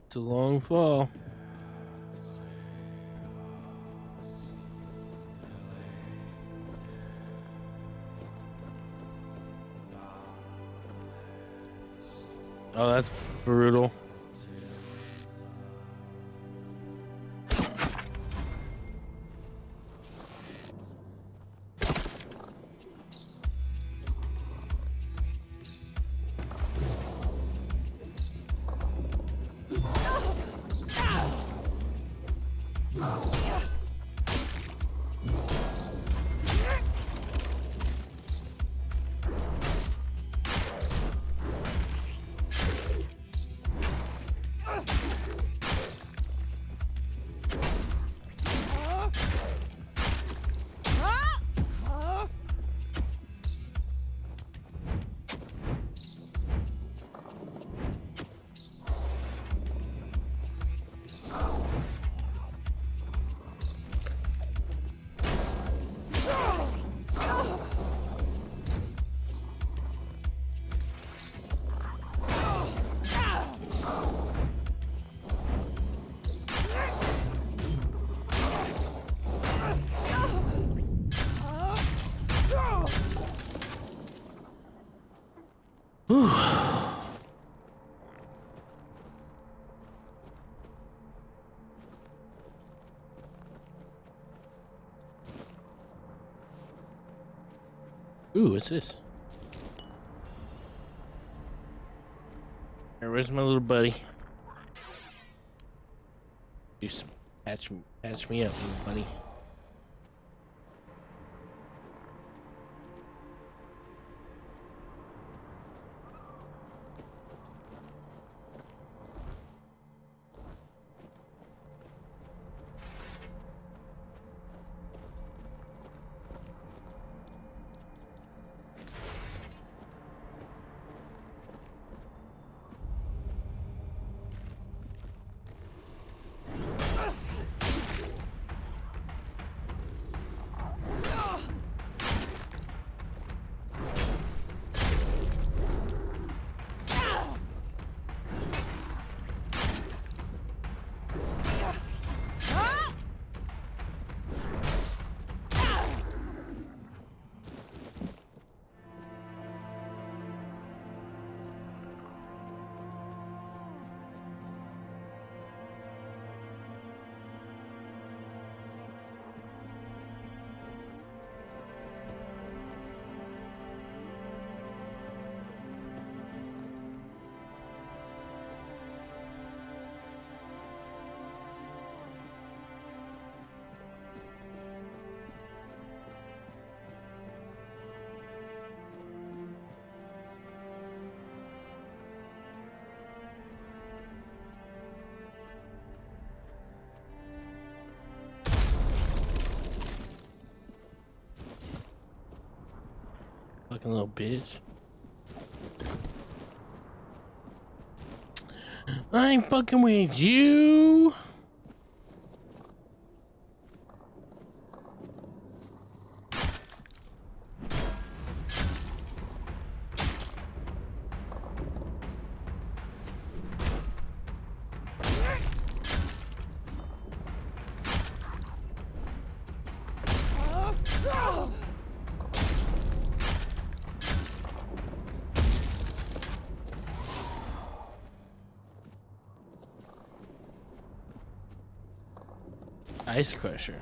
It's a long fall. Oh, that's brutal. Whew. Ooh, what's this? Hey, where's my little buddy? You patch me up, little buddy. Fucking little bitch. I ain't fucking with you. Ice Crusher.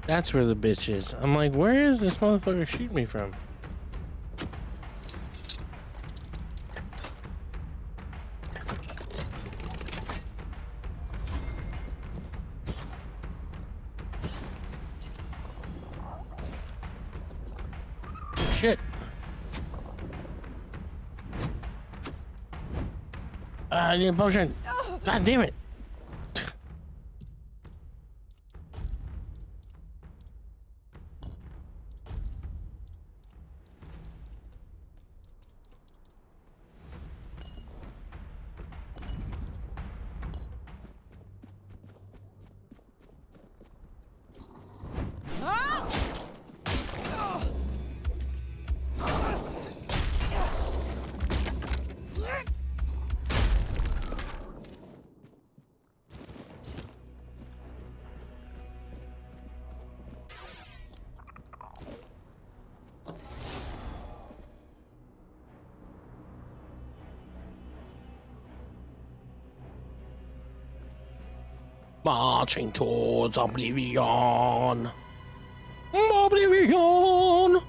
That's where the bitch is. I'm like, where is this motherfucker shooting me from? Shit. I need a potion. God damn it. Marching towards oblivion. Oblivion.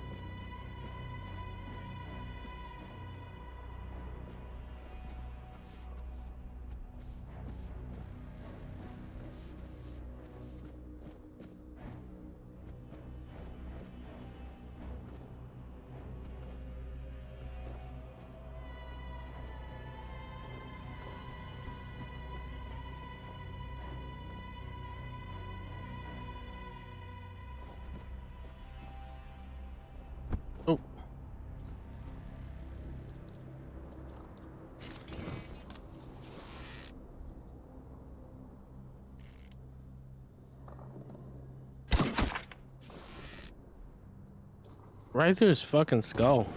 right through his fucking skull.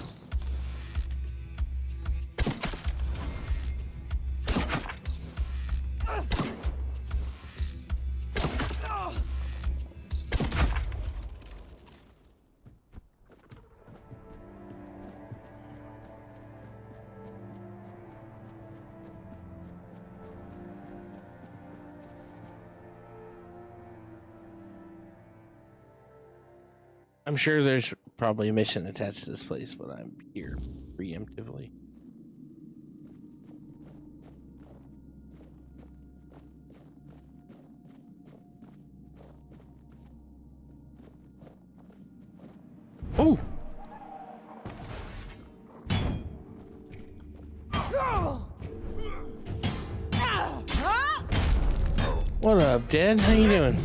I'm sure there's probably a mission attached to this place, but I'm here preemptively. Oh! What up, Dad? How you doing?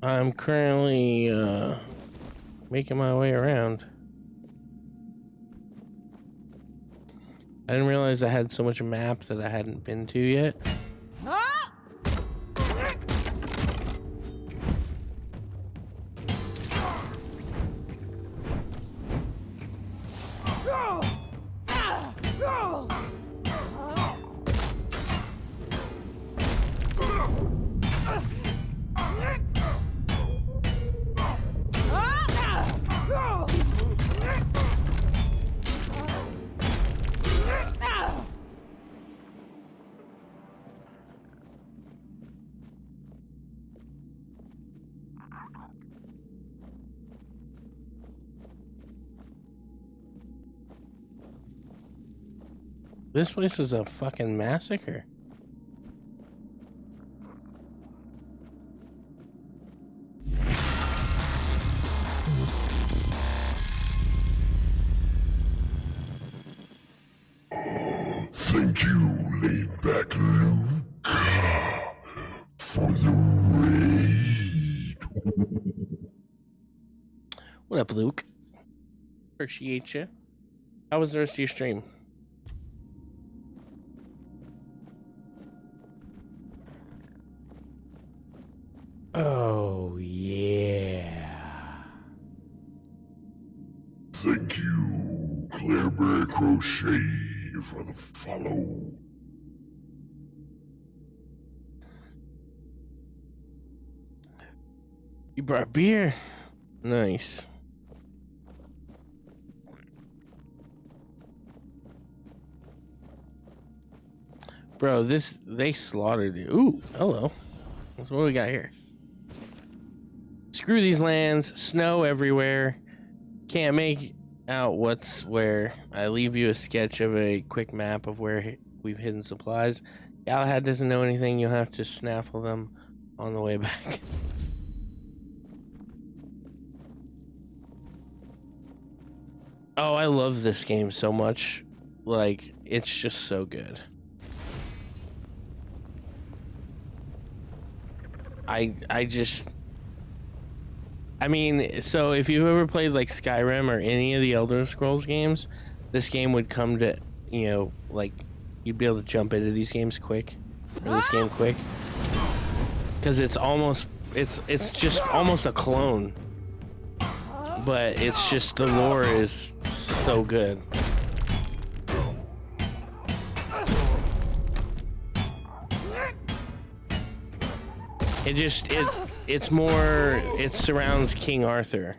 I'm currently making my way around. I didn't realize I had so much map that I hadn't been to yet. This place was a fucking massacre. Thank you, laid back Luke, for the raid. What up, Luke? Appreciate you. How was the rest of your stream? Oh, yeah. Thank you, Clairberry Crochet, for the follow. You brought beer? Nice. Bro, they slaughtered you. Ooh, hello. That's what we got here. Screw these lands, snow everywhere. Can't make out what's where. I leave you a sketch of a quick map of where we've hidden supplies. Galahad doesn't know anything. You'll have to snaffle them on the way back. Oh, I love this game so much. Like, it's just so good. I mean, so if you've ever played like Skyrim or any of the Elder Scrolls games, this game would come to, you know, like you'd be able to jump into these games quick, or this game quick, because it's just almost a clone, but it's just the lore is so good. It surrounds King Arthur.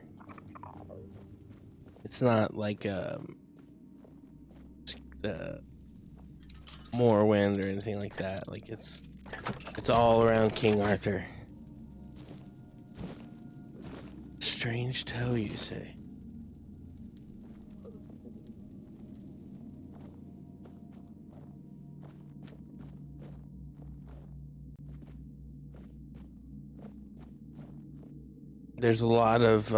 It's not like the Morrowind or anything like that. Like it's all around King Arthur. Strange toe, you say? there's a lot of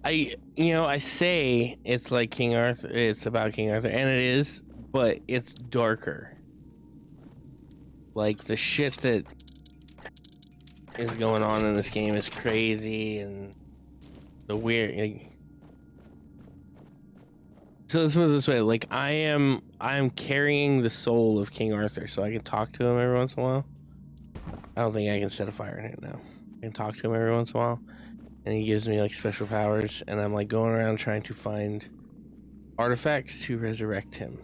I say it's like King Arthur, it's about King Arthur, and it is, but it's darker. Like the shit that is going on in this game is crazy, and the weird. So let's put it this way: like I'm carrying the soul of King Arthur, so I can talk to him every once in a while. I don't think I can set a fire in it now. I can talk to him every once in a while, and he gives me like special powers, and I'm like going around trying to find artifacts to resurrect him.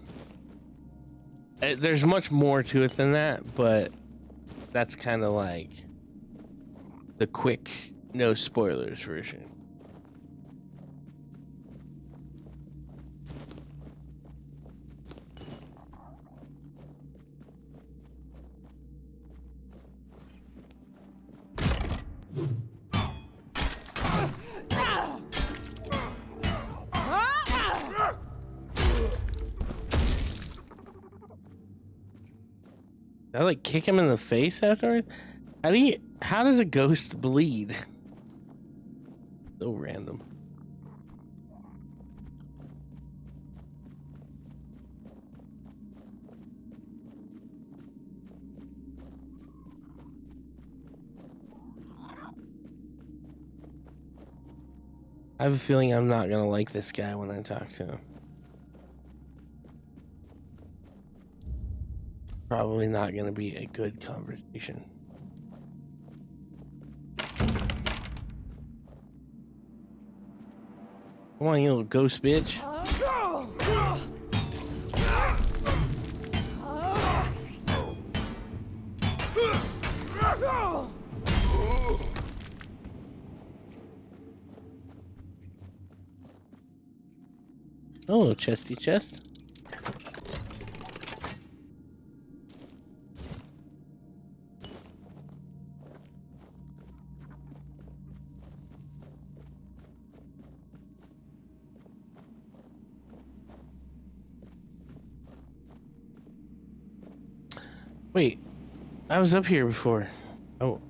There's much more to it than that, but that's kind of like the quick, no spoilers version. I like kick him in the face afterward. How does a ghost bleed? So random. I have a feeling I'm not gonna like this guy when I talk to him. Probably not gonna be a good conversation. Come on, you little ghost bitch. Oh, chesty chest. Wait, I was up here before. Oh.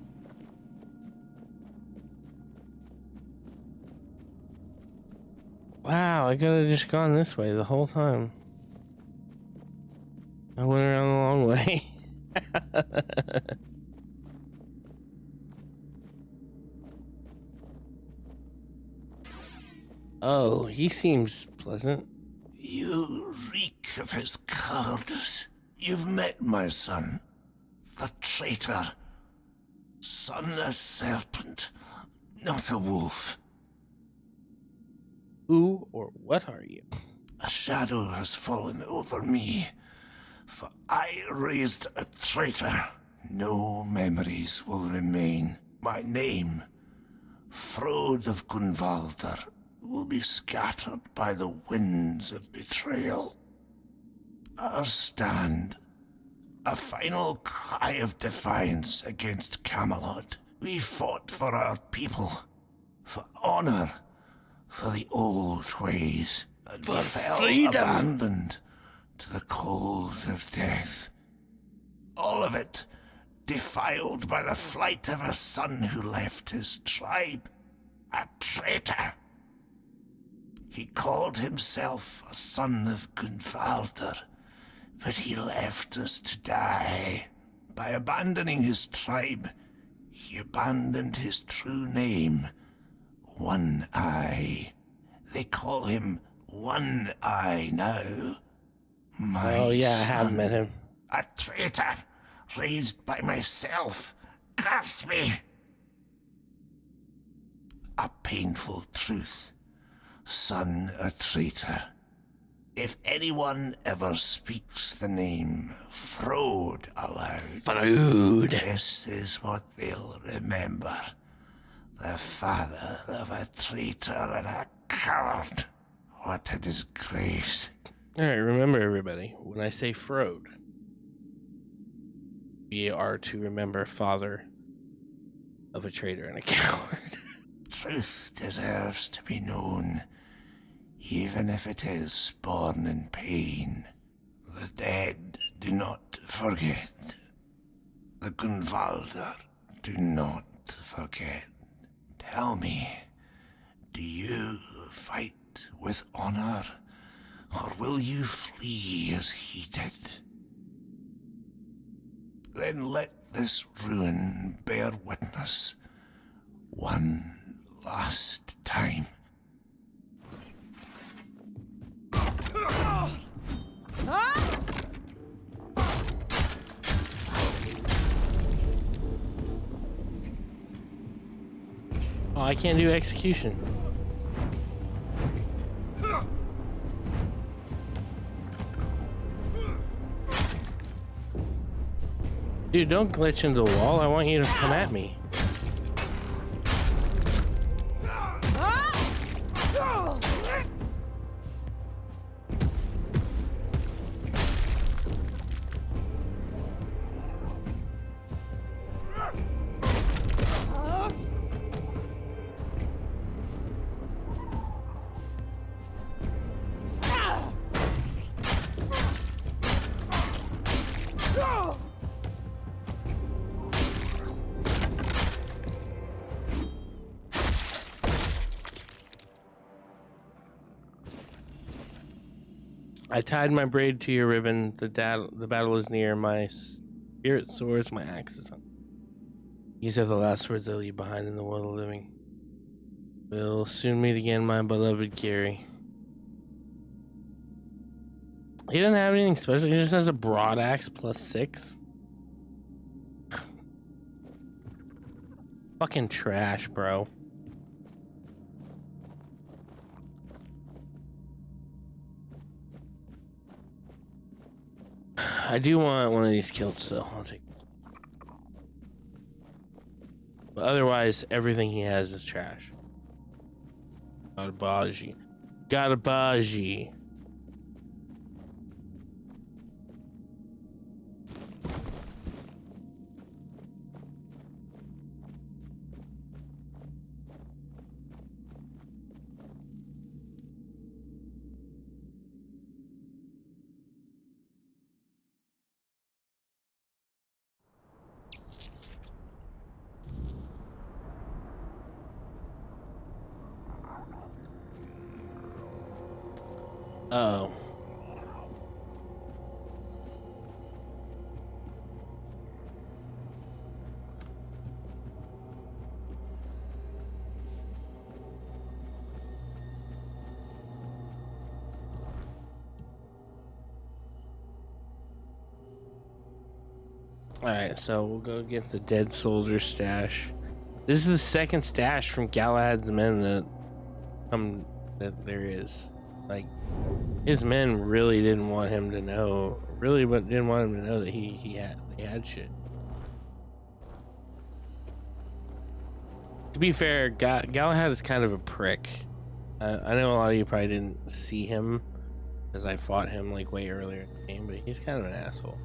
Wow, I could have just gone this way the whole time. I went around the long way. Oh, he seems pleasant. You reek of his cowardice. You've met my son, the traitor. Son of serpent, not a wolf. Who or what are you? A shadow has fallen over me, for I raised a traitor. No memories will remain. My name, Frode of Gunvalder, will be scattered by the winds of betrayal. Our stand, a final cry of defiance against Camelot. We fought for our people, for honor, for the old ways, and we fell abandoned to the cold of death. All of it defiled by the flight of a son who left his tribe, a traitor. He called himself a son of Gunvalder, but he left us to die. By abandoning his tribe, he abandoned his true name, One Eye. They call him One Eye now. Oh yeah, I have met him. A traitor, raised by myself. Curse me! A painful truth. Son a traitor. If anyone ever speaks the name Frode aloud, Frode. this is what they'll remember. The father of a traitor and a coward. What a disgrace. Alright, remember everybody, when I say Frode, we are to remember father of a traitor and a coward. Truth deserves to be known, even if it is born in pain. The dead do not forget. The Gunvalder do not forget. Tell me, do you fight with honor, or will you flee as he did? Then let this ruin bear witness one last time. Oh, I can't do execution. Dude, don't glitch into the wall. I want you to come at me. I tied my braid to your ribbon. The battle is near. My spirit soars. My axe is on. These are the last words I leave behind in the world of living. We'll soon meet again, my beloved Gary. He doesn't have anything special. He just has a broad axe +6. Fucking trash, bro. I do want one of these kilts, though. I'll take it. But otherwise, everything he has is trash. Garbage. Garbage. Oh. Alright, so we'll go get the dead soldier stash. This is the second stash from Galahad's men that there is. Like, his men really didn't want him to know. Really, but didn't want him to know that they had shit. To be fair, Galahad is kind of a prick. I know a lot of you probably didn't see him because I fought him like way earlier in the game, but he's kind of an asshole.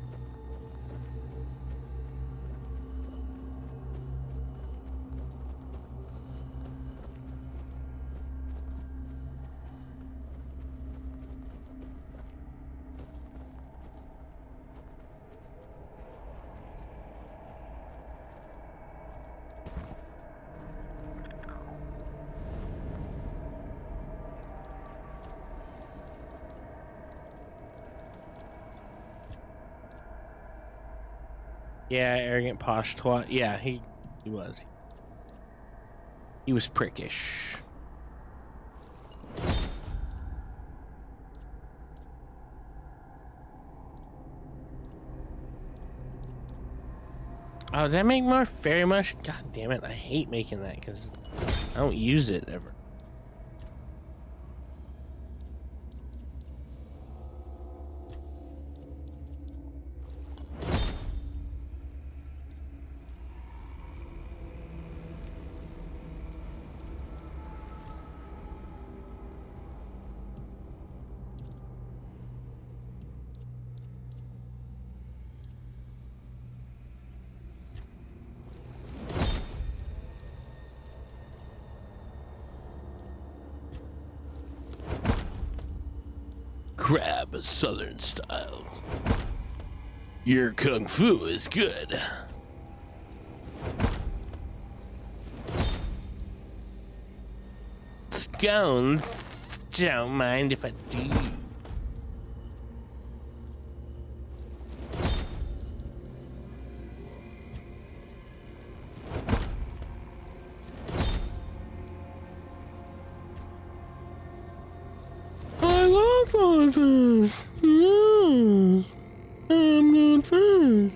Yeah, arrogant posh twat. Yeah, he was. He was prickish. Oh, did I make more fairy mush? God damn it, I hate making that because I don't use it ever. Crab Southern style. Your kung fu is good. scones. Don't mind if I do. I love fried fish. Yes. I'm good fish.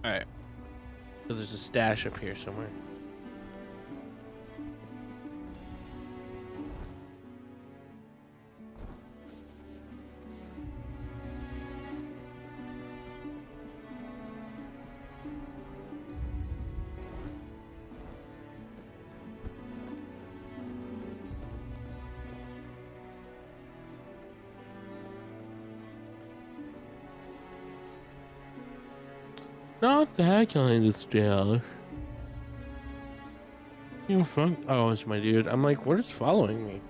Alright. So there's a stash up here somewhere. Not that kind of stash. You fuck. Oh, it's my dude. I'm like, what is following me?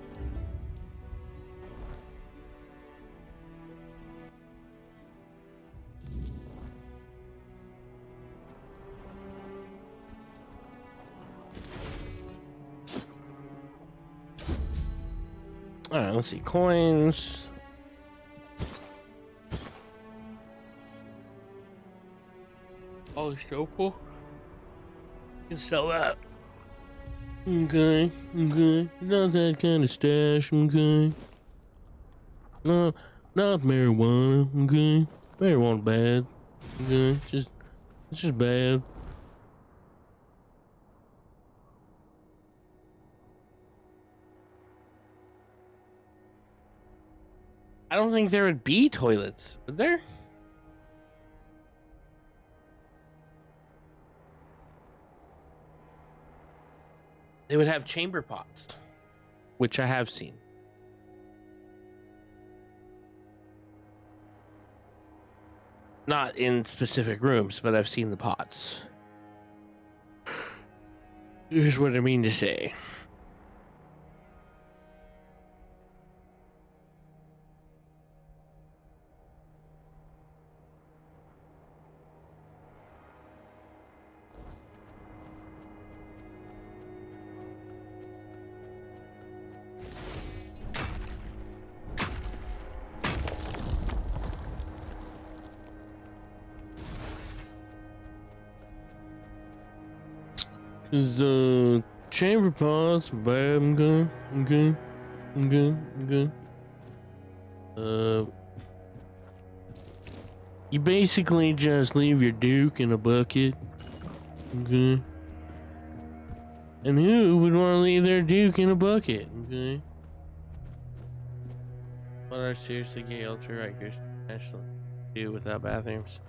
Alright, let's see. Coins. Oh, so cool. You can sell that. Okay, okay. Not that kind of stash, okay. No, not marijuana, okay. Marijuana bad. Okay, it's just bad. I don't think there would be toilets, would there? They would have chamber pots, which I have seen. Not in specific rooms, but I've seen the pots. Here's what I mean to say. Cause chamber pots bad. I'm good. You basically just leave your Duke in a bucket. Okay. And who would want to leave their Duke in a bucket? Okay. What are seriously gay ultra rikers actually do without bathrooms?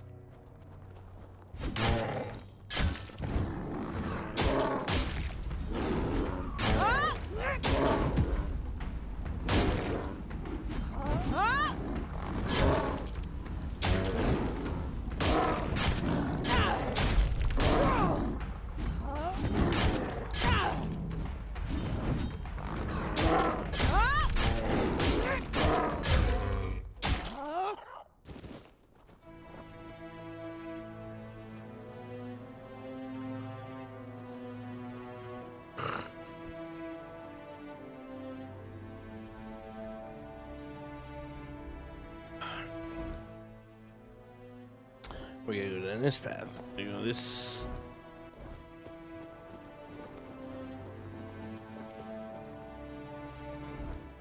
We gotta go down this path. We go this.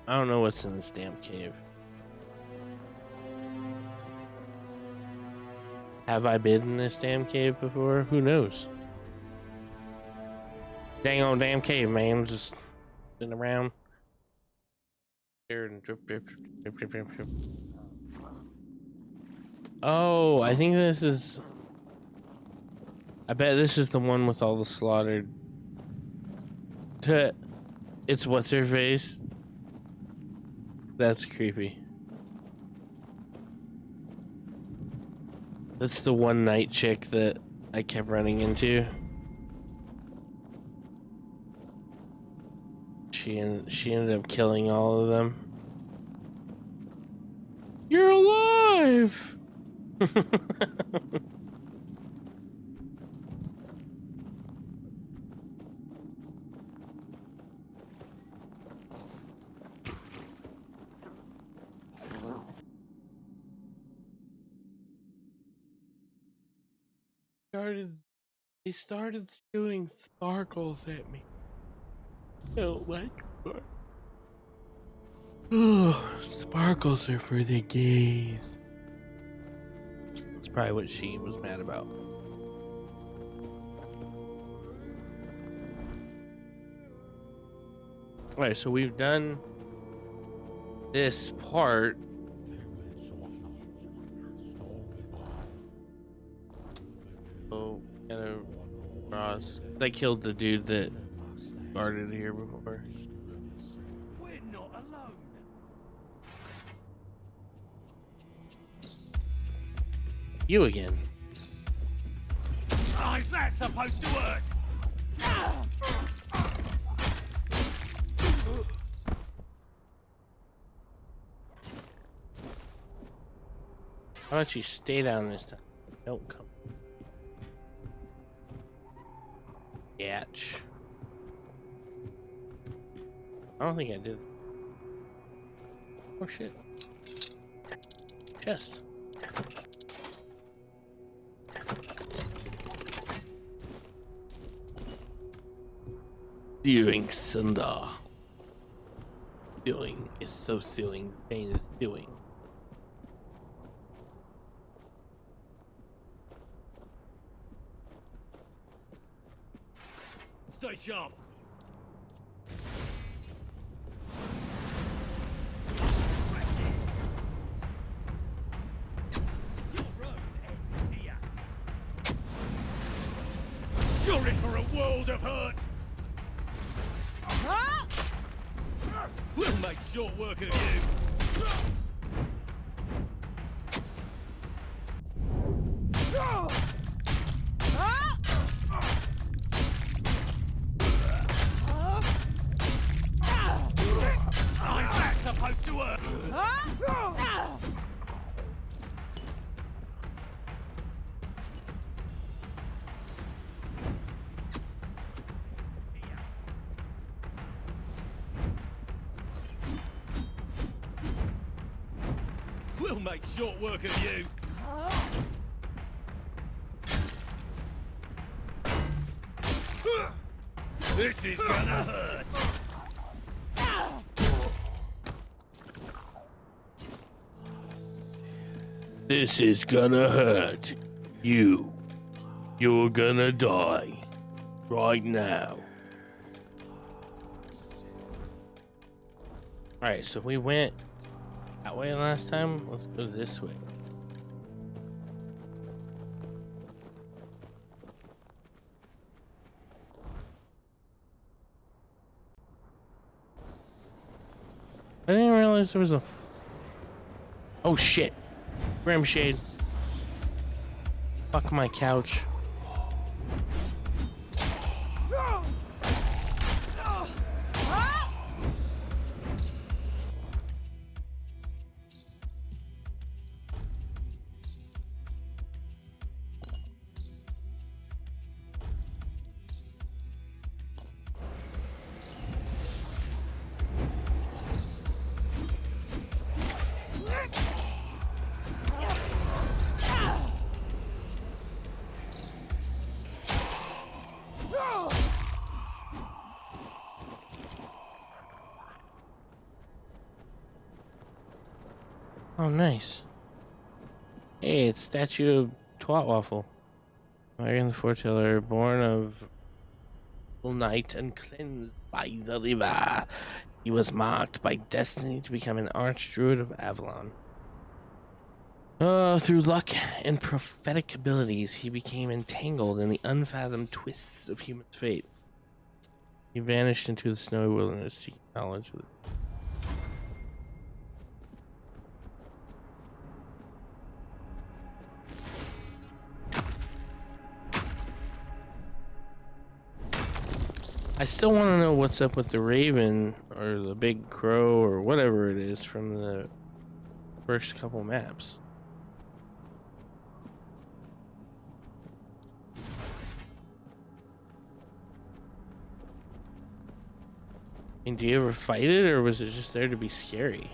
I don't know what's in this damn cave. Have I been in this damn cave before? Who knows? Dang on damn cave, man. Just sitting around. There and drip. Oh, I think this is... I bet this is the one with all the slaughtered... It's what's her face? That's creepy. That's the one night chick that I kept running into. She ended up killing all of them. You're alive! They started shooting sparkles at me. I don't like sparkles. Sparkles are for the gays. That's probably what she was mad about. Alright, so we've done this part. Oh, gotta cross. They killed the dude that guarded here before. We're not alone. You again. Oh, is that supposed to hurt? Why don't you stay down this time? Don't come. Yatch. I don't think I did. Oh shit. Chest. Searing thunder. Doing is so searing. Pain is doing. Stay sharp. Your road ends here. You're in for a world of hurt. We'll make short work of you. Oh, is that supposed to hurt? We'll make short work of you. This is gonna hurt. This is gonna hurt. You're gonna die. Right now. Alright, so we went that way last time. Let's go this way. I didn't realize there was a... Oh shit. Grim Shade. Fuck my couch. Oh, nice. Hey, it's statue of Twat Waffle. Marion the Foreteller, born of night and cleansed by the river. He was marked by destiny to become an archdruid of Avalon. Through luck and prophetic abilities, he became entangled in the unfathomed twists of human fate. He vanished into the snowy wilderness, seeking knowledge of the... I still want to know what's up with the raven or the big crow or whatever it is from the first couple maps. And do you ever fight it, or was it just there to be scary?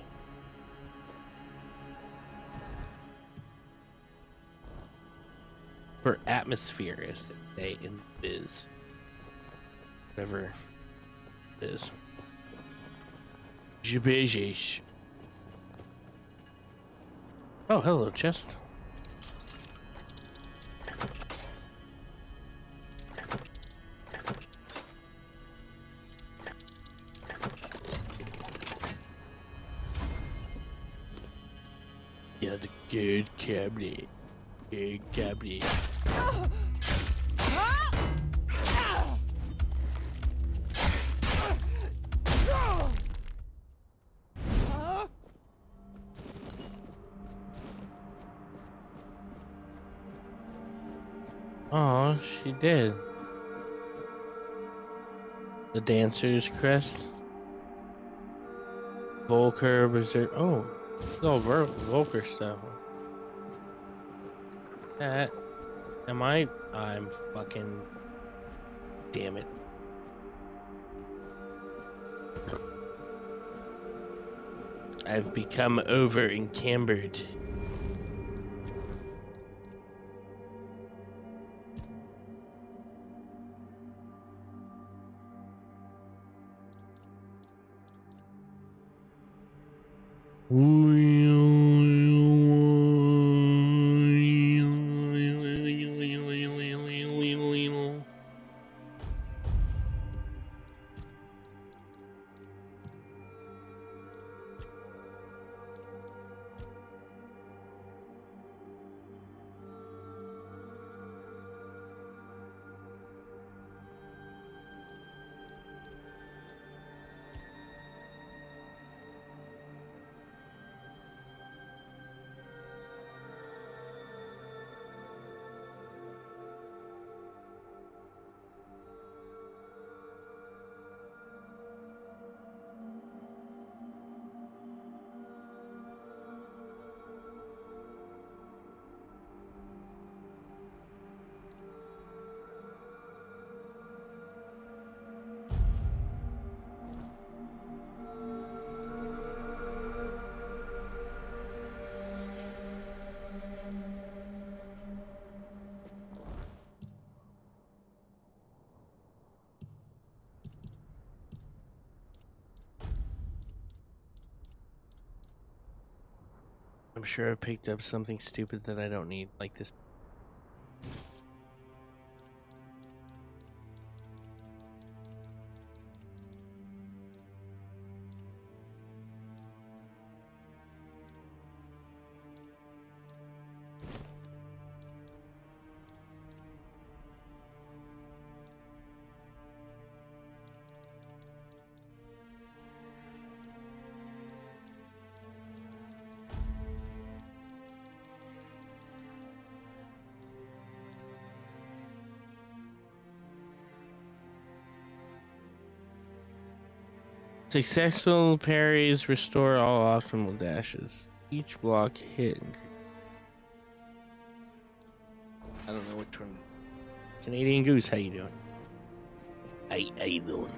For atmosphere, as they say in biz. Whatever it is. Jibijish. Oh, hello, chest. Yeah, the good cabinet. Good cabinet. Oh, she did. The dancer's crest. Volker, Berserk. Oh, it's all Volker stuff. That. Am I? I'm fucking. Damn it. I've become over encumbered. I'm sure I picked up something stupid that I don't need, like this. Successful parries restore all optimal dashes. Each block hit. I don't know which one. Canadian Goose, how you doing? How you doing?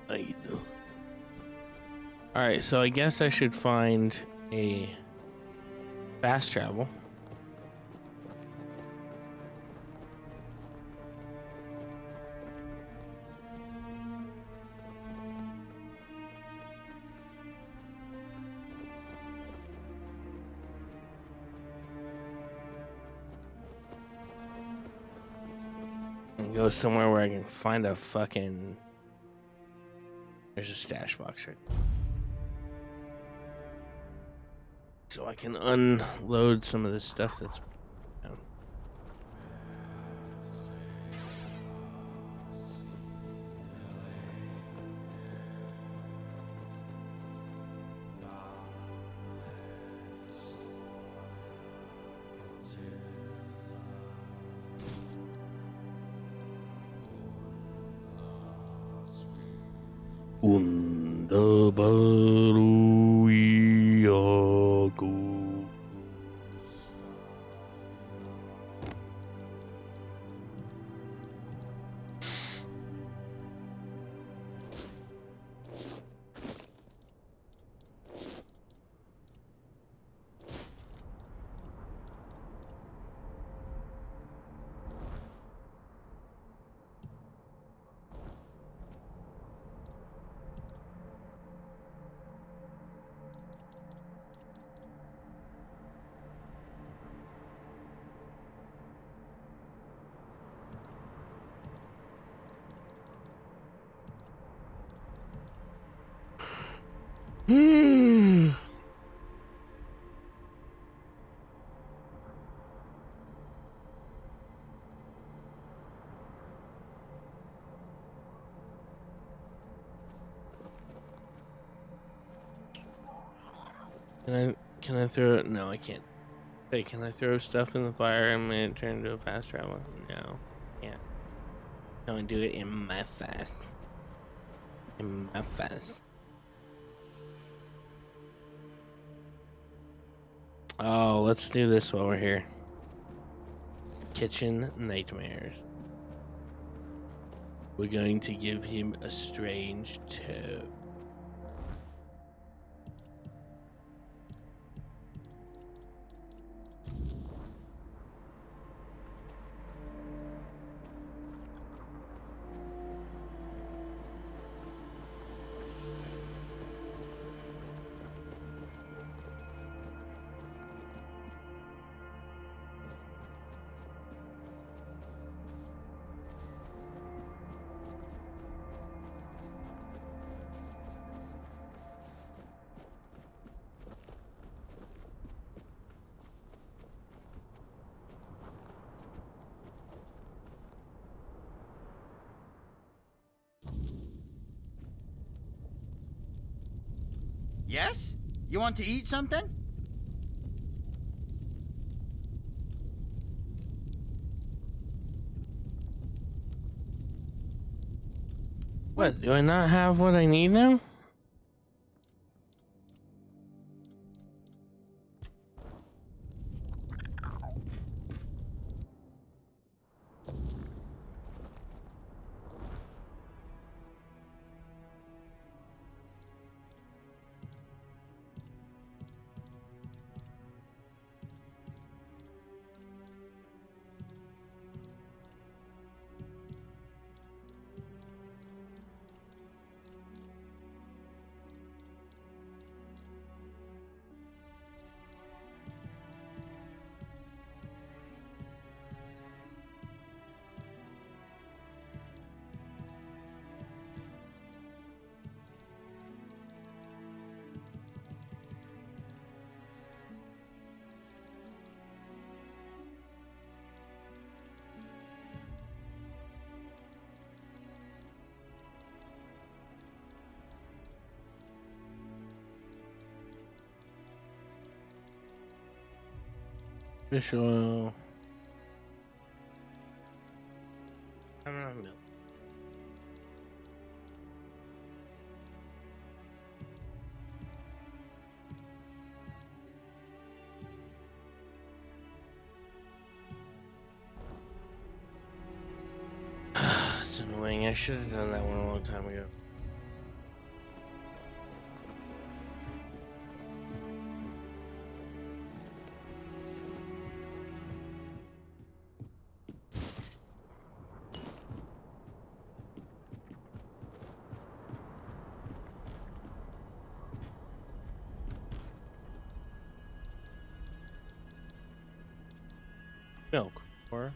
How you doing? Alright, so I guess I should find a fast travel. And go somewhere where I can find a fucking... There's a stash box right there. So I can unload some of this stuff that's... Undabaruyaku. Can I throw it? No, I can't. Hey, can I throw stuff in the fire and it turn into a fast travel? No, can't. Don't do it in my fast. In my fast. Oh, let's do this while we're here. Kitchen nightmares. We're going to give him a strange toe. Yes? You want to eat something? What? Do I not have what I need now? Fish oil. I don't know milk. It's annoying. I should have done that one a long time ago. Milk for.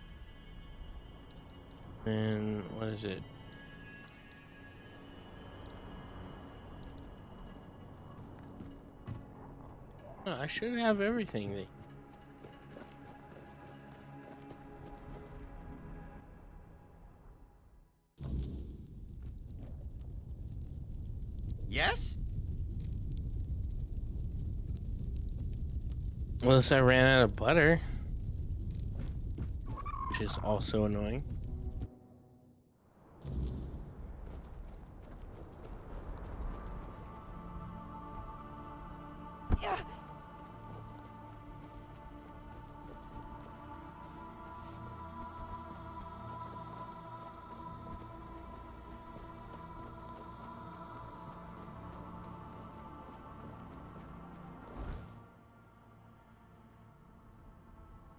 And what is it? Oh, I should have everything. Yes? Unless I ran out of butter, which is also annoying.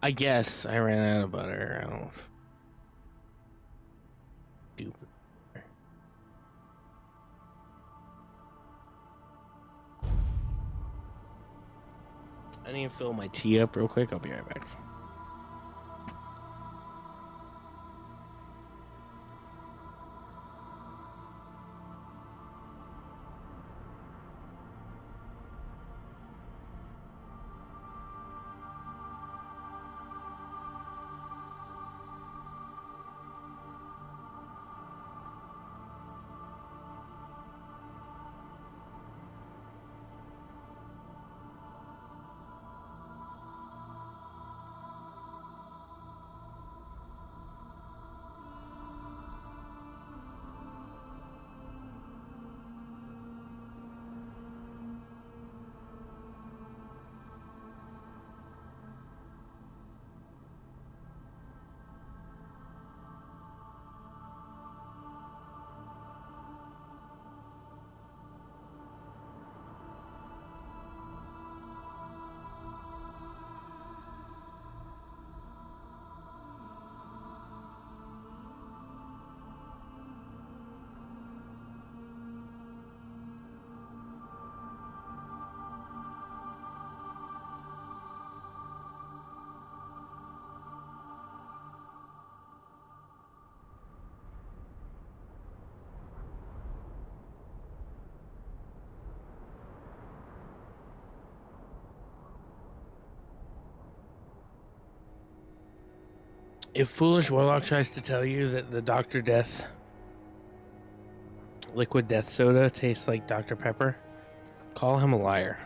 I guess I ran out of butter. I don't know. Stupid. I need to fill my tea up real quick. I'll be right back. If Foolish Warlock tries to tell you that the Dr. Death liquid death soda tastes like Dr. Pepper, call him a liar.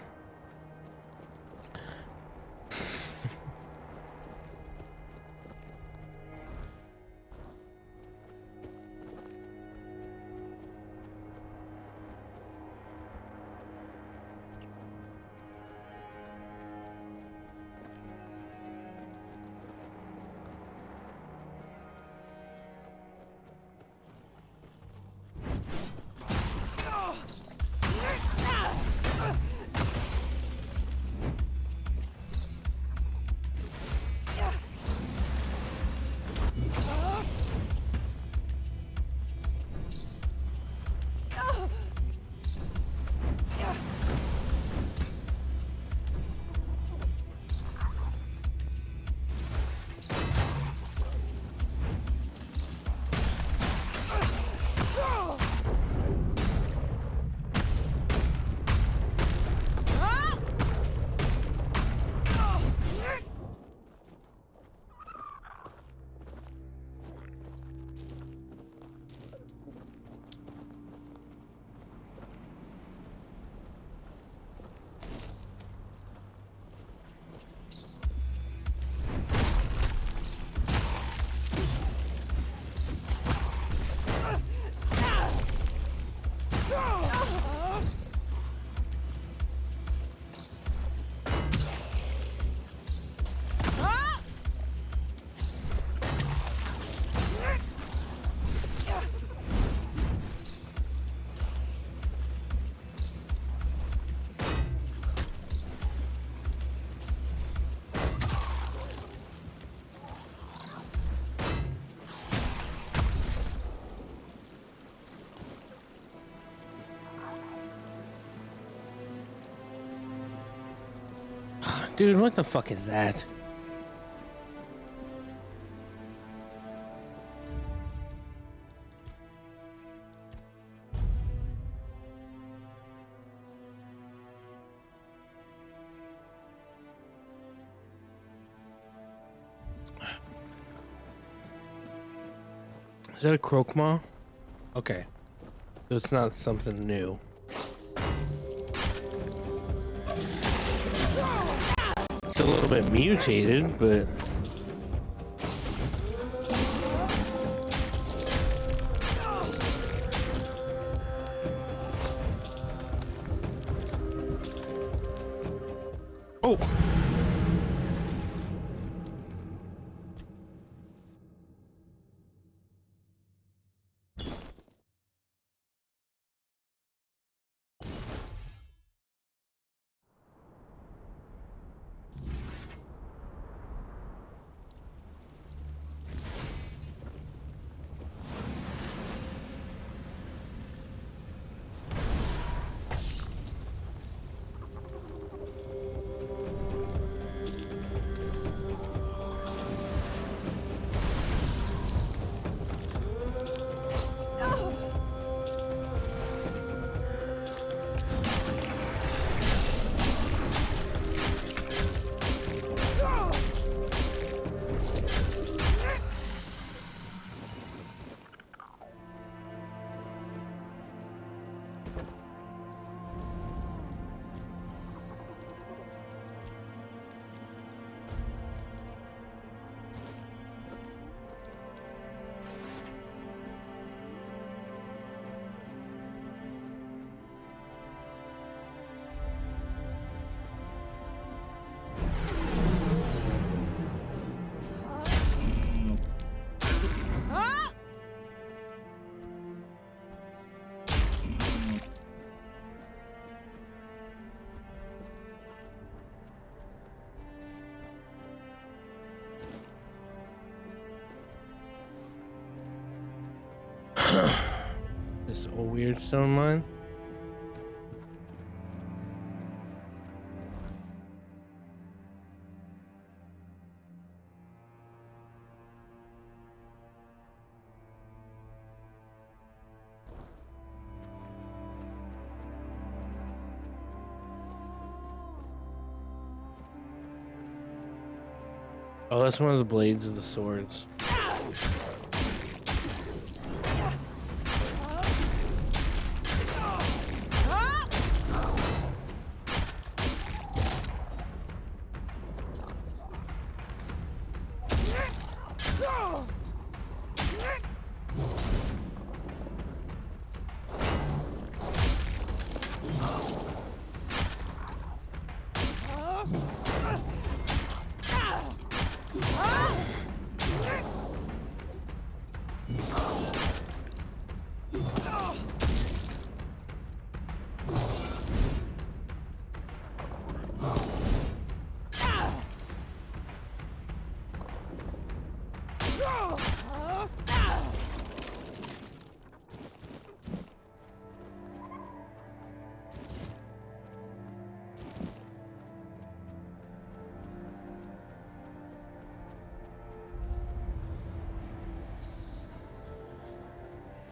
Dude, what the fuck is that? Is that a croque-maw? Okay. So it's not something new. It's a little bit mutated, but... Oh! this old weird stone mine. Oh, that's one of the blades of the swords.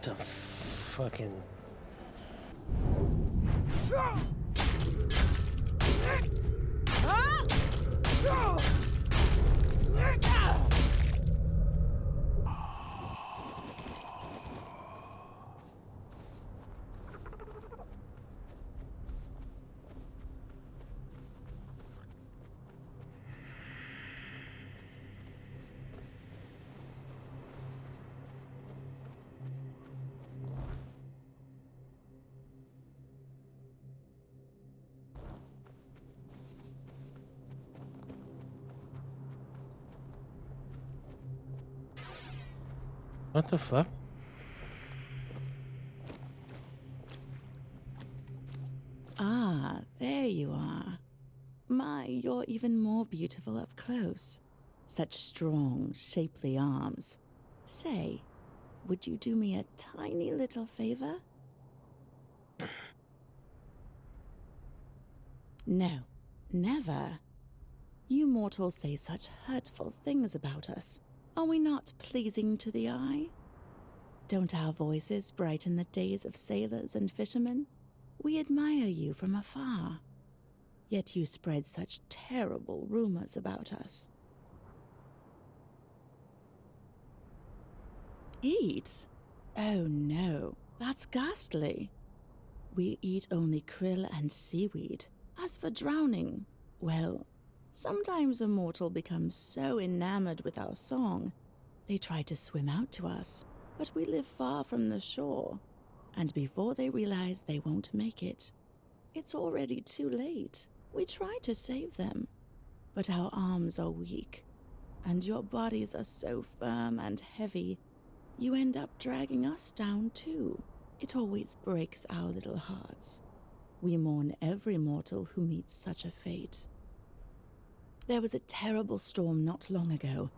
The fucking. What the fuck? Ah, there you are. My, you're even more beautiful up close. Such strong, shapely arms. Say, would you do me a tiny little favor? No, never. You mortals say such hurtful things about us. Are we not pleasing to the eye? Don't our voices brighten the days of sailors and fishermen? We admire you from afar. Yet you spread such terrible rumors about us. Eat? Oh no, that's ghastly. We eat only krill and seaweed. As for drowning, well, sometimes a mortal becomes so enamored with our song, they try to swim out to us, but we live far from the shore, and before they realize they won't make it, it's already too late. We try to save them, but our arms are weak, and your bodies are so firm and heavy, you end up dragging us down too. It always breaks our little hearts. We mourn every mortal who meets such a fate. There was a terrible storm not long ago.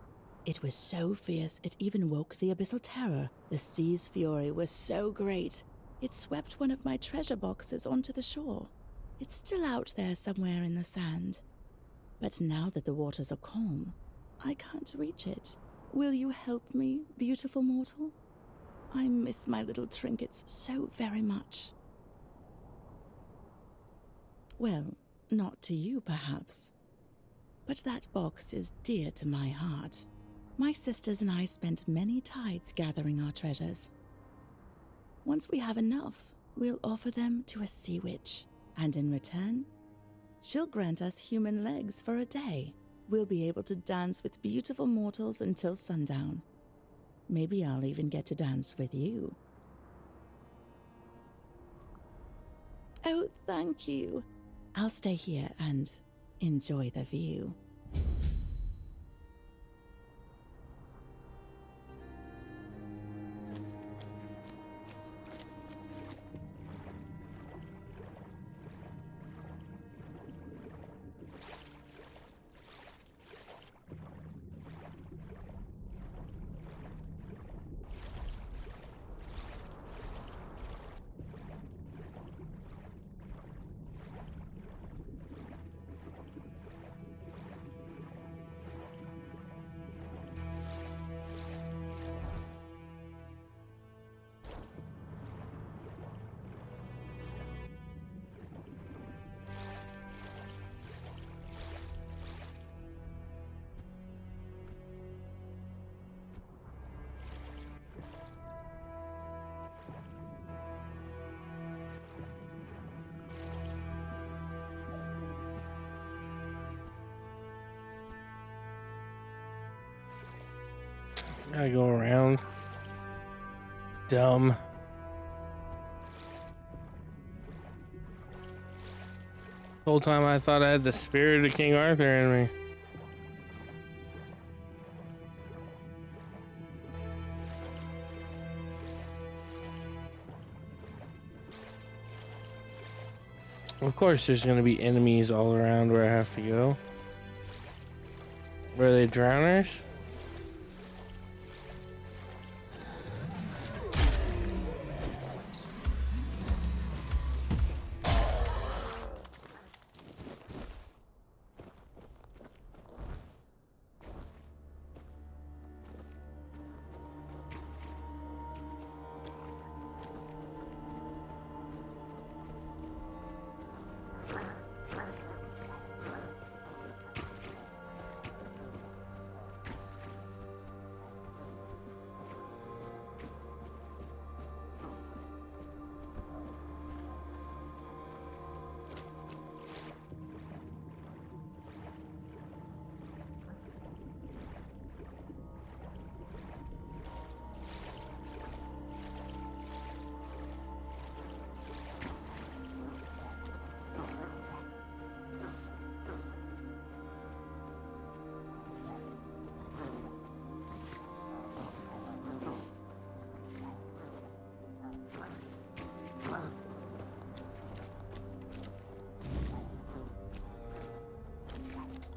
It was so fierce it even woke the abyssal terror. The sea's fury was so great, it swept one of my treasure boxes onto the shore. It's still out there somewhere in the sand. But now that the waters are calm, I can't reach it. Will you help me, beautiful mortal? I miss my little trinkets so very much. Well, not to you, perhaps. But that box is dear to my heart. My sisters and I spent many tides gathering our treasures. Once we have enough, we'll offer them to a sea witch, and in return, she'll grant us human legs for a day. We'll be able to dance with beautiful mortals until sundown. Maybe I'll even get to dance with you. Oh, thank you. I'll stay here and enjoy the view. Gotta go around. Dumb. The whole time I thought I had the spirit of King Arthur in me. Of course, there's gonna be enemies all around where I have to go. Were they drowners?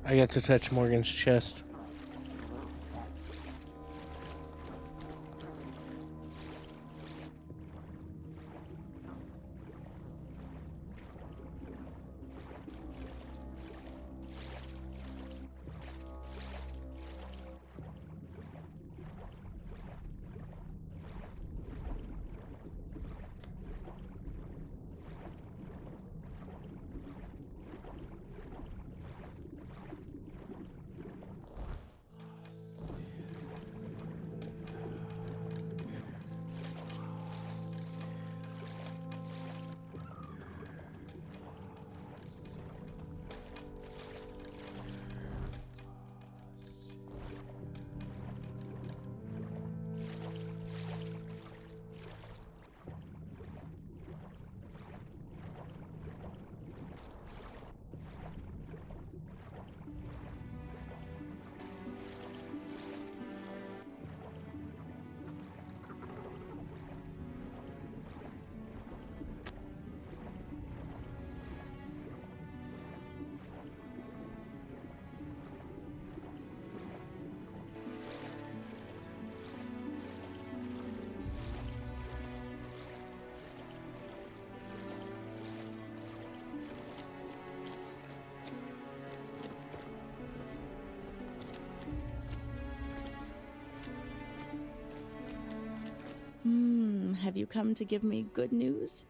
I got to touch Morgan's chest. Have you come to give me good news?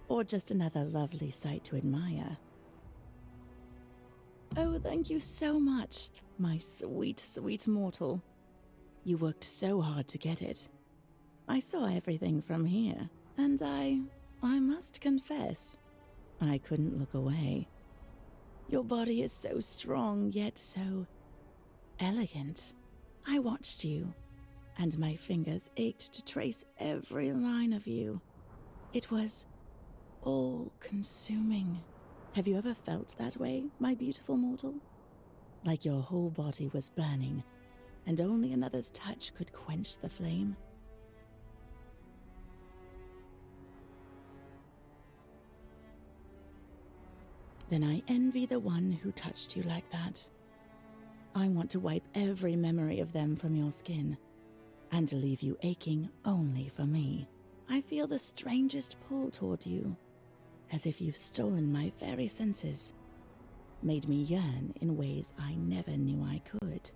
Or just another lovely sight to admire? Oh, thank you so much, my sweet, sweet mortal. You worked so hard to get it. I saw everything from here, and I must confess, I couldn't look away. Your body is so strong, yet so elegant. I watched you, and my fingers ached to trace every line of you. It was all-consuming. Have you ever felt that way, my beautiful mortal? Like your whole body was burning, and only another's touch could quench the flame? Then I envy the one who touched you like that. I want to wipe every memory of them from your skin, and leave you aching only for me. I feel the strangest pull toward you, as if you've stolen my very senses, made me yearn in ways I never knew I could.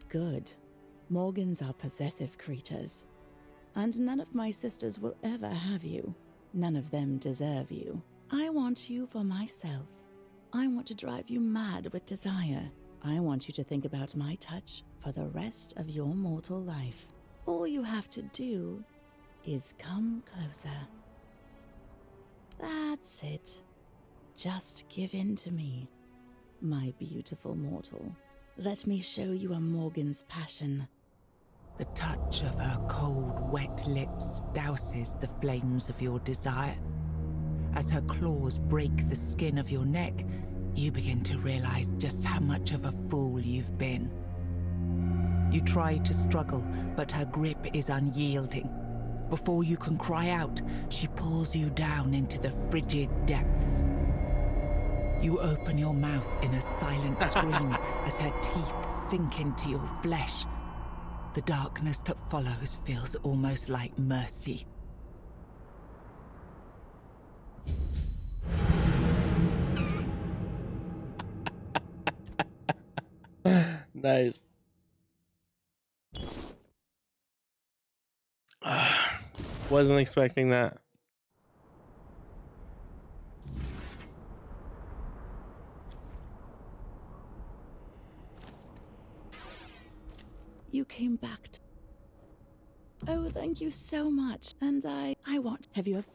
Good. Morgans are possessive creatures, and none of my sisters will ever have you. None of them deserve you. I want you for myself. I want to drive you mad with desire. I want you to think about my touch for the rest of your mortal life. All you have to do is come closer. That's it. Just give in to me. my beautiful mortal. Let me show you a Morgan's passion. The touch of her cold, wet lips douses the flames of your desire. As her claws break the skin of your neck, you begin to realize just how much of a fool you've been. You try to struggle, but her grip is unyielding. Before you can cry out, she pulls you down into the frigid depths. You open your mouth in a silent scream as her teeth sink into your flesh. The darkness that follows feels almost like mercy. Nice. Wasn't expecting that. You came back to... Oh, thank you so much. And I want... Have you ever...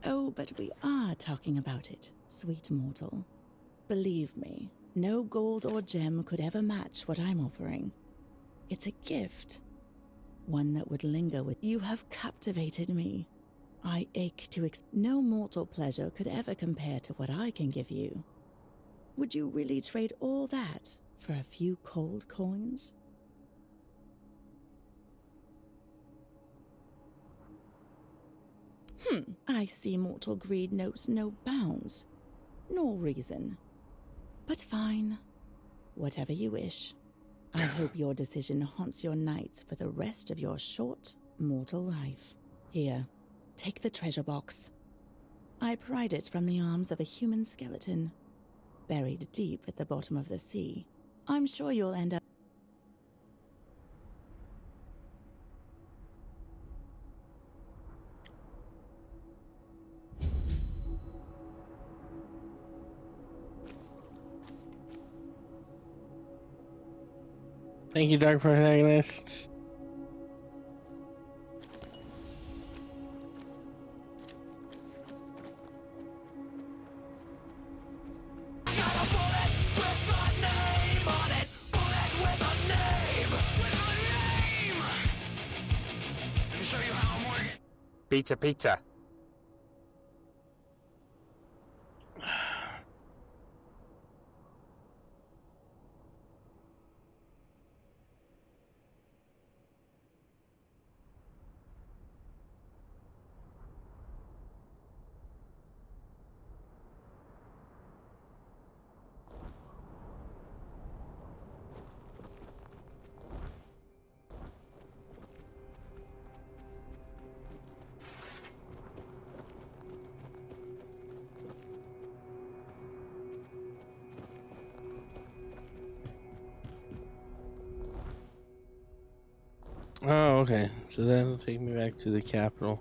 Oh, but we are talking about it, sweet mortal. Believe me, no gold or gem could ever match what I'm offering. It's a gift. One that would linger with... You have captivated me. I ache to... No mortal pleasure could ever compare to what I can give you. Would you really trade all that for a few cold coins? I see mortal greed knows no bounds, nor reason. But fine. Whatever you wish. I hope your decision haunts your nights for the rest of your short, mortal life. Here, take the treasure box. I pried it from the arms of a human skeleton, buried deep at the bottom of the sea. I'm sure you'll end up... Thank you, Dark Protagonist. Pizza, pizza. Oh, okay. So that'll take me back to the capital.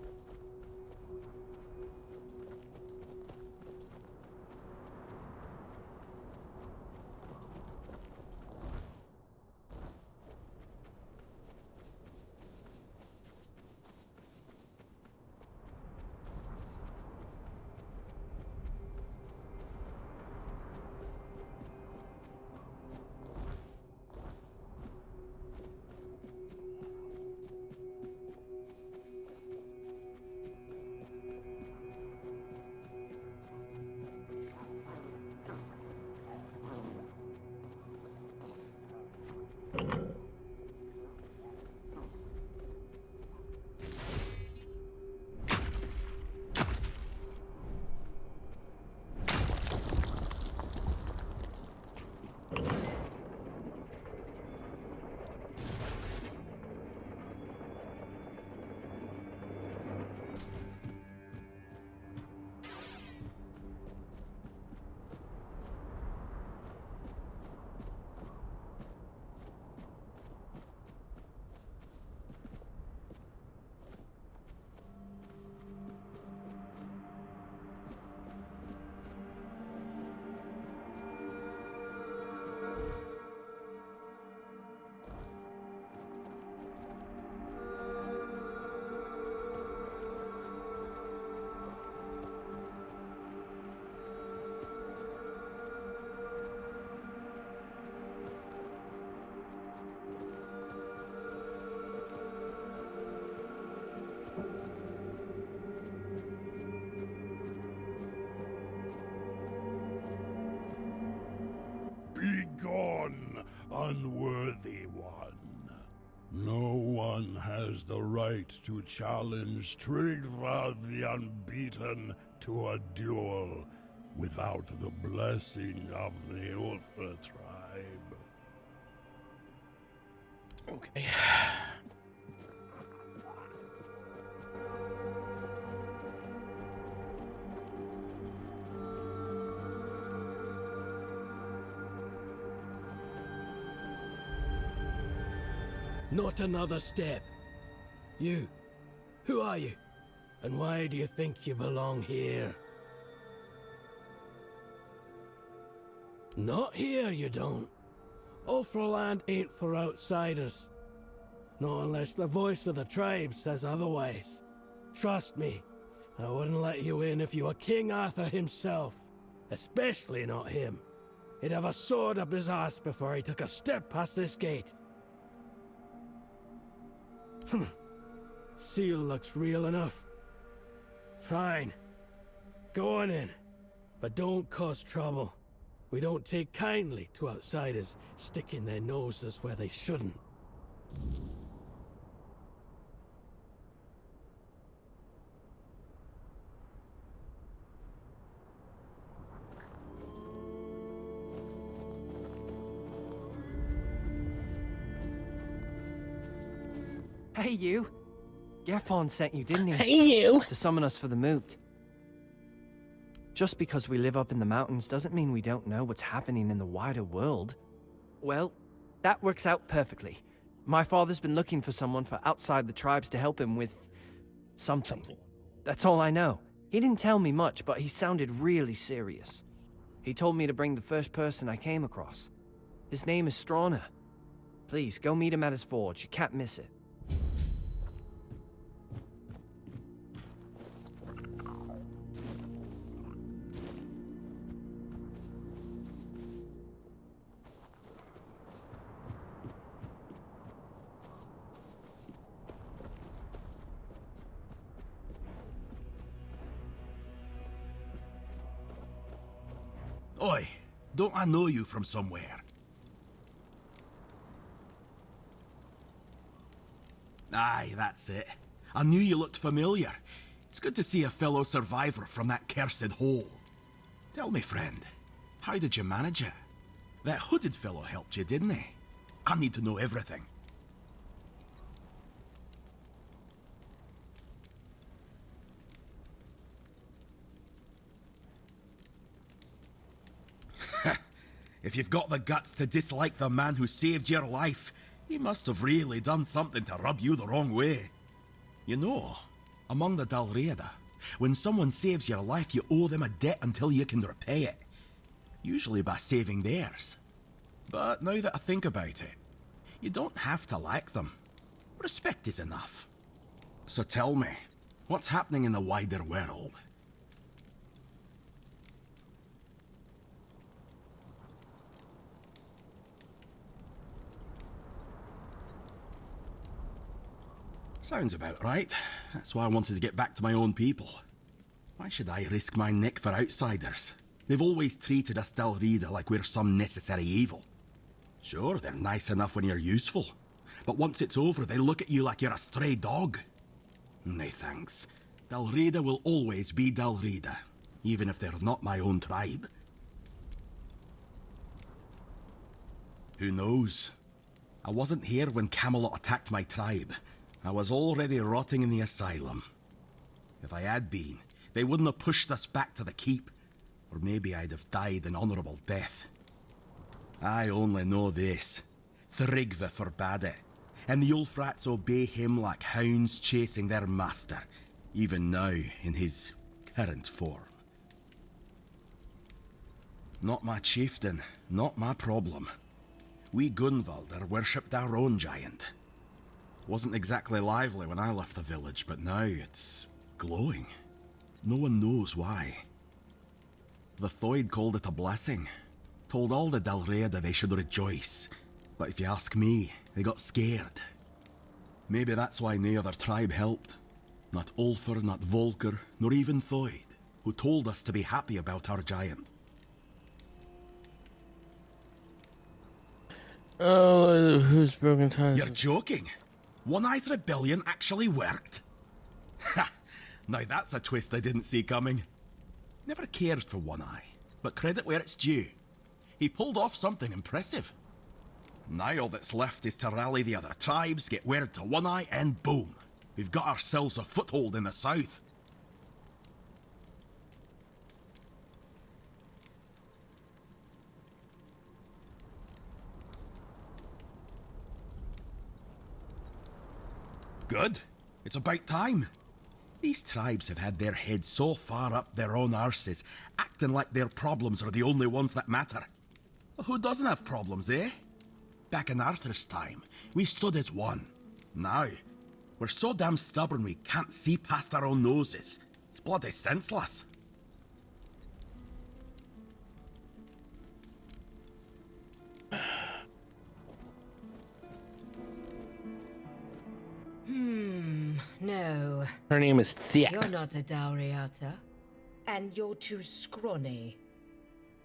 unworthy one. No one has the right to challenge Trigva the Unbeaten to a duel without the blessing of the Ulfa tribe. Okay. Not another step. You. Who are you? And why do you think you belong here? Not here, you don't. Ulfraland ain't for outsiders. Not unless the voice of the tribe says otherwise. Trust me, I wouldn't let you in if you were King Arthur himself. Especially not him. He'd have a sword up his ass before he took a step past this gate. Seal looks real enough. Fine. Go on in. But don't cause trouble. We don't take kindly to outsiders sticking their noses where they shouldn't. Hey, you! Gefon sent you, didn't he? Hey, you! To summon us for the moot. Just because we live up in the mountains doesn't mean we don't know what's happening in the wider world. Well, that works out perfectly. My father's been looking for someone for outside the tribes to help him with something. That's all I know. He didn't tell me much, but he sounded really serious. He told me to bring the first person I came across. His name is Strana. Please, go meet him at his forge. You can't miss it. Oi, don't I know you from somewhere? Aye, that's it. I knew you looked familiar. It's good to see a fellow survivor from that cursed hole. Tell me, friend, how did you manage it? That hooded fellow helped you, didn't he? I need to know everything. If you've got the guts to dislike the man who saved your life, he must have really done something to rub you the wrong way. You know, among the Dalriada, when someone saves your life, you owe them a debt until you can repay it. Usually by saving theirs. But now that I think about it, you don't have to like them. Respect is enough. So tell me, what's happening in the wider world? Sounds about right. That's why I wanted to get back to my own people. Why should I risk my neck for outsiders? They've always treated us Dalriada like we're some necessary evil. Sure, they're nice enough when you're useful. But once it's over, they look at you like you're a stray dog. Nay, thanks. Dalriada will always be Dalriada, even if they're not my own tribe. Who knows? I wasn't here when Camelot attacked my tribe. I was already rotting in the asylum. If I had been, they wouldn't have pushed us back to the keep. Or maybe I'd have died an honourable death. I only know this. Thrigva forbade it, and the Ulfrats obey him like hounds chasing their master, even now in his current form. Not my chieftain, not my problem. We Gunvalder worshipped our own giant. Wasn't exactly lively when I left the village, but now it's glowing. No one knows why. The Thoid called it a blessing. Told all the Dalriada they should rejoice. But if you ask me, they got scared. Maybe that's why no other tribe helped. Not Ulfr, not Volker, nor even Thoid, who told us to be happy about our giant. Oh, who's broken ties? You're joking? One Eye's rebellion actually worked? Ha! Now that's a twist I didn't see coming. Never cared for One Eye, but credit where it's due. He pulled off something impressive. Now all that's left is to rally the other tribes, get word to One Eye, and boom! We've got ourselves a foothold in the south. Good. It's about time. These tribes have had their heads so far up their own arses, acting like their problems are the only ones that matter. Who doesn't have problems, eh? Back in Arthur's time, we stood as one. Now, we're so damn stubborn we can't see past our own noses. It's bloody senseless. No. Her name is Thea. You're not a Dauriata. And you're too scrawny.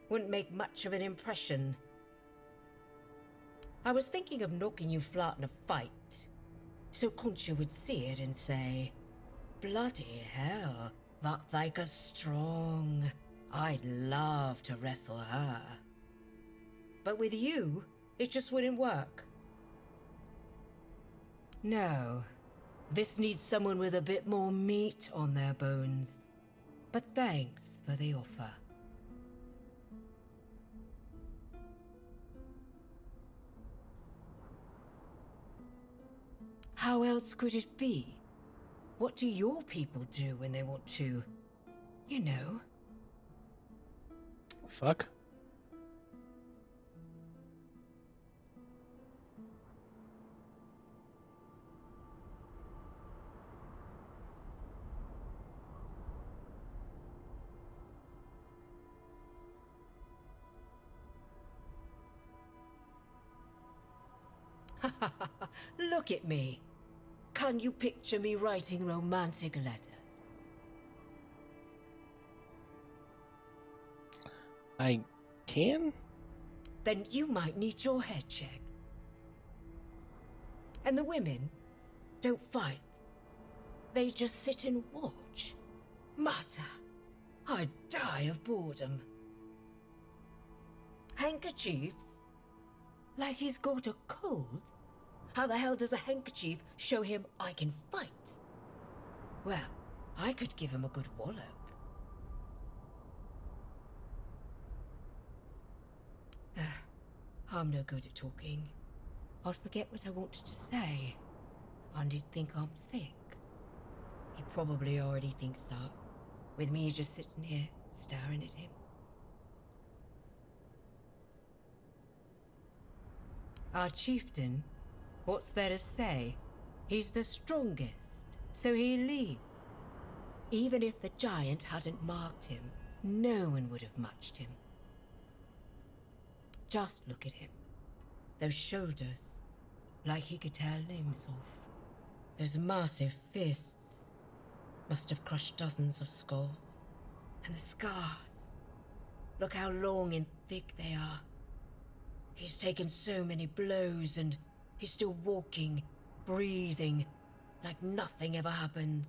Wouldn't make much of an impression. I was thinking of knocking you flat in a fight. So Concha would see it and say, bloody hell, that Thyka's strong. I'd love to wrestle her. But with you, it just wouldn't work. No. This needs someone with a bit more meat on their bones. But thanks for the offer. How else could it be? What do your people do when they want to, you know? Fuck. Look at me. Can you picture me writing romantic letters? I can? Then you might need your head checked. And the women don't fight. They just sit and watch. Mata, I'd die of boredom. Handkerchiefs? Like he's got a cold? How the hell does a handkerchief show him I can fight? Well, I could give him a good wallop. I'm no good at talking. I'll forget what I wanted to say. And he'd think I'm thick. He probably already thinks that, with me just sitting here, staring at him. Our chieftain, what's there to say? He's the strongest, so he leads. Even if the giant hadn't marked him, no one would have matched him. Just look at him. Those shoulders, like he could tear limbs off. Those massive fists, must have crushed dozens of skulls. And the scars, look how long and thick they are. He's taken so many blows and he's still walking, breathing, like nothing ever happened.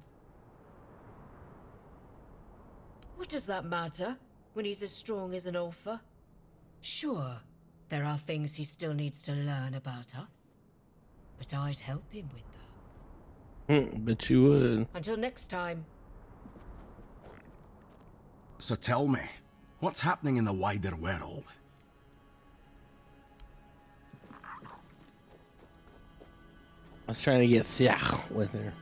What does that matter when he's as strong as an Ulfa? Sure, there are things he still needs to learn about us, but I'd help him with that. Bet you would. Until next time. So tell me, what's happening in the wider world? I was trying to get Thiach with her.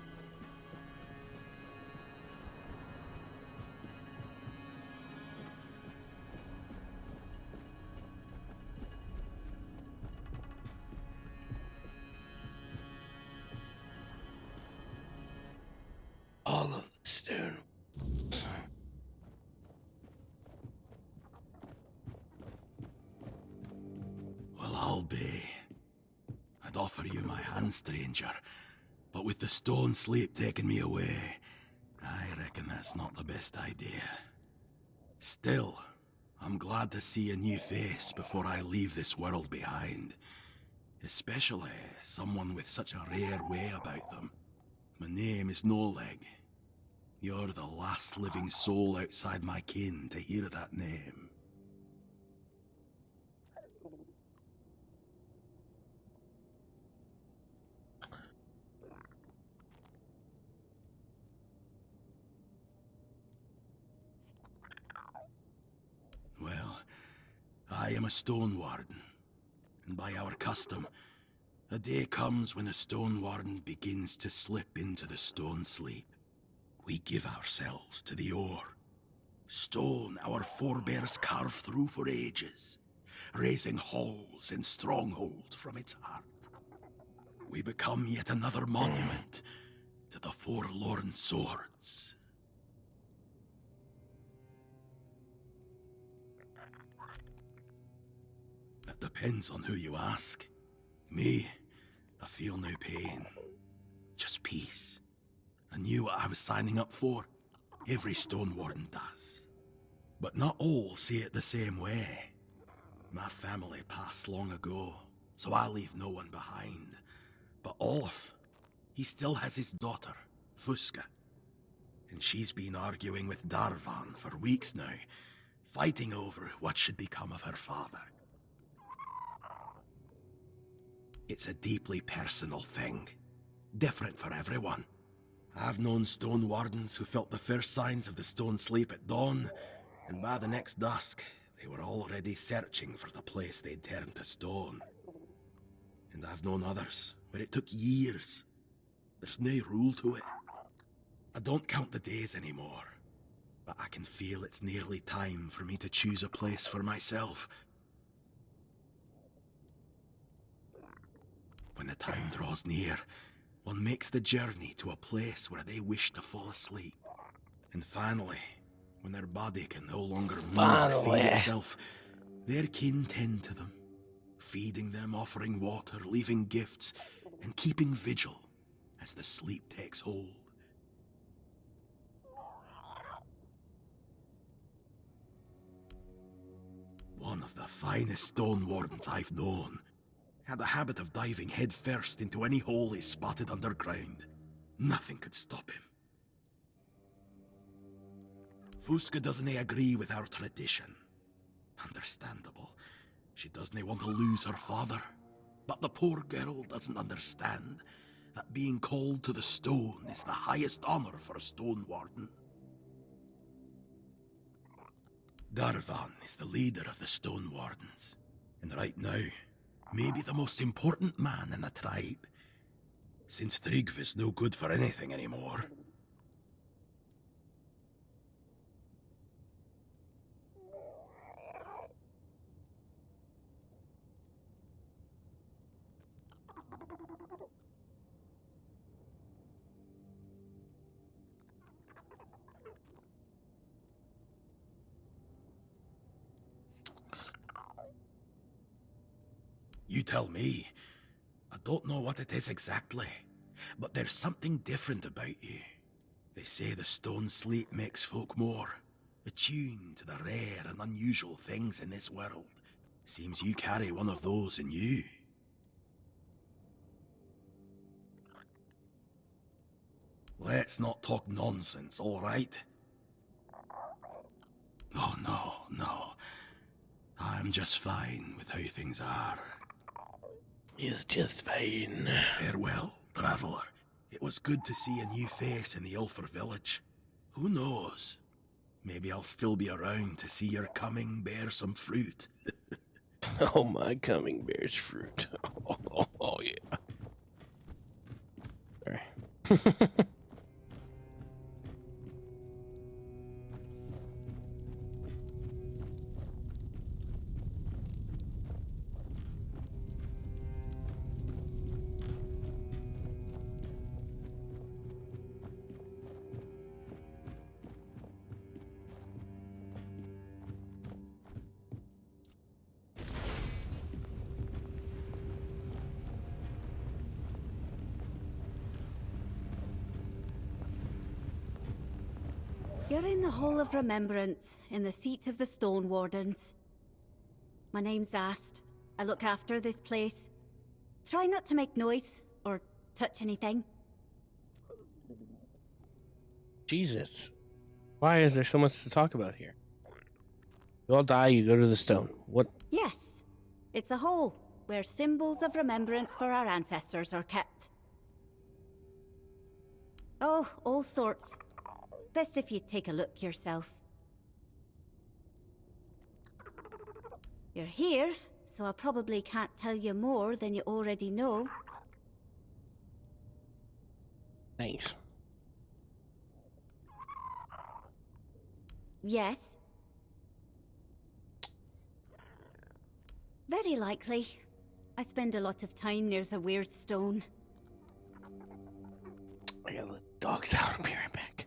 All of the stone. Well, I'll be. I'd offer you my hand, stranger, but with the stone sleep taking me away, I reckon that's not the best idea. Still, I'm glad to see a new face before I leave this world behind. Especially someone with such a rare way about them. My name is Noleg. You're the last living soul outside my kin to hear that name. Well, I am a stone warden, and by our custom, a day comes when a stone warden begins to slip into the stone sleep. We give ourselves to the ore. Stone our forebears carved through for ages, raising halls and strongholds from its heart. We become yet another monument to the forlorn swords. It depends on who you ask. Me, I feel no pain, just peace. I knew what I was signing up for. Every stone warden does. But not all see it the same way. My family passed long ago, so I leave no one behind. But Olaf, he still has his daughter, Fuska. And she's been arguing with Darvan for weeks now, fighting over what should become of her father. It's a deeply personal thing, different for everyone. I've known stone wardens who felt the first signs of the stone sleep at dawn, and by the next dusk, they were already searching for the place they'd turned to stone. And I've known others where it took years. There's no rule to it. I don't count the days anymore, but I can feel it's nearly time for me to choose a place for myself. When the time draws near, one makes the journey to a place where they wish to fall asleep. And finally, when their body can no longer move or feed itself, their kin tend to them, feeding them, offering water, leaving gifts, and keeping vigil as the sleep takes hold. One of the finest stone wardens I've known had a habit of diving headfirst into any hole he spotted underground. Nothing could stop him. Fuska doesn't agree with our tradition. Understandable. She doesn't want to lose her father. But the poor girl doesn't understand that being called to the stone is the highest honor for a stone warden. Darvan is the leader of the stone wardens, and right now, maybe the most important man in the tribe, since Tryggvi's no good for anything anymore. You tell me. I don't know what it is exactly, but there's something different about you. They say the stone sleep makes folk more attuned to the rare and unusual things in this world. Seems you carry one of those in you. Let's not talk nonsense, all right? Oh, no. I'm just fine with how things are. He's just fine. Farewell, traveller. It was good to see a new face in the Ulfer village. Who knows? Maybe I'll still be around to see your coming bear some fruit. Oh, my coming bears fruit. Oh yeah. Sorry. You're in the Hall of Remembrance, in the seat of the Stone Wardens. My name's Ast. I look after this place. Try not to make noise or touch anything. Jesus. Why is there so much to talk about here? You all die, you go to the stone. What? Yes, it's a hole where symbols of remembrance for our ancestors are kept. Oh, all sorts. Best if you take a look yourself. You're here, so I probably can't tell you more than you already know. Nice. Yes. Very likely. I spend a lot of time near the weird stone. I gotta let the dogs out. I'll be right back.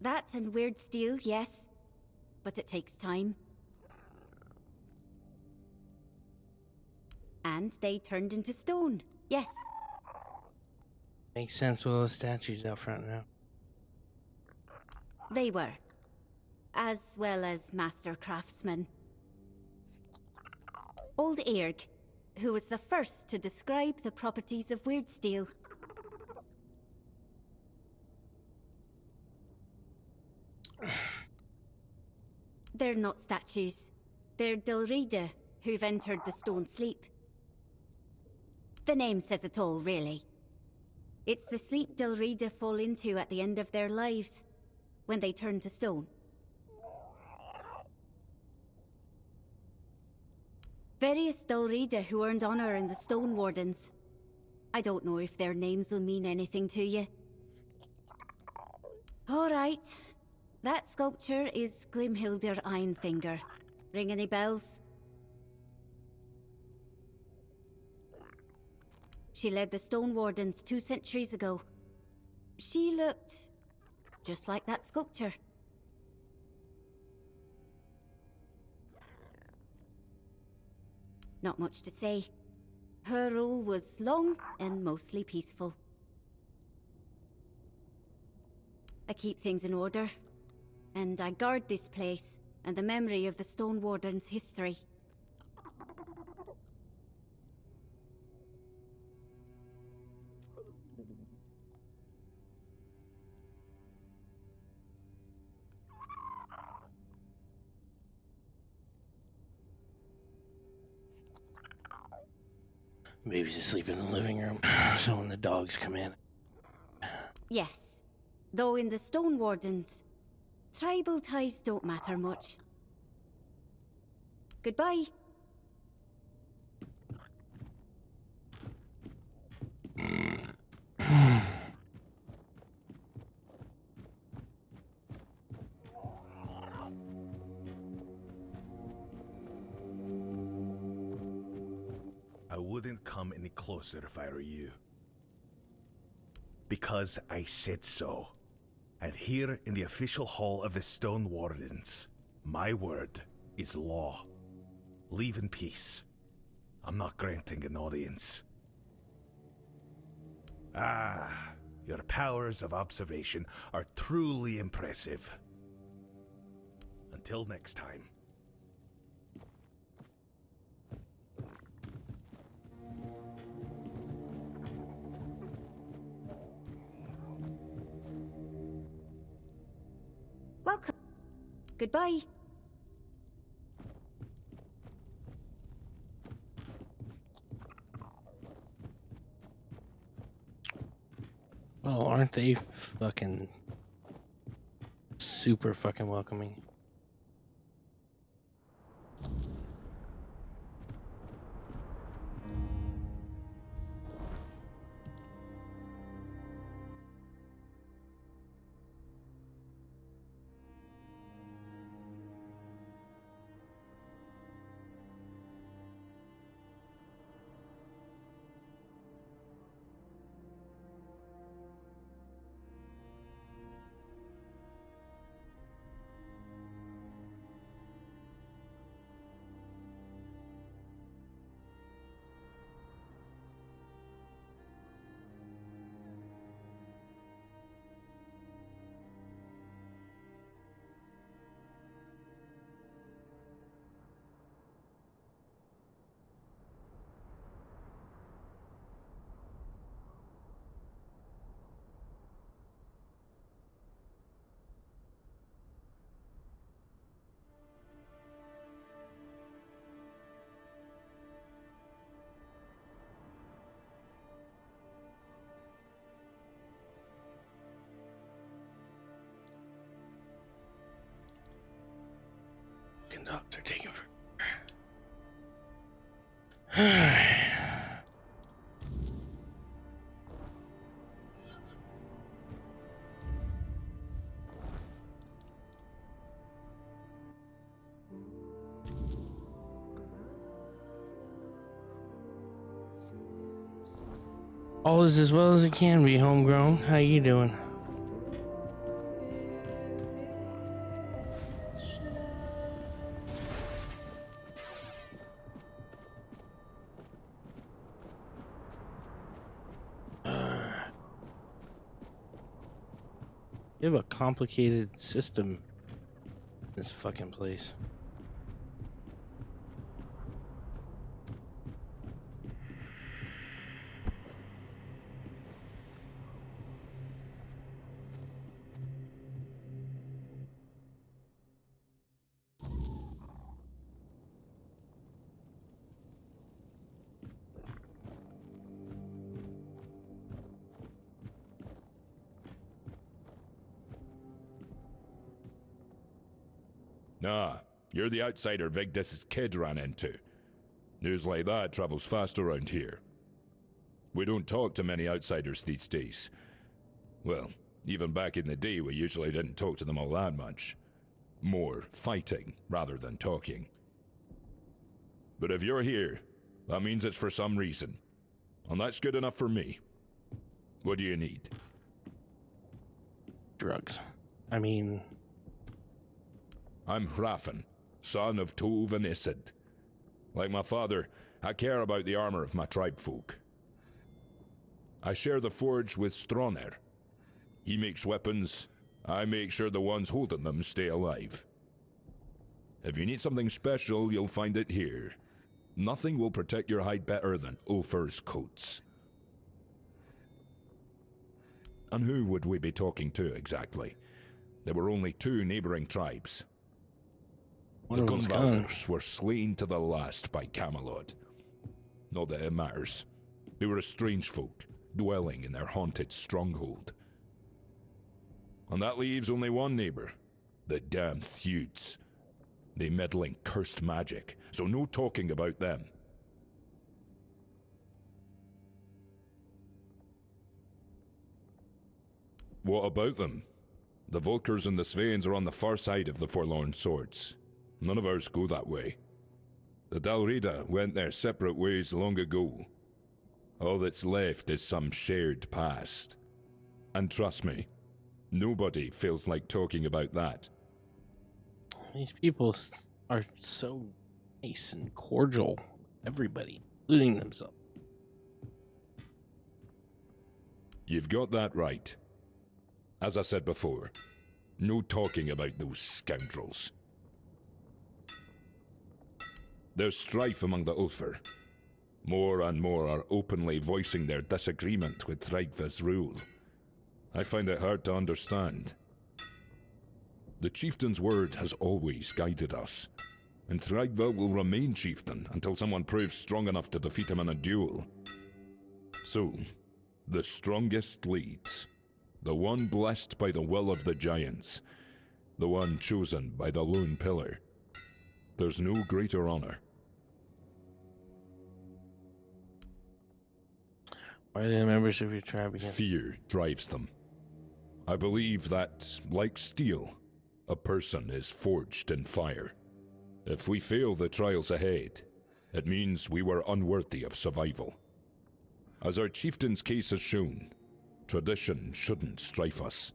That and weird steel, yes. But it takes time. And they turned into stone, yes. Makes sense with all the statues out front now. They were. As well as master craftsmen. Old Eirg, who was the first to describe the properties of weird steel. They're not statues. They're Dilrida, who've entered the stone sleep. The name says it all, really. It's the sleep Dilrida fall into at the end of their lives, when they turn to stone. Various Dilrida who earned honor in the Stone Wardens. I don't know if their names will mean anything to you. All right. That sculpture is Glimhilder Ironfinger. Ring any bells? She led the Stone Wardens 2 centuries ago. She looked just like that sculpture. Not much to say. Her rule was long and mostly peaceful. I keep things in order, and I guard this place and the memory of the Stone Warden's history. Baby's asleep in the living room, so when the dogs come in. Yes, though in the Stone Wardens, tribal ties don't matter much. Goodbye. I wouldn't come any closer if I were you. Because I said so. And here in the official hall of the Stone Wardens, my word is law. Leave in peace. I'm not granting an audience. Ah, your powers of observation are truly impressive. Until next time. Goodbye. Well, aren't they fucking super fucking welcoming? Doctor taking for. All is as well as it can be, homegrown. How you doing? You have a complicated system in this fucking place. Nah, you're the outsider Vigdis's kid ran into. News like that travels fast around here. We don't talk to many outsiders these days. Well, even back in the day, we usually didn't talk to them all that much. More fighting rather than talking. But if you're here, that means it's for some reason. And that's good enough for me. What do you need? Drugs. I mean... I'm Hrafn, son of Tove and Isid. Like my father, I care about the armor of my tribefolk. I share the forge with Stronner. He makes weapons, I make sure the ones holding them stay alive. If you need something special, you'll find it here. Nothing will protect your hide better than Ophir's coats. And who would we be talking to exactly? There were only two neighboring tribes. The Gunvalders were slain to the last by Camelot. Not that it matters. They were a strange folk, dwelling in their haunted stronghold. And that leaves only one neighbor, the damn Theuds. They meddle in cursed magic, so no talking about them. What about them? The Volkers and the Sveins are on the far side of the Forlorn Swords. None of ours go that way. The Dalrida went their separate ways long ago. All that's left is some shared past. And trust me, nobody feels like talking about that. These people are so nice and cordial. Everybody, including themselves. You've got that right. As I said before, no talking about those scoundrels. There's strife among the Ulfr. More and more are openly voicing their disagreement with Thrygva's rule. I find it hard to understand. The chieftain's word has always guided us, and Thragva will remain chieftain until someone proves strong enough to defeat him in a duel. So, the strongest leads, the one blessed by the will of the giants, the one chosen by the lone pillar. There's no greater honor. Why are they members of your tribe again? Fear drives them. I believe that, like steel, a person is forged in fire. If we fail the trials ahead, it means we were unworthy of survival. As our chieftain's case has shown, tradition shouldn't strife us.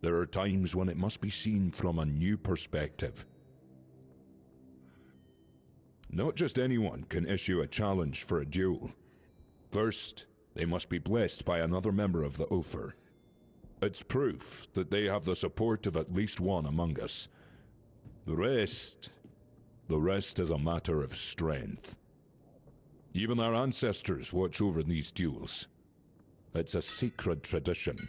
There are times when it must be seen from a new perspective. Not just anyone can issue a challenge for a duel. First, they must be blessed by another member of the Ulfr. It's proof that they have the support of at least one among us. The rest is a matter of strength. Even our ancestors watch over these duels. It's a sacred tradition.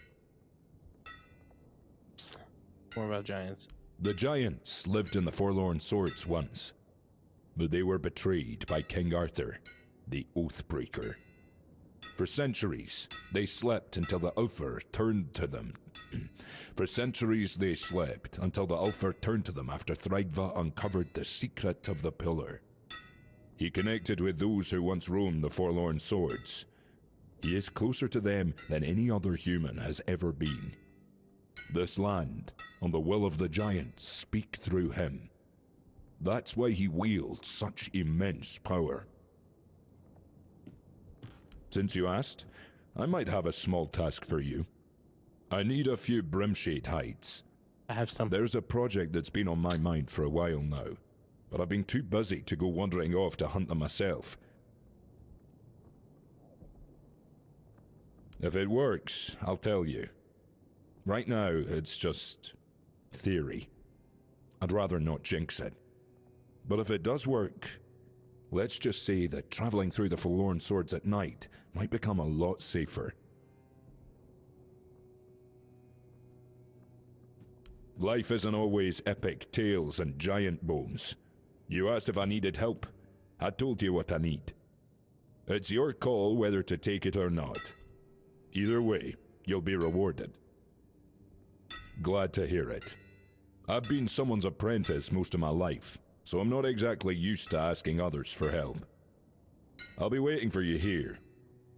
More about giants. The giants lived in the Forlorn Swords once, but they were betrayed by King Arthur, the Oathbreaker. For centuries, they slept until the Ulfr turned to them. For centuries, they slept until the Ulfr turned to them after Thragva uncovered the secret of the Pillar. He connected with those who once roamed the Forlorn Swords. He is closer to them than any other human has ever been. This land, and the will of the giants, speak through him. That's why he wields such immense power. Since you asked, I might have a small task for you. I need a few Brimshade hides. I have some. There's a project that's been on my mind for a while now, but I've been too busy to go wandering off to hunt them myself. If it works, I'll tell you. Right now, it's just theory. I'd rather not jinx it. But if it does work, let's just say that traveling through the Forlorn Swords at night might become a lot safer. Life isn't always epic tales and giant bones. You asked if I needed help. I told you what I need. It's your call whether to take it or not. Either way, you'll be rewarded. Glad to hear it. I've been someone's apprentice most of my life, so I'm not exactly used to asking others for help. I'll be waiting for you here,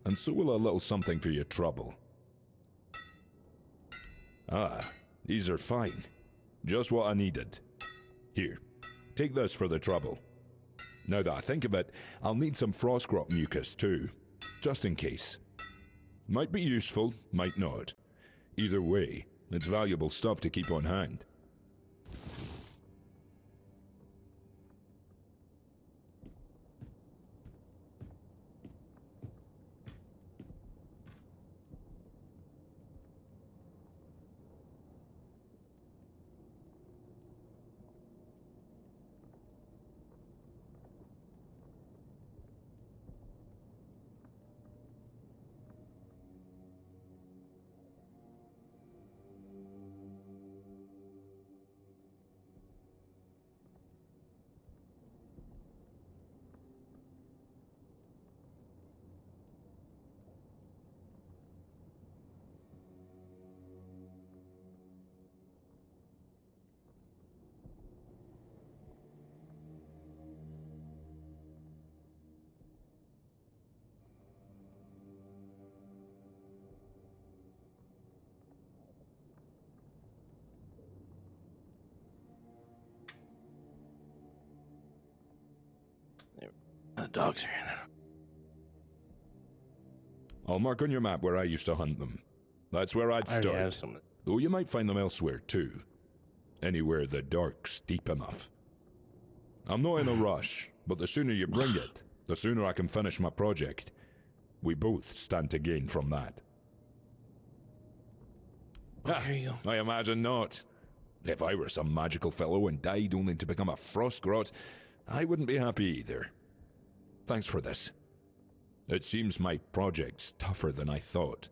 and so will a little something for your trouble. Ah, these are fine. Just what I needed. Here, take this for the trouble. Now that I think of it, I'll need some Frostgrot mucus too, just in case. Might be useful, might not. Either way, it's valuable stuff to keep on hand. The dogs are in it. I'll mark on your map where I used to hunt them. That's where I'd I already start. have some. Though you might find them elsewhere too. Anywhere the dark's deep enough. I'm not in a rush, but the sooner you bring it, the sooner I can finish my project. We both stand to gain from that. Here you go. I imagine not. If I were some magical fellow and died only to become a Frostgrot, I wouldn't be happy either. Thanks for this. It seems my project's tougher than I thought.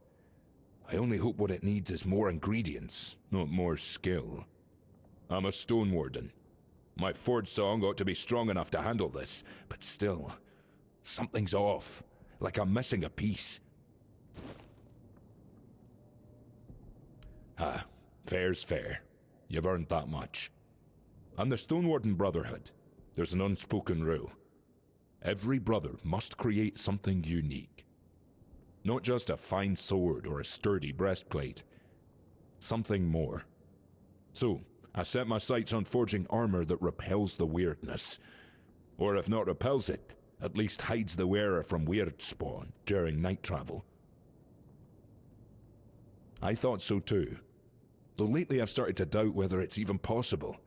I only hope what it needs is more ingredients, not more skill. I'm a stone warden. My Ford song ought to be strong enough to handle this, but still, something's off, like I'm missing a piece. Fair's fair. You've earned that much. I'm the Stone Warden Brotherhood. There's an unspoken rule. Every brother must create something unique. Not just a fine sword or a sturdy breastplate. Something more. So, I set my sights on forging armor that repels the weirdness. Or if not repels it, at least hides the wearer from weird spawn during night travel. I thought so too. Though lately I've started to doubt whether it's even possible.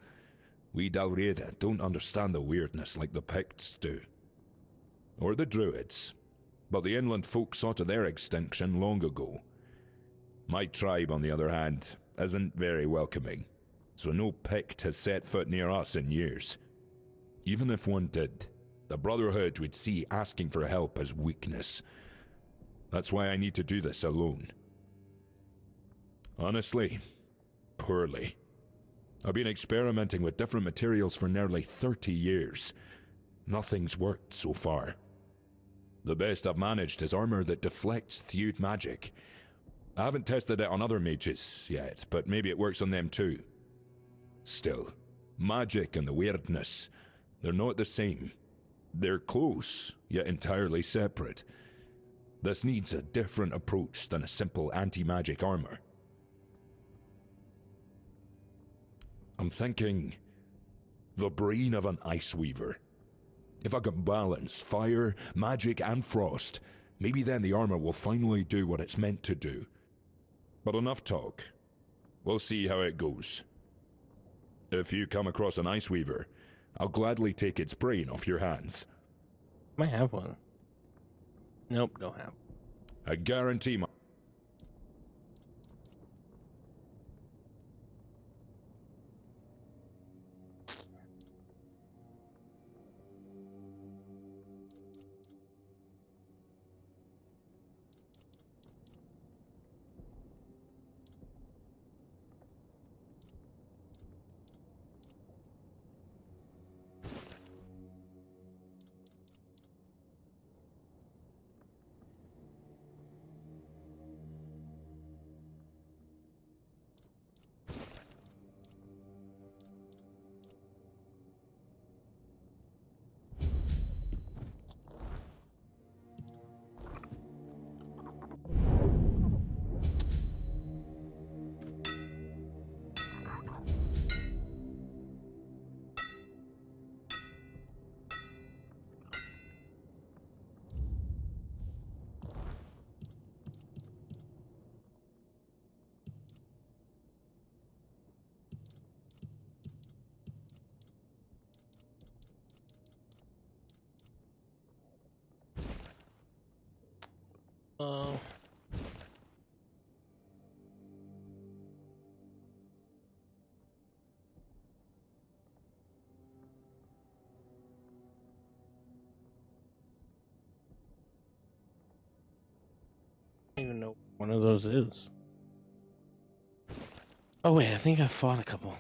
We Dalriada don't understand the weirdness like the Picts do. Or the Druids. But the inland folk saw to their extinction long ago. My tribe, on the other hand, isn't very welcoming. So no Pict has set foot near us in years. Even if one did, the Brotherhood would see asking for help as weakness. That's why I need to do this alone. Honestly, poorly. I've been experimenting with different materials for nearly 30 years. Nothing's worked so far. The best I've managed is armor that deflects thewed magic. I haven't tested it on other mages yet, but maybe it works on them too. Still, magic and the weirdness, they're not the same. They're close, yet entirely separate. This needs a different approach than a simple anti-magic armor. I'm thinking the brain of an ice weaver. If I can balance fire, magic, and frost, maybe then the armor will finally do what it's meant to do. But enough talk. We'll see how it goes. If you come across an ice weaver, I'll gladly take its brain off your hands. Might have one. Nope, don't have. I guarantee my... I don't even know what one of those is. Oh wait, I think I fought a couple.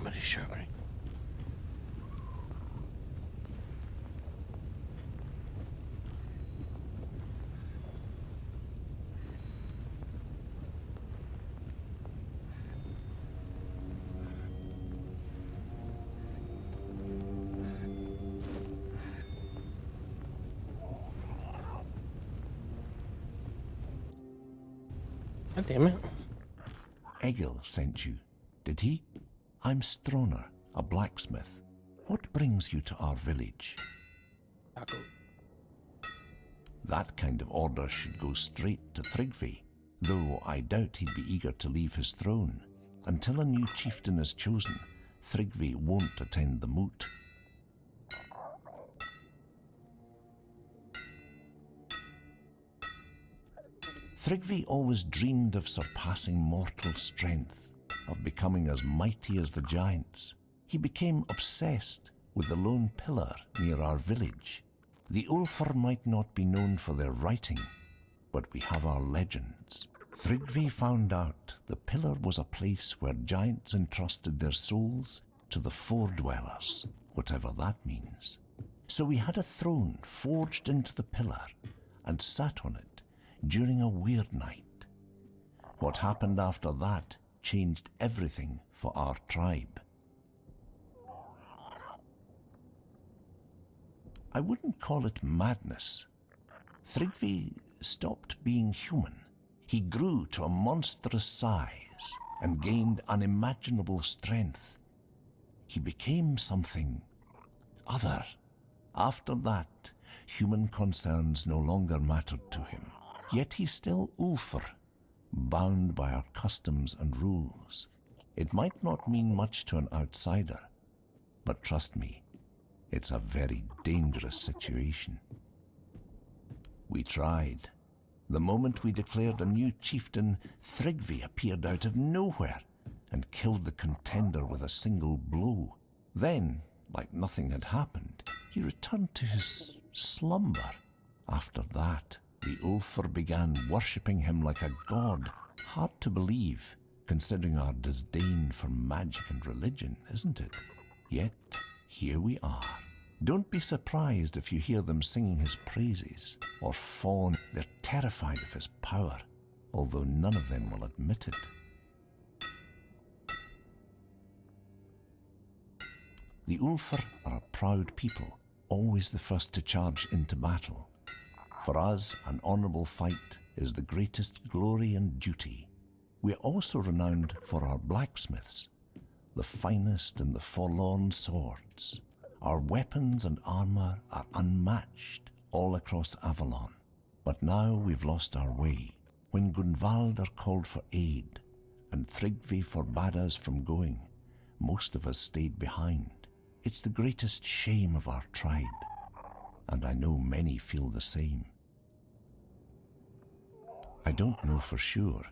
Somebody shouting. God damn it. Egil sent you, did he? I'm Stroner, a blacksmith. What brings you to our village? That kind of order should go straight to Thrigvi, though I doubt he'd be eager to leave his throne. Until a new chieftain is chosen, Thrigvi won't attend the moot. Thrigvi always dreamed of surpassing mortal strength, of becoming as mighty as the giants. He became obsessed with the lone pillar near our village. The Ulfar might not be known for their writing, but we have our legends. Thrigvi found out the pillar was a place where giants entrusted their souls to the Fore-dwellers, whatever that means. So we had a throne forged into the pillar and sat on it during a weird night. What happened after that changed everything for our tribe. I wouldn't call it madness. Thrigvi stopped being human. He grew to a monstrous size and gained unimaginable strength. He became something other. After that, human concerns no longer mattered to him. Yet he's still Ulfar, bound by our customs and rules. It might not mean much to an outsider, but trust me, it's a very dangerous situation. We tried. The moment we declared a new chieftain, Thrigvi appeared out of nowhere and killed the contender with a single blow. Then, like nothing had happened, he returned to his slumber. After that, the Ulfar began worshipping him like a god. Hard to believe, considering our disdain for magic and religion, isn't it? Yet, here we are. Don't be surprised if you hear them singing his praises or fawn. They're terrified of his power, although none of them will admit it. The Ulfar are a proud people, always the first to charge into battle. For us, an honourable fight is the greatest glory and duty. We are also renowned for our blacksmiths, the finest and the forlorn swords. Our weapons and armour are unmatched all across Avalon. But now we've lost our way. When Gunvaldr called for aid and Thrigvi forbade us from going, most of us stayed behind. It's the greatest shame of our tribe, and I know many feel the same. I don't know for sure.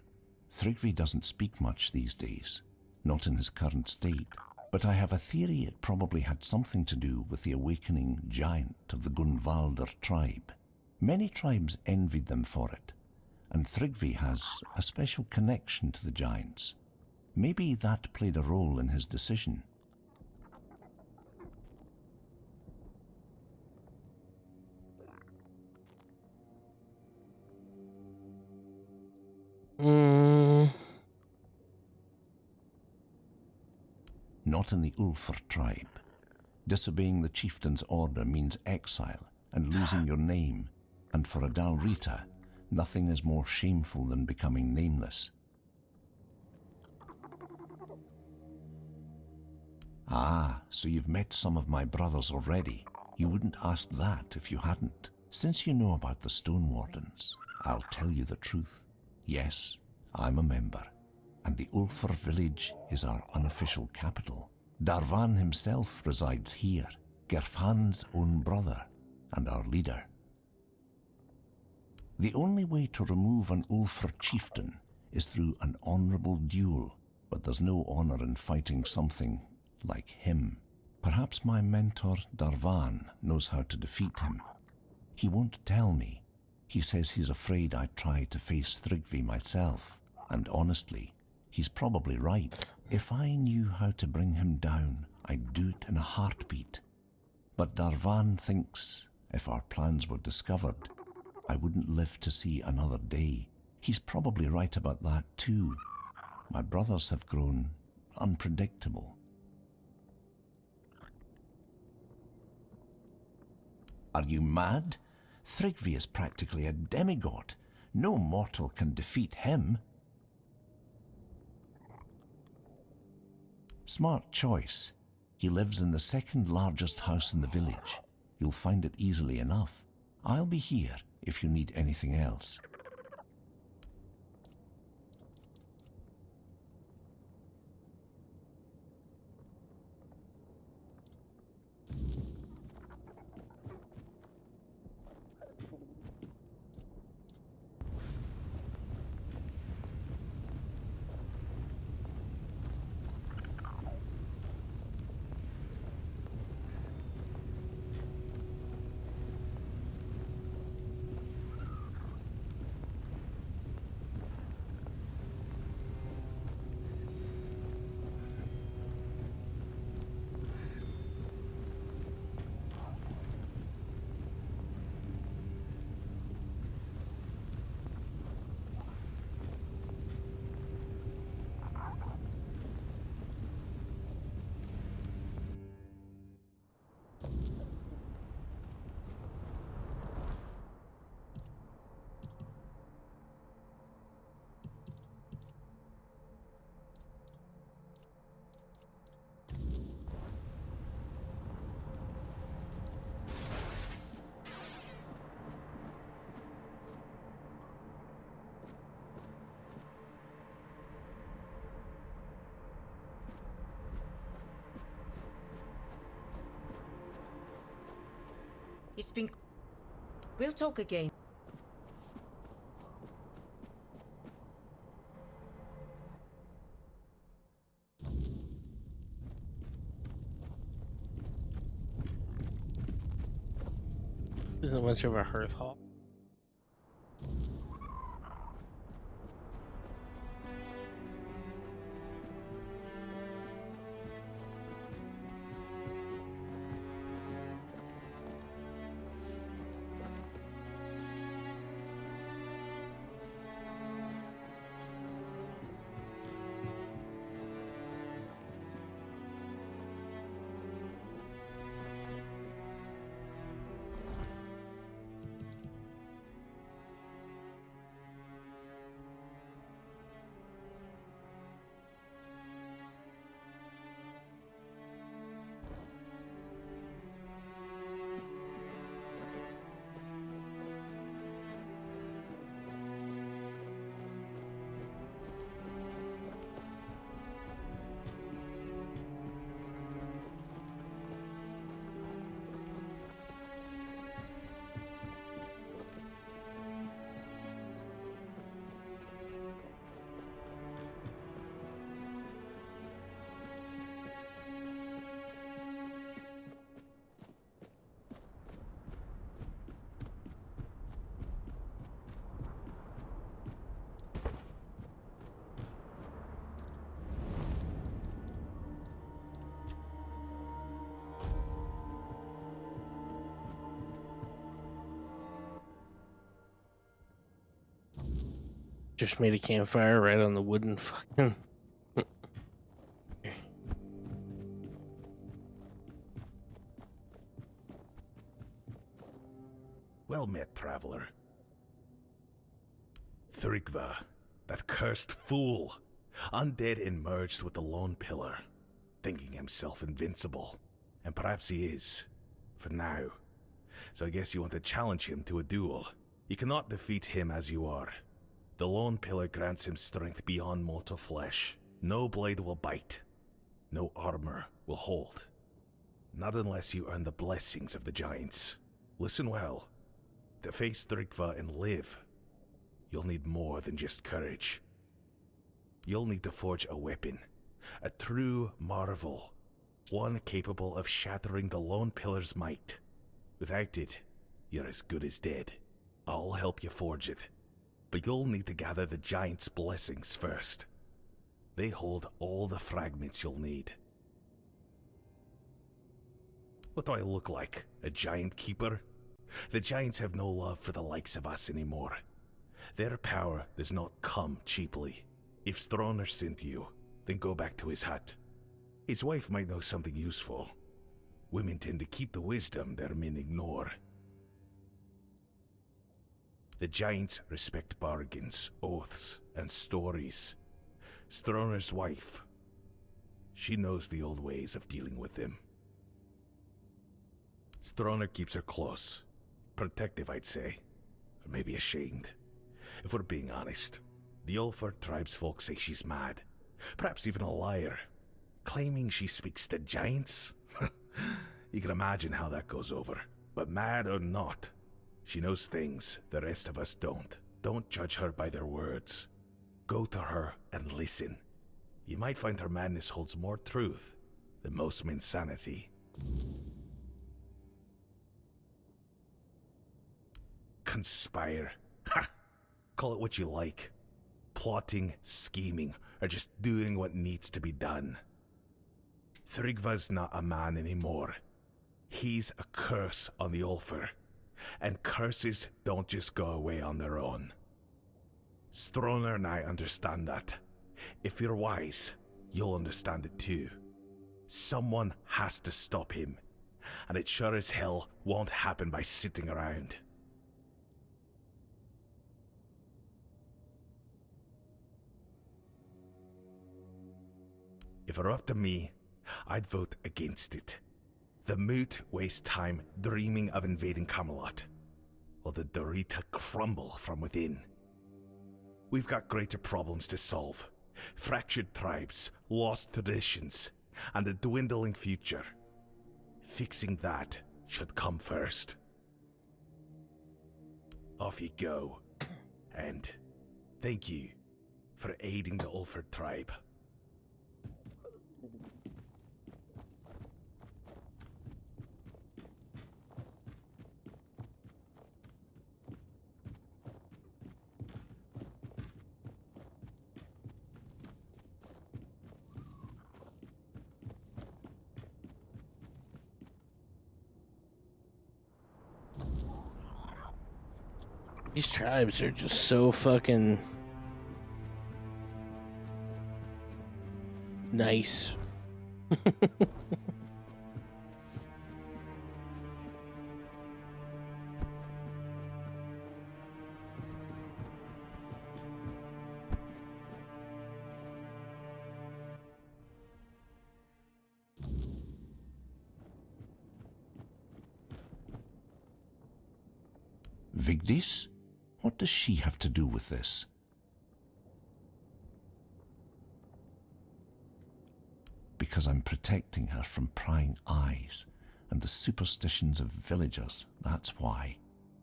Thrigvi doesn't speak much these days, not in his current state. But I have a theory it probably had something to do with the awakening giant of the Gunvaldr tribe. Many tribes envied them for it, and Thrigvi has a special connection to the giants. Maybe that played a role in his decision. Not in the Ulfar tribe. Disobeying the chieftain's order means exile and losing your name, and for a Dalrita, nothing is more shameful than becoming nameless. Ah, so you've met some of my brothers already. You wouldn't ask that if you hadn't. Since you know about the Stone Wardens, I'll tell you the truth. Yes, I'm a member, and the Ulfar village is our unofficial capital. Darvan himself resides here, Gerfan's own brother, and our leader. The only way to remove an Ulfar chieftain is through an honourable duel, but there's no honour in fighting something like him. Perhaps my mentor Darvan knows how to defeat him. He won't tell me. He says he's afraid I'd try to face Thrigvi myself, and honestly, He's probably right. If I knew how to bring him down, I'd do it in a heartbeat. But Darvan thinks if our plans were discovered, I wouldn't live to see another day. He's probably right about that too. My brothers have grown unpredictable. Are you mad? Thrigvi is practically a demigod. No mortal can defeat him. Smart choice. He lives in the second largest house in the village. You'll find it easily enough. I'll be here if you need anything else. It's been... We'll talk again. Isn't much of a hearth hall. Just made a campfire right on the wooden fucking... Well met, traveler. Thrigva, that cursed fool. Undead emerged with the lone pillar, thinking himself invincible. And perhaps he is, for now. So I guess you want to challenge him to a duel. You cannot defeat him as you are. The lone pillar grants him strength beyond mortal flesh. No blade will bite. No armor will hold. Not unless you earn the blessings of the giants. Listen well. To face Thrigva and live, you'll need more than just courage. You'll need to forge a weapon. A true marvel. One capable of shattering the lone pillar's might. Without it, you're as good as dead. I'll help you forge it. But you'll need to gather the giant's blessings first. They hold all the fragments you'll need. What do I look like? A giant keeper? The giants have no love for the likes of us anymore. Their power does not come cheaply. If Stroner sent you, then go back to his hut. His wife might know something useful. Women tend to keep the wisdom their men ignore. The giants respect bargains, oaths, and stories. Stroner's wife, she knows the old ways of dealing with them. Stroner keeps her close. Protective, I'd say. Or maybe ashamed. If we're being honest, the Ulfar tribesfolk say she's mad. Perhaps even a liar. Claiming she speaks to giants? You can imagine how that goes over. But mad or not, she knows things the rest of us don't. Don't judge her by their words. Go to her and listen. You might find her madness holds more truth than most men's sanity. Conspire. Ha! Call it what you like. Plotting, scheming, or just doing what needs to be done. Thrygva's not a man anymore. He's a curse on the Ulfar. And curses don't just go away on their own. Stroner and I understand that. If you're wise, you'll understand it too. Someone has to stop him. And it sure as hell won't happen by sitting around. If it were up to me, I'd vote against it. The Moot waste time dreaming of invading Camelot, while the Dorita crumble from within. We've got greater problems to solve. Fractured tribes, lost traditions, and a dwindling future. Fixing that should come first. Off you go. And thank you for aiding the Ulfar tribe. These tribes are just so fucking nice. Vigdis? What does she have to do with this? Because I'm protecting her from prying eyes and the superstitions of villagers, that's why.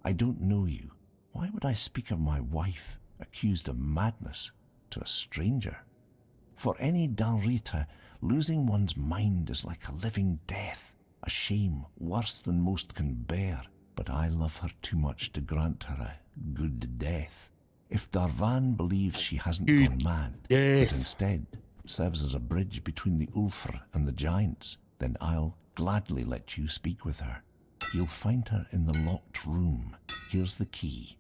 I don't know you. Why would I speak of my wife, accused of madness, to a stranger? For any Dalrita, losing one's mind is like a living death, a shame worse than most can bear. But I love her too much to grant her a good death. If Darvan believes she hasn't gone mad, but instead serves as a bridge between the Ulfr and the giants, then I'll gladly let you speak with her. You'll find her in the locked room. Here's the key.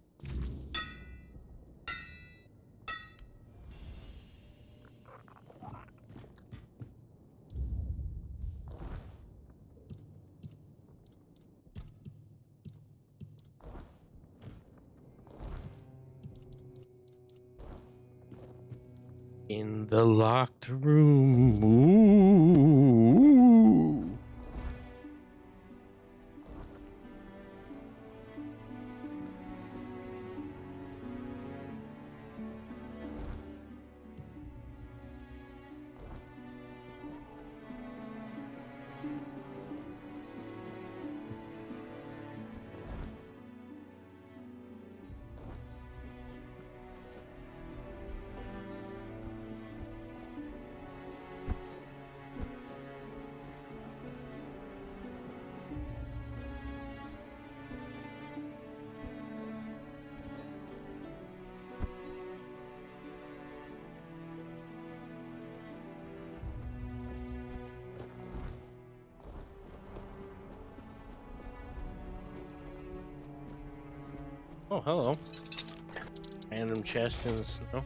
In the locked room. Ooh. Oh, hello. Random chest in the snow.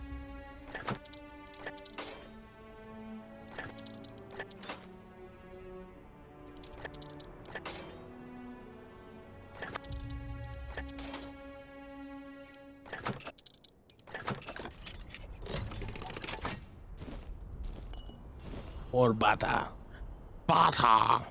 Or bata. Bata!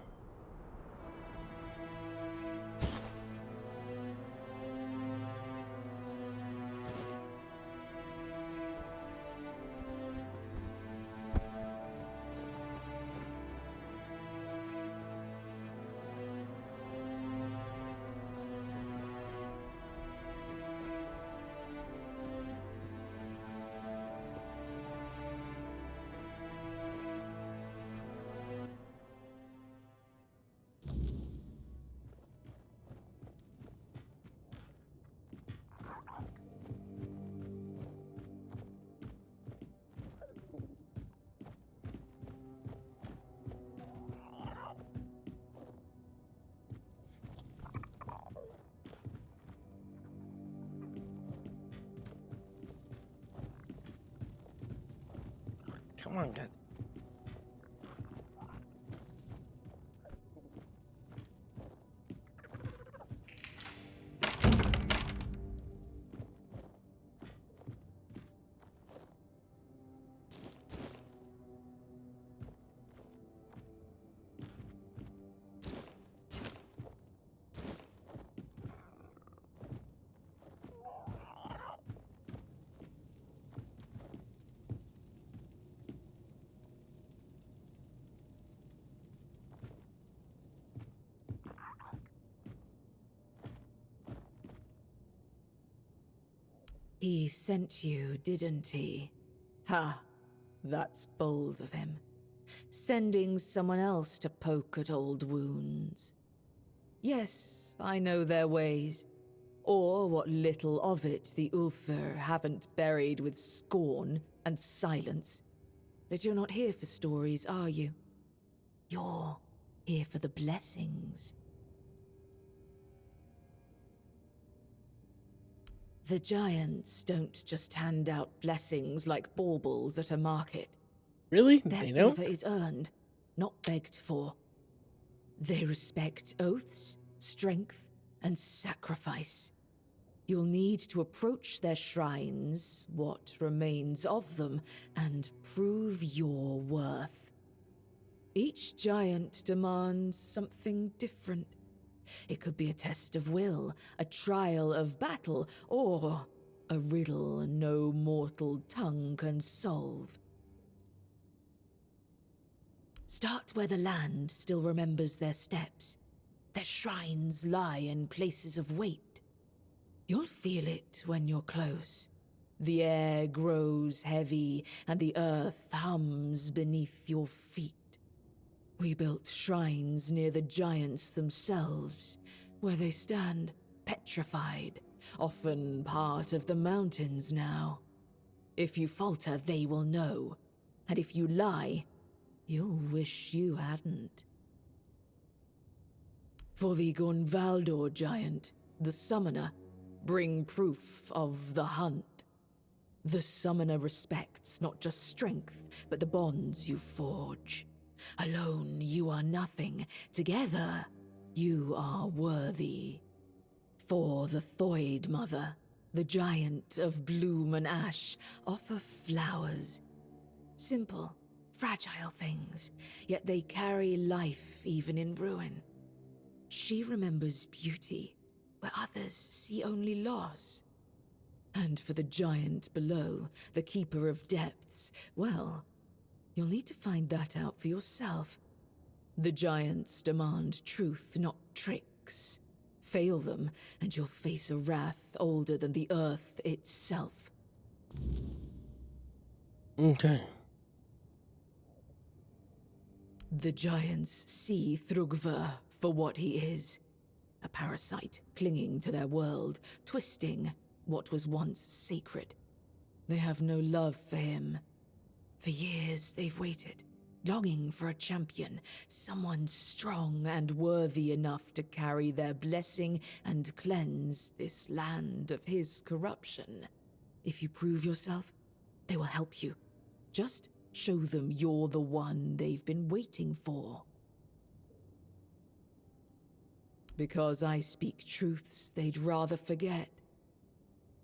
Come on, guys. He sent you, didn't he? Ha! That's bold of him. Sending someone else to poke at old wounds. Yes, I know their ways. Or what little of it the Ulfr haven't buried with scorn and silence. But you're not here for stories, are you? You're here for the blessings. The giants don't just hand out blessings like baubles at a market. Really? Their They don't? favor is earned, not begged for. They respect oaths, strength, and sacrifice. You'll need to approach their shrines, what remains of them, and prove your worth. Each giant demands something different. It could be a test of will, a trial of battle, or a riddle no mortal tongue can solve. Start where the land still remembers their steps. Their shrines lie in places of weight. You'll feel it when you're close. The air grows heavy, and the earth hums beneath your feet. We built shrines near the giants themselves, where they stand petrified, often part of the mountains now. If you falter, they will know, and if you lie, you'll wish you hadn't. For the Gunvaldor giant, the summoner, bring proof of the hunt. The summoner respects not just strength, but the bonds you forge. Alone, you are nothing. Together, you are worthy. For the Thoid Mother, the giant of bloom and ash, offer flowers. Simple, fragile things, yet they carry life even in ruin. She remembers beauty, where others see only loss. And for the giant below, the keeper of depths, well, you'll need to find that out for yourself. The giants demand truth, not tricks. Fail them, and you'll face a wrath older than the earth itself. Okay. The giants see Thrugva for what he is. A parasite clinging to their world, twisting what was once sacred. They have no love for him. For years they've waited, longing for a champion, someone strong and worthy enough to carry their blessing and cleanse this land of his corruption. If you prove yourself, they will help you. Just show them you're the one they've been waiting for. Because I speak truths they'd rather forget.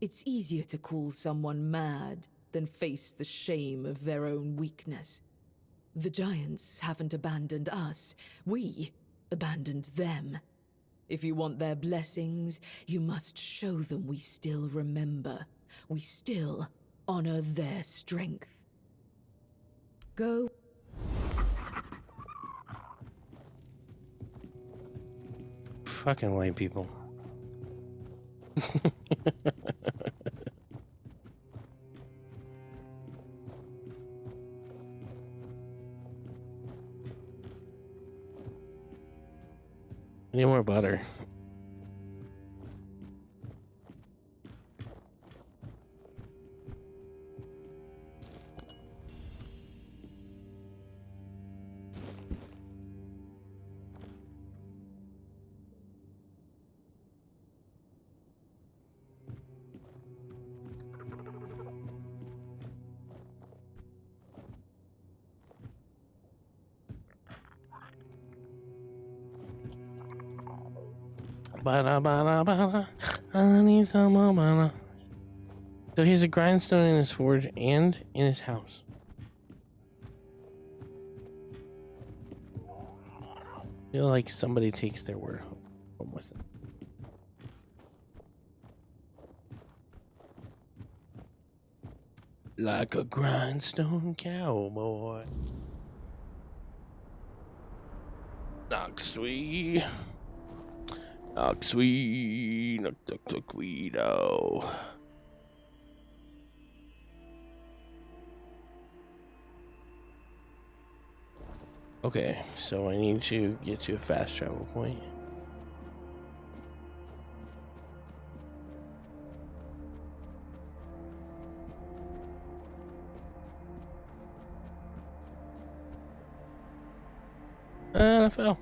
It's easier to call someone mad than face the shame of their own weakness. The Giants haven't abandoned us. We abandoned them. If you want their blessings, you must show them we still remember. We still honor their strength. Go. Fucking white people. Need more butter. Bada, bada, bada. I need some more bada. So he has a grindstone in his forge and in his house. I feel like somebody takes their word home with it. Like a grindstone cowboy. Noxwee. Noxwee. Noxweedo. Okay, so I need to get to a fast travel point. And I fell.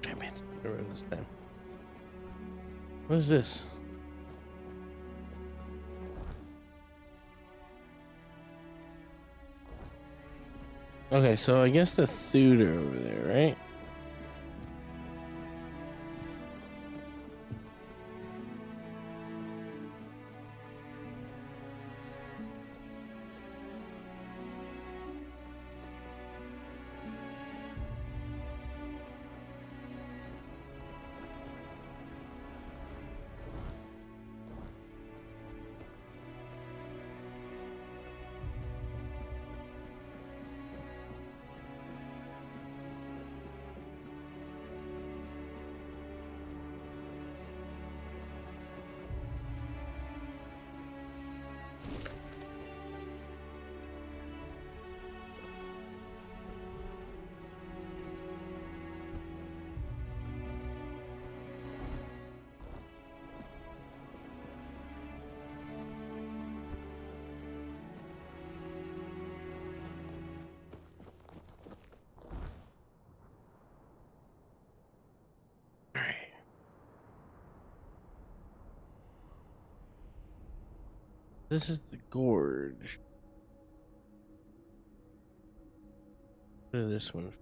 Damn it. I wrote this down. What is this? Okay, so I guess the Thuder over there, right? This is the gorge. What is this one?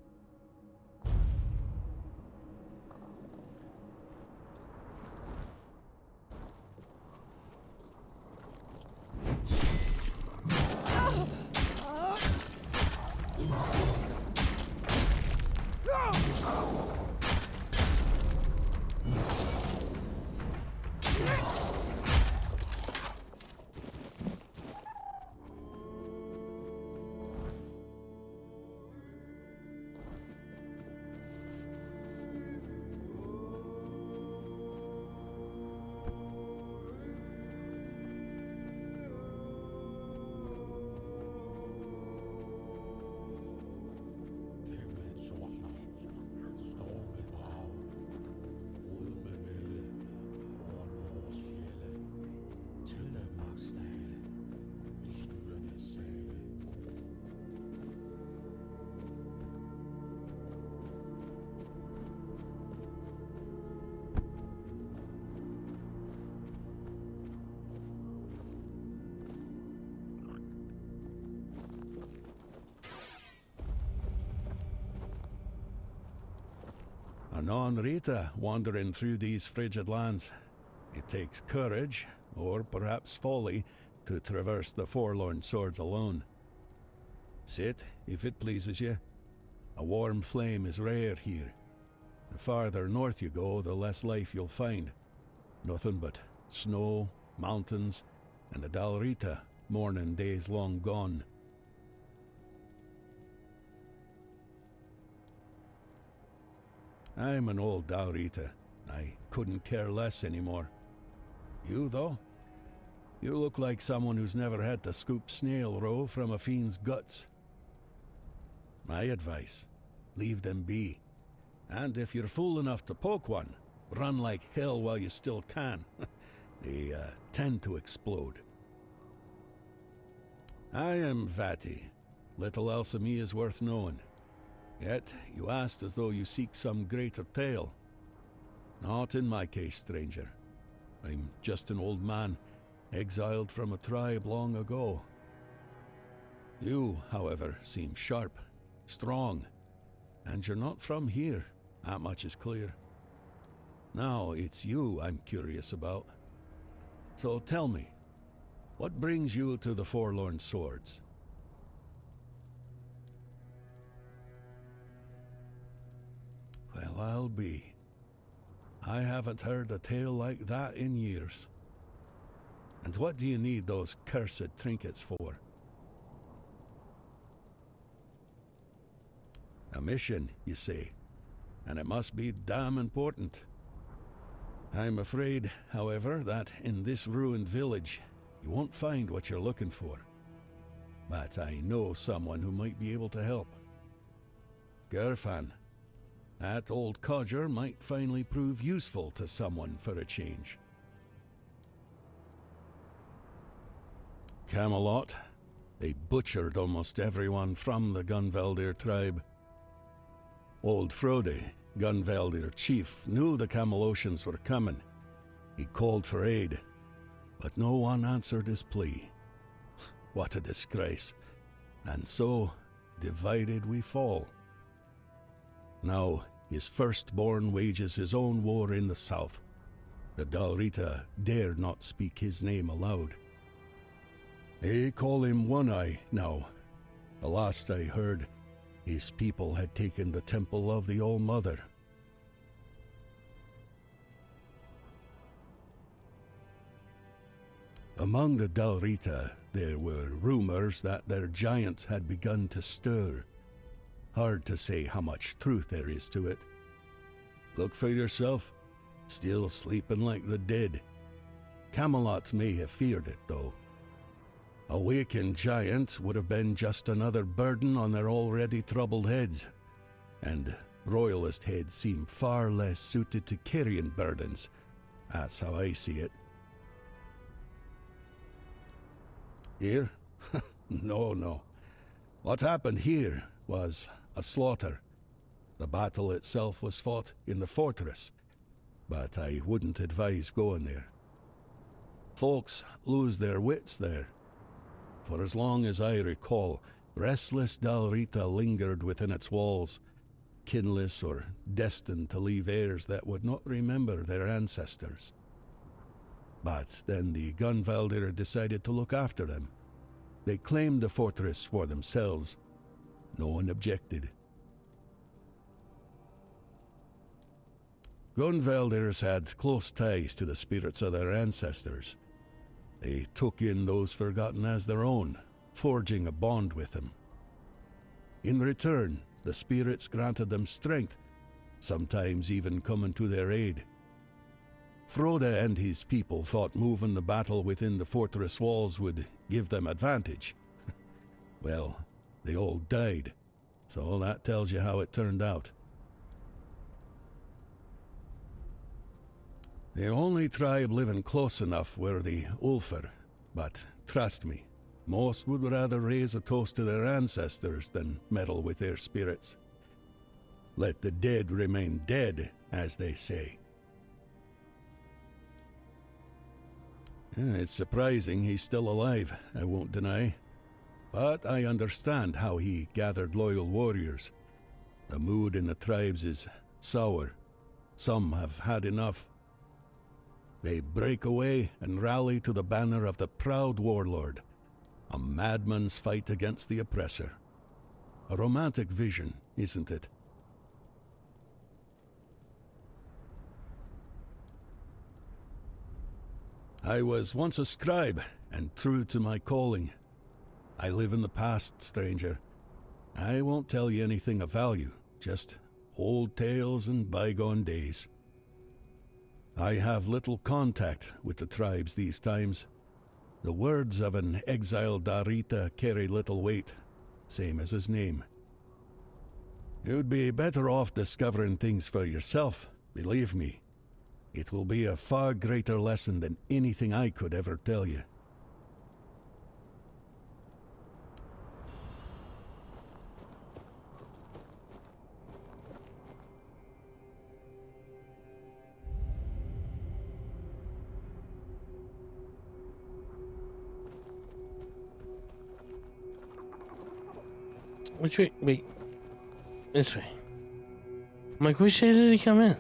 A non-Rita wandering through these frigid lands. It takes courage, or perhaps folly, to traverse the forlorn swords alone. Sit, if it pleases you. A warm flame is rare here. The farther north you go, the less life you'll find. Nothing but snow, mountains, and the Dalrita, mourning days long gone. I'm an old Dalrita. I couldn't care less anymore. You, though? You look like someone who's never had to scoop snail roe from a fiend's guts. My advice, leave them be. And if you're fool enough to poke one, run like hell while you still can. They tend to explode. I am Vati. Little else of me is worth knowing. Yet you asked as though you seek some greater tale. Not in my case, stranger. I'm just an old man, exiled from a tribe long ago. You, however, seem sharp, strong, and you're not from here. That much is clear. Now it's you I'm curious about. So tell me, what brings you to the Forlorn Swords? Well, I'll be. I haven't heard a tale like that in years. And what do you need those cursed trinkets for? A mission, you say, and it must be damn important. I'm afraid, however, that in this ruined village, you won't find what you're looking for. But I know someone who might be able to help. Gerfan. That old codger might finally prove useful to someone for a change. Camelot. They butchered almost everyone from the Gunvaldir tribe. Old Frode, Gunvaldir chief, knew the Camelosians were coming. He called for aid, but no one answered his plea. What a disgrace. And so, divided we fall. Now, his firstborn wages his own war in the south. The Dalrita dare not speak his name aloud. They call him One-Eye now. The last I heard, his people had taken the temple of the All-Mother. Among the Dalrita, there were rumors that their giants had begun to stir. Hard to say how much truth there is to it. Look for yourself. Still sleeping like the dead. Camelot may have feared it, though. A wakened giant would have been just another burden on their already troubled heads. And royalist heads seem far less suited to carrying burdens. That's how I see it. Here? No. What happened here was a slaughter. The battle itself was fought in the fortress, but I wouldn't advise going there. Folks lose their wits there. For as long as I recall, restless Dalrita lingered within its walls, kinless or destined to leave heirs that would not remember their ancestors. But then the Gunvaldir decided to look after them. They claimed the fortress for themselves. No one objected. Gunvaldirs had close ties to the spirits of their ancestors. They took in those forgotten as their own, forging a bond with them. In return, the spirits granted them strength, sometimes even coming to their aid. Frode and his people thought moving the battle within the fortress walls would give them advantage. Well, they all died, so that tells you how it turned out. The only tribe living close enough were the Ulfar, but trust me, most would rather raise a toast to their ancestors than meddle with their spirits. Let the dead remain dead, as they say. It's surprising he's still alive, I won't deny. But I understand how he gathered loyal warriors. The mood in the tribes is sour, Some have had enough. They break away and rally to the banner of the proud warlord, a madman's fight against the oppressor. A romantic vision, isn't it? I was once a scribe, and true to my calling. I live in the past, stranger. I won't tell you anything of value, just old tales and bygone days. I have little contact with the tribes these times. The words of an exiled Darita carry little weight, same as his name. You'd be better off discovering things for yourself, believe me. It will be a far greater lesson than anything I could ever tell you. Which way? Wait. This way. I'm like, which way did he come in?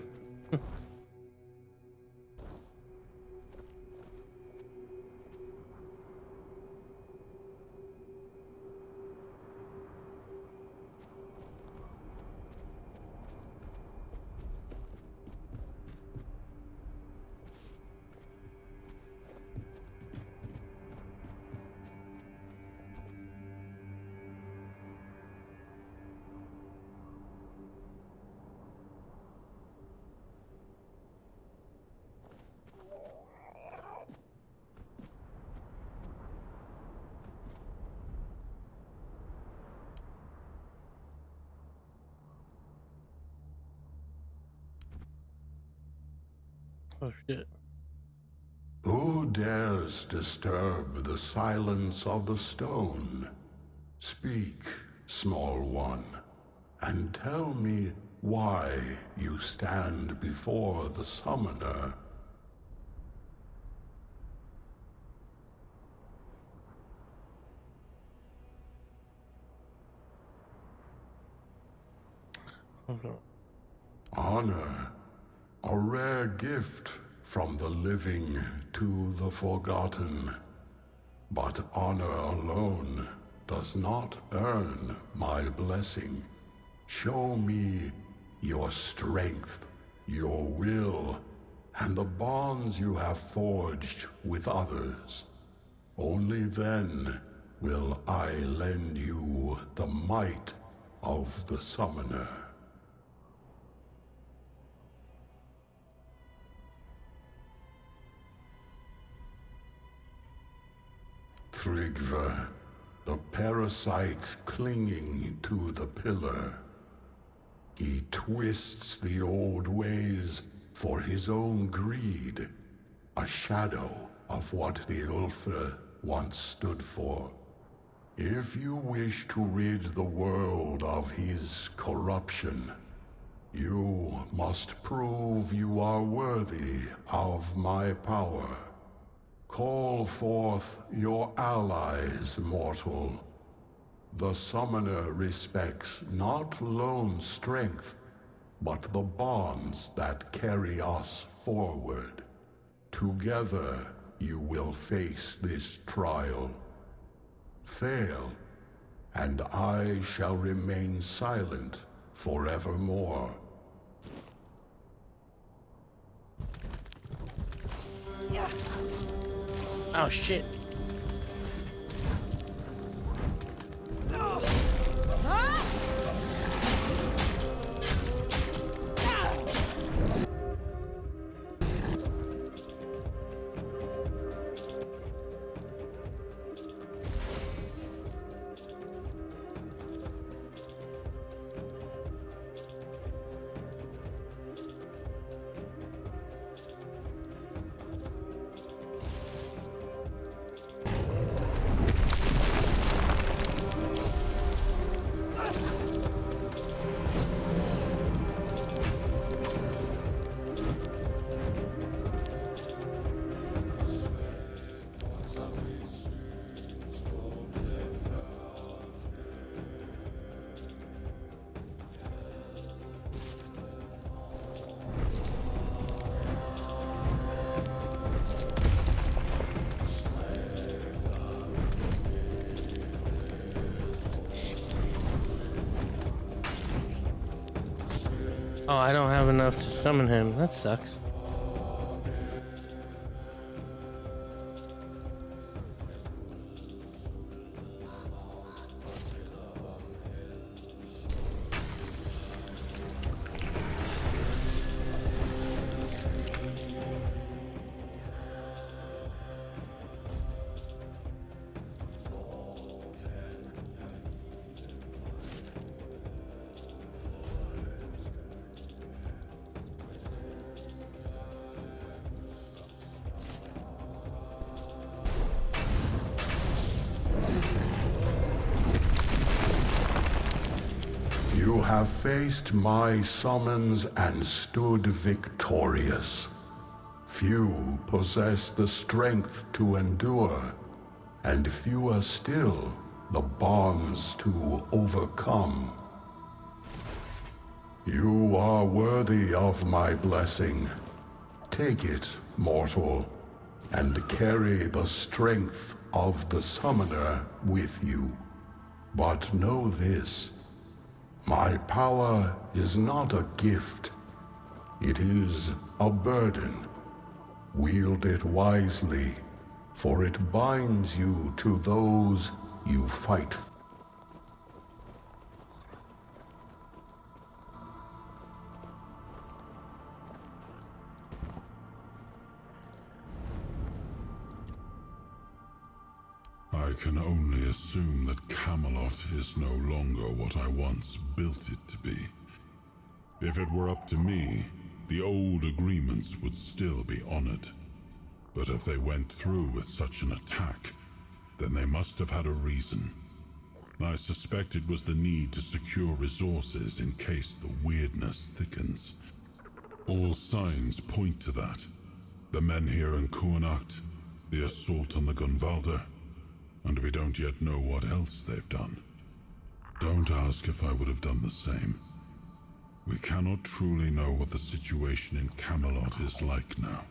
Oh shit. Who dares disturb the silence of the stone? Speak, small one, and tell me why you stand before the summoner. Honor, a rare gift from the living to the forgotten. But honor alone does not earn my blessing. Show me your strength, your will, and the bonds you have forged with others. Only then will I lend you the might of the summoner. Tryggva, the parasite clinging to the pillar. He twists the old ways for his own greed, a shadow of what the Ulfra once stood for. If you wish to rid the world of his corruption, you must prove you are worthy of my power. Call forth your allies, mortal. The summoner respects not lone strength, but the bonds that carry us forward. Together you will face this trial. Fail, and I shall remain silent forevermore. Oh shit. Oh, I don't have enough to summon him. That sucks. You have faced my summons and stood victorious. Few possess the strength to endure, and fewer still the bonds to overcome. You are worthy of my blessing. Take it, mortal, and carry the strength of the summoner with you. But know this. My power is not a gift. It is a burden. Wield it wisely, for it binds you to those you fight. I can only assume that Camelot is no longer what I once built it to be. If it were up to me, the old agreements would still be honored. But if they went through with such an attack, then they must have had a reason. I suspect it was the need to secure resources in case the weirdness thickens. All signs point to that. The men here in Kuanacht, the assault on the Gunvalder, and we don't yet know what else they've done. Don't ask if I would have done the same. We cannot truly know what the situation in Camelot is like now.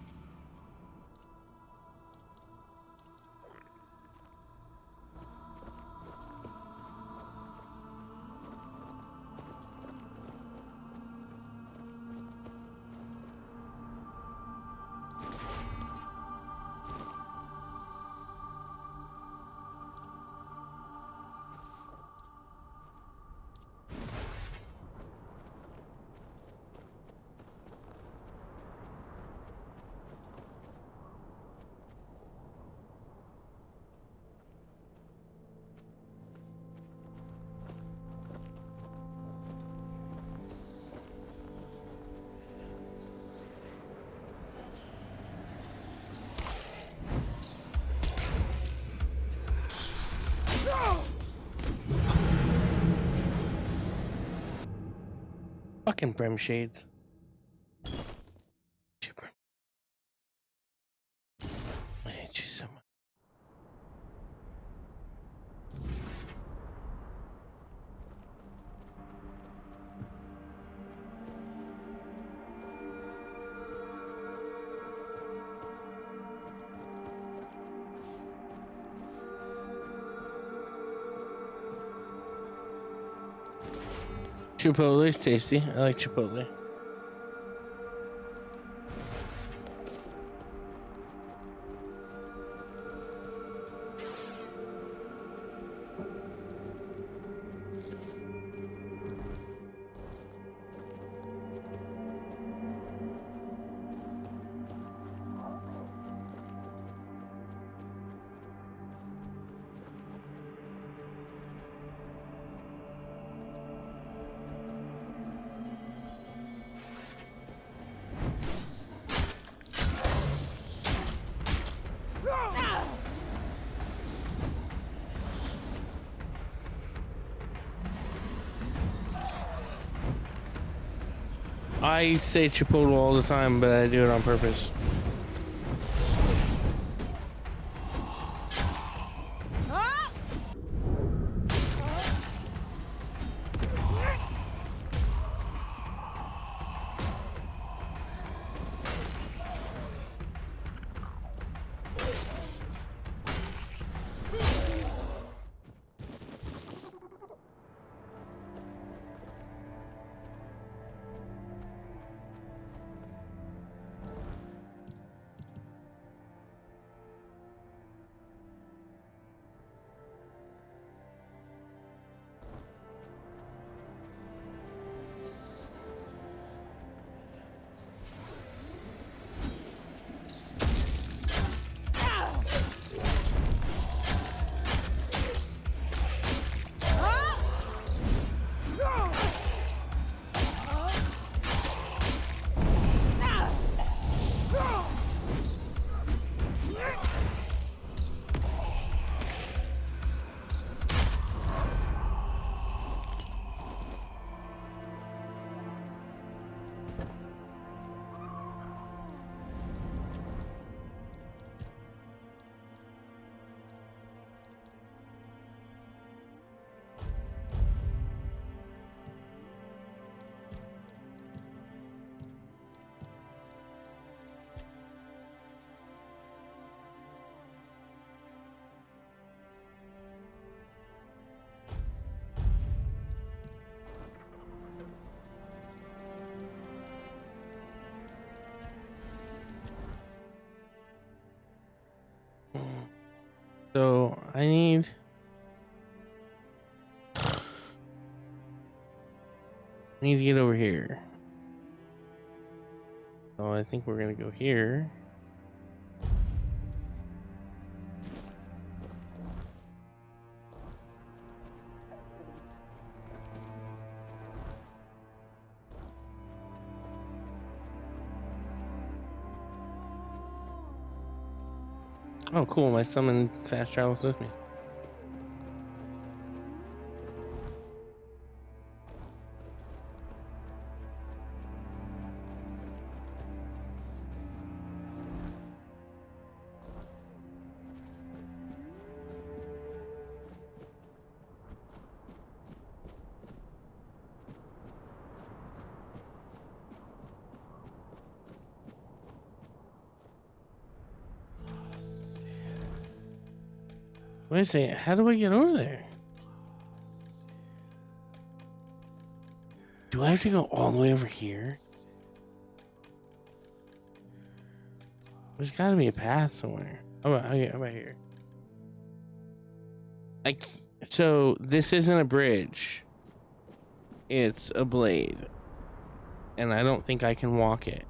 Fucking brim shades. I hate you so much. Chipotle is tasty. I like Chipotle. I say Chipotle all the time, but I do it on purpose. So I need. I need to get over here. So I think we're gonna go here. Oh, cool. My summon fast travels with me. Wait a second. How do I get over there? Do I have to go all the way over here? There's got to be a path somewhere. Oh, okay, how about here? So this isn't a bridge. It's a blade. And I don't think I can walk it.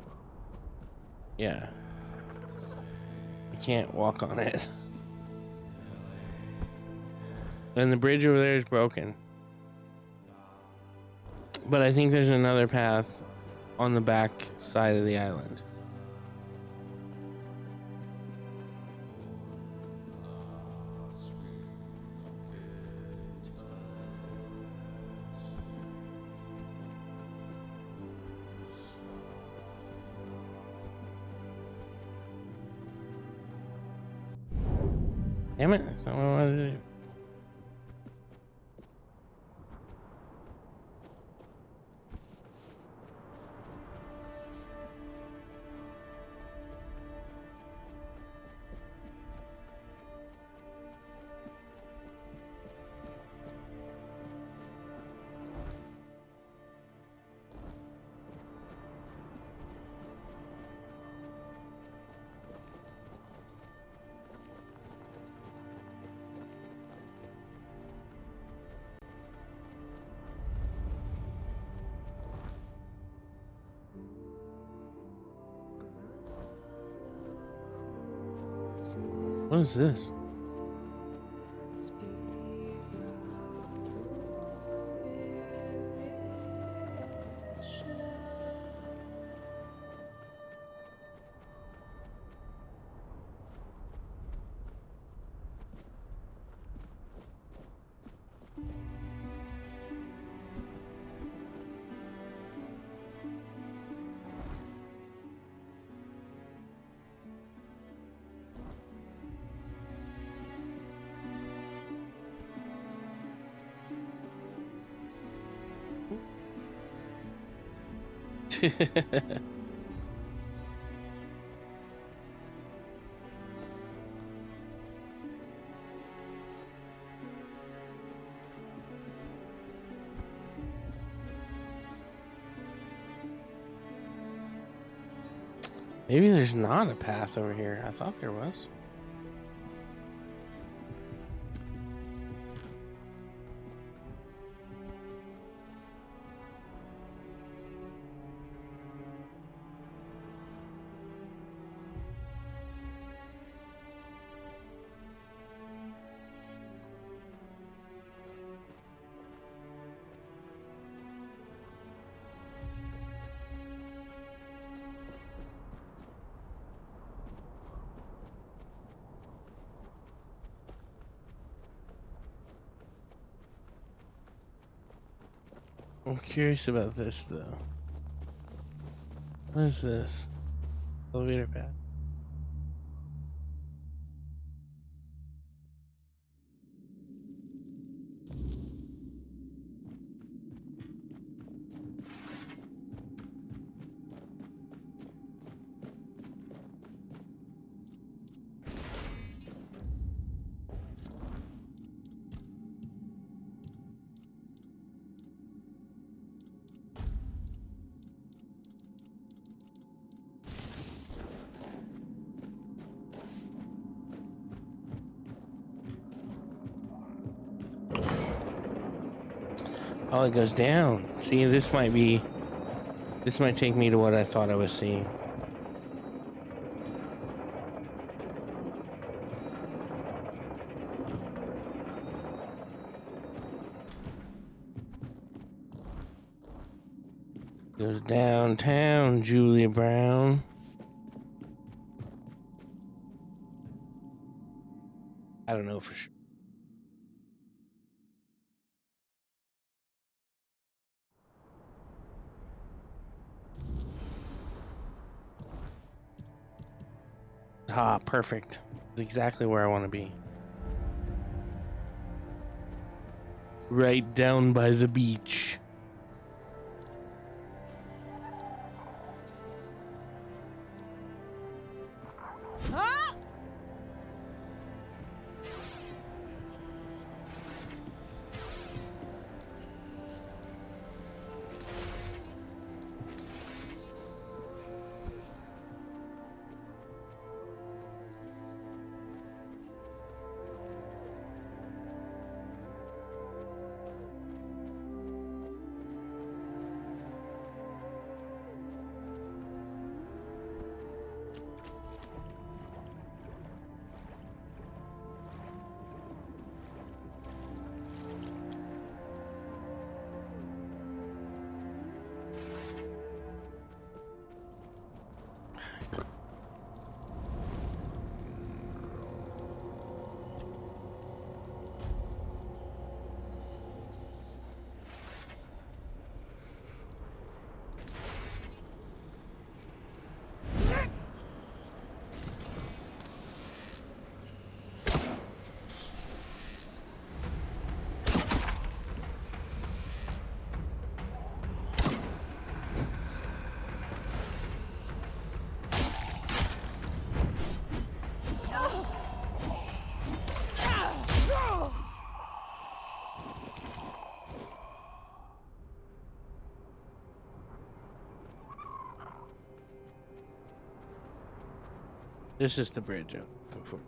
Yeah. I can't walk on it. And the bridge over there is broken. But I think there's another path on the back side of the island. Damn it, that's not what I wanted to do. What is this? Maybe there's not a path over here. I thought there was. I'm curious about this though. What is this? Elevator path. Oh, it goes down. See, this might take me to what I thought I was seeing. Goes downtown, Julia Brown. I don't know for sure. Ah, perfect. It's exactly where I want to be. Right down by the beach. This is the bridge I'm looking for.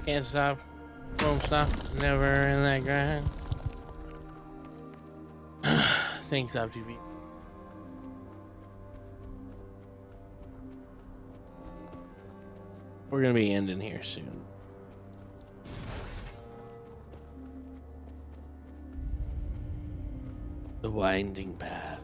Can't stop, won't stop, never in that grind. Thanks, OpTV. We're gonna be ending here soon. The winding path.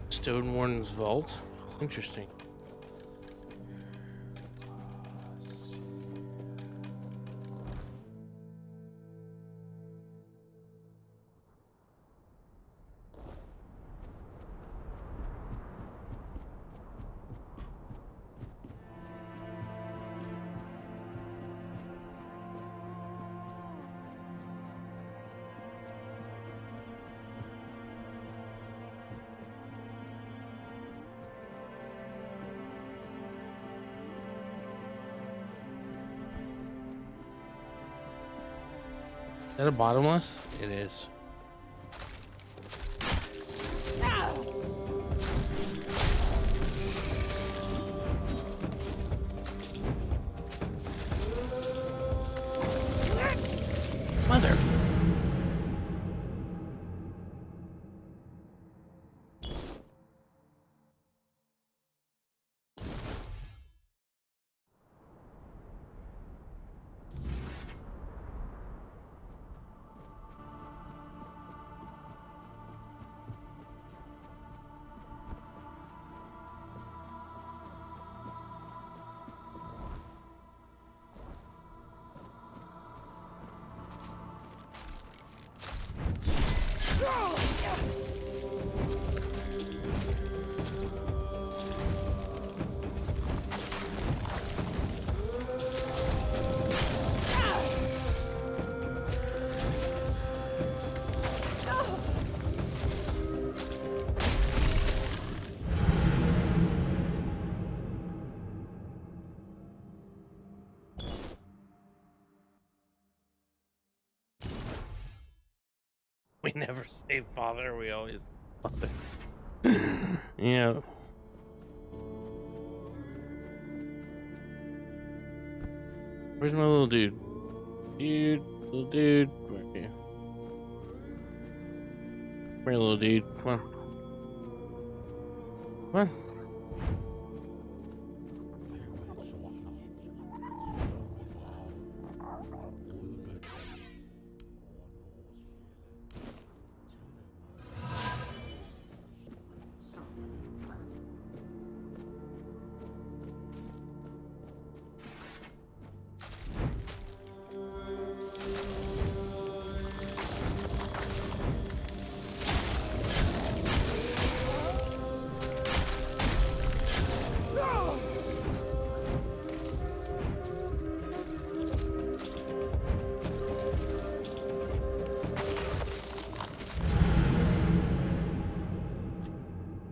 Stone Warden's Vault? Interesting. Is that a bottomless? It is. Mother. We never say father, we always mother. Yeah. Where's my little dude? Little dude. Right here. Come here, little dude. Come on. Come on.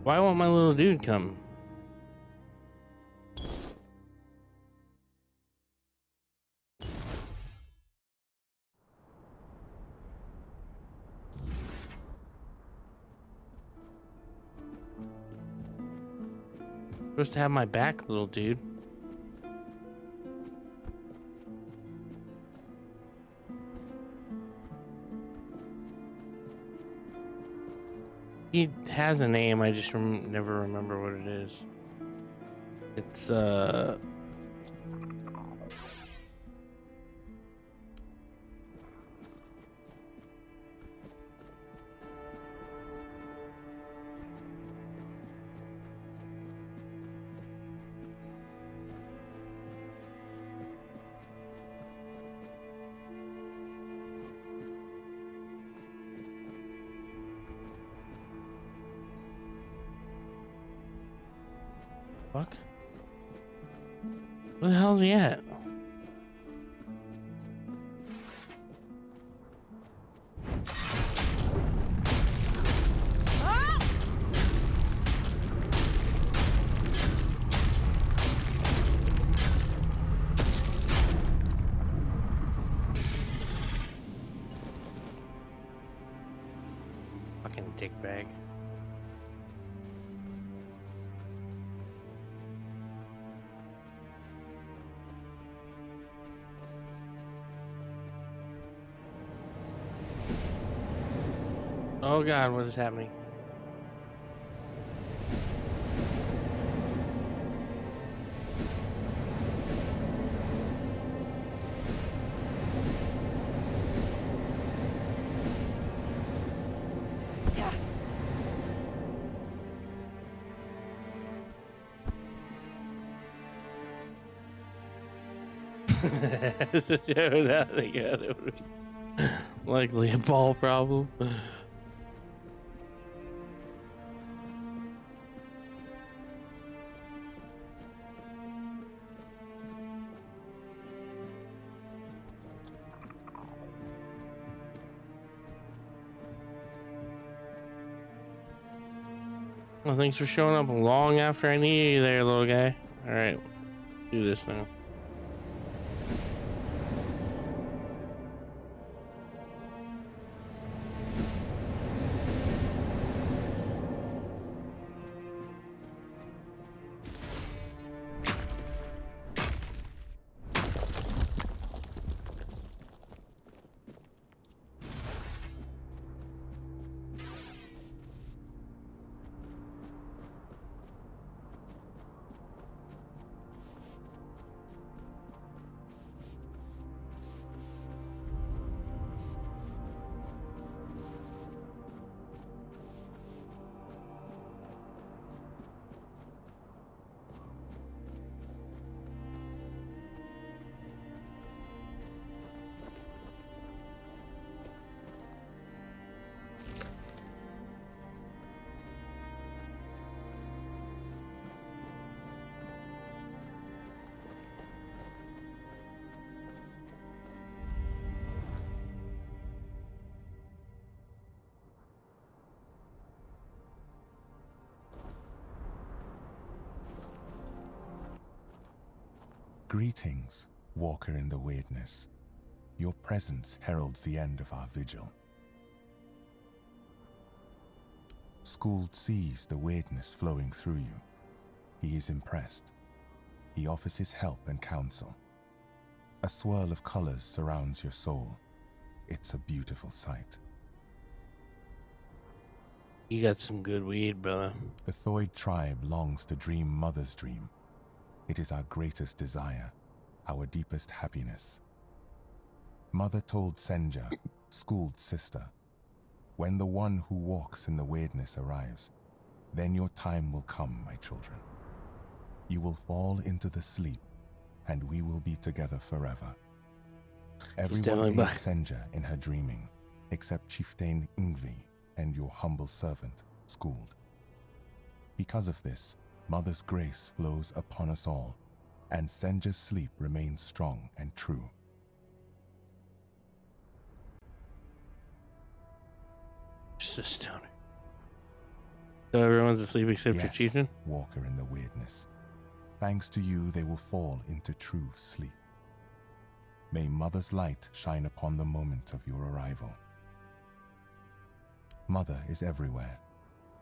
Why won't my little dude come? Supposed to have my back, little dude. He has a name, I just never remember what it is. It's fuck? Where the hell's he at? Fucking dickbag. Oh god, what is happening? Likely a ball problem. Well, thanks for showing up long after I needed you there, little guy. Alright, do this now. Greetings, Walker in the Weirdness. Your presence heralds the end of our vigil. Skuld sees the weirdness flowing through you. He is impressed. He offers his help and counsel. A swirl of colors surrounds your soul. It's a beautiful sight. You got some good weed, brother. The Thoid tribe longs to dream Mother's dream. It is our greatest desire, our deepest happiness. Mother told Senja, Skuld's sister, when the one who walks in the weirdness arrives, then your time will come, my children. You will fall into the sleep, and we will be together forever. Everyone aids Senja in her dreaming, except Chieftain Ingvi and your humble servant, Skuld. Because of this, Mother's grace flows upon us all, and Senja's sleep remains strong and true. Just a stoner. So everyone's asleep except for Yes, Chieftain? walker in the weirdness. Thanks to you, they will fall into true sleep. May Mother's light shine upon the moment of your arrival. Mother is everywhere.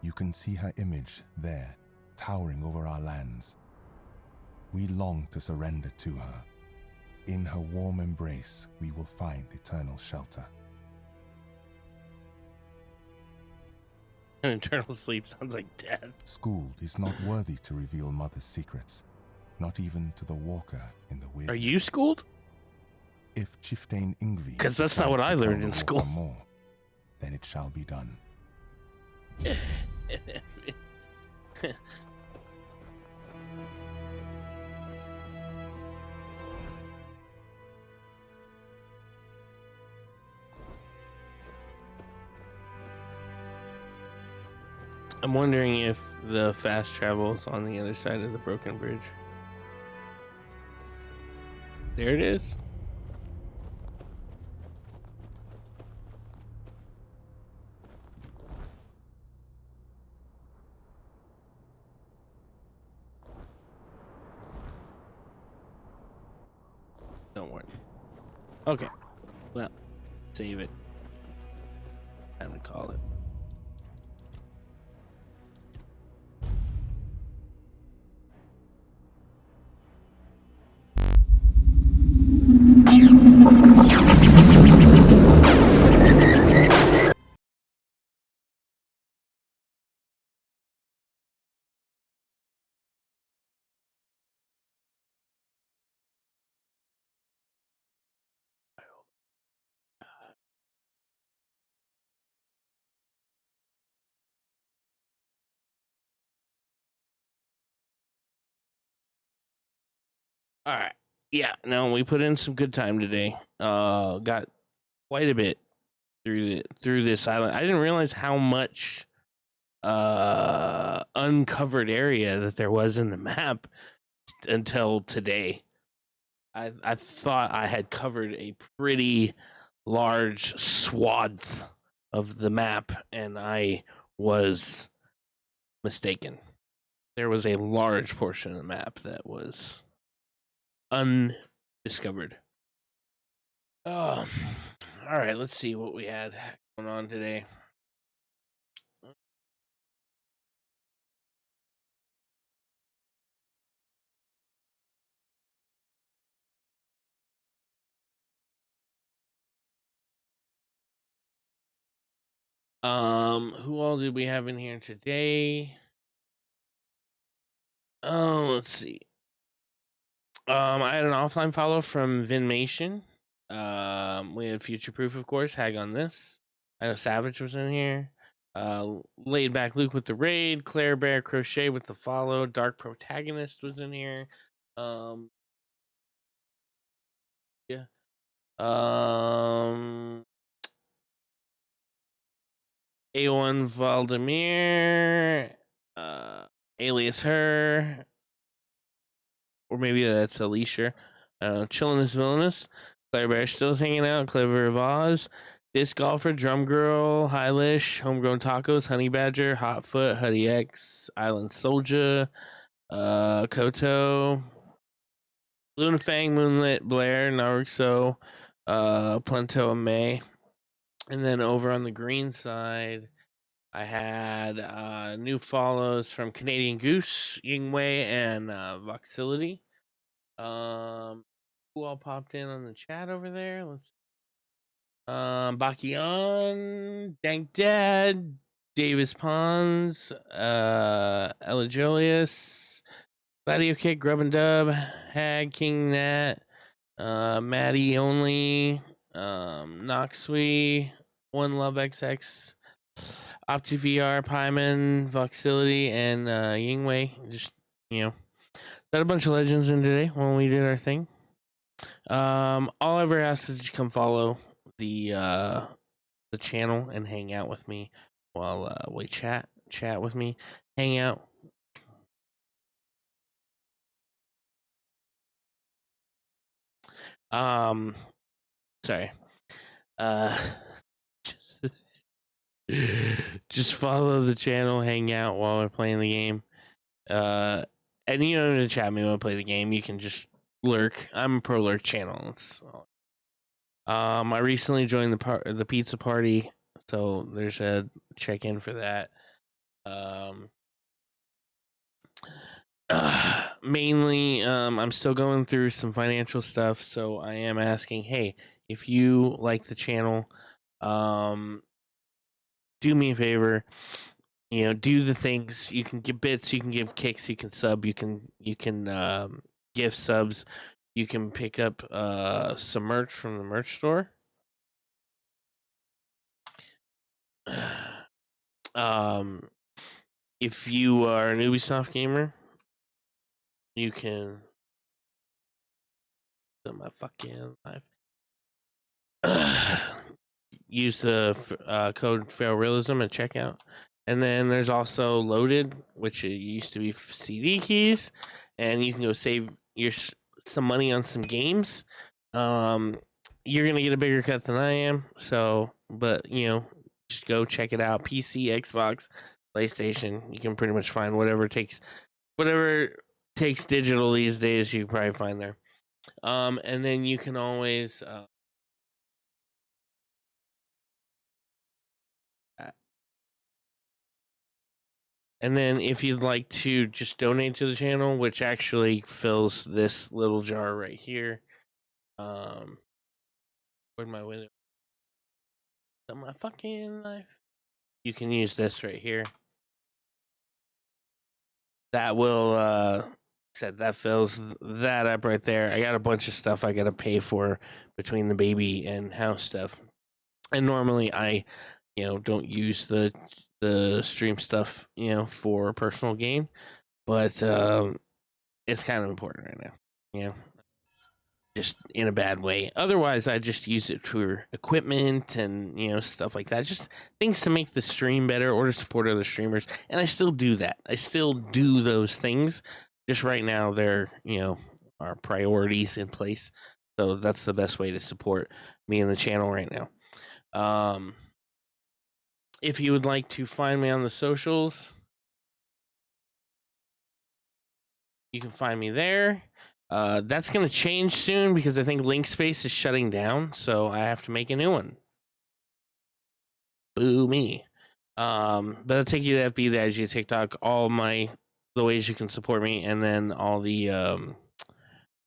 You can see her image there, towering over our lands. We long to surrender to her. In her warm embrace, we will find eternal shelter. An eternal sleep sounds like death. School is not worthy to reveal Mother's secrets, not even to the walker in the weirdness. Are you schooled? If Chieftain Ingvi, because that's not what I learned in school. More, then it shall be done. I'm wondering if the fast travel is on the other side of the broken bridge. There it is. Don't worry. Okay. Well, save it. Time to call it. All right. Yeah, no, we put in some good time today. Got quite a bit through this island. I didn't realize how much uncovered area that there was in the map until today. I thought I had covered a pretty large swath of the map, and I was mistaken. There was a large portion of the map that was undiscovered. All right, let's see what we had going on today. Who all did we have in here today? Oh, let's see. I had an offline follow from Vinmation. We had Future Proof, of course, Hag on this. I know Savage was in here. Laid Back Luke with the raid. Claire Bear Crochet with the follow. Dark Protagonist was in here. Yeah. A1 Valdemir. Alias Her. Or maybe that's Alicia. Chillin' is Villainous. Claire Bear Still's hanging out. Clever of Oz. Disc Golfer, Drum Girl, Hylish, Homegrown Tacos, Honey Badger, Hotfoot, Huddy X, Island Soldier, Koto, Luna Fang, Moonlit, Blair, Naruxo, Plento, and May. And then over on the green side, I had new follows from Canadian Goose, Yingwei, and Voxility. Who all popped in on the chat over there? Let's see. Bakian, Dank Dad, Davis Pons, Ella Julius, Gladio Kick, Grub and Dub, Hag, King Nat, Maddie Only, Noxwee, One Love XX, OptiVR, Pyman, Voxility, and Yingwei. Just, got a bunch of legends in today when we did our thing. All I ever ask is you come follow the channel and hang out with me while we chat with me, hang out. Sorry. Just follow the channel, hang out while we're playing the game. And you don't need to chat me when I play the game. You can just lurk. I'm a pro lurk channel. I recently joined the pizza party, so there's a check in for that. Mainly, I'm still going through some financial stuff, so I am asking, hey, if you like the channel, do me a favor, do the things. You can give bits, you can give kicks, you can sub, you can give subs, you can pick up some merch from the merch store. If you are an Ubisoft gamer, you can my fucking life. Use the code FailRealism at checkout. And then there's also Loaded, which used to be CD keys, and you can go save some money on some games. You're gonna get a bigger cut than I am, but just go check it out. PC, Xbox, PlayStation. You can pretty much find whatever takes digital these days. You can probably find there. And then you can always and then if you'd like to just donate to the channel, which actually fills this little jar right here. Where'd my window? On my fucking life. You can use this right here. That will that fills that up right there. I got a bunch of stuff I gotta pay for between the baby and house stuff. And normally I, don't use the stream stuff, for personal gain, but it's kind of important right now, just in a bad way. Otherwise, I just use it for equipment and stuff like that, just things to make the stream better or to support other streamers. And I still do that. I still do those things. Just right now, there are priorities in place, so that's the best way to support me and the channel right now. If you would like to find me on the socials, you can find me there. That's going to change soon because I think Link Space is shutting down, so I have to make a new one. Boo me. But I'll take you to FB, the IG, TikTok, all the ways you can support me, and then all the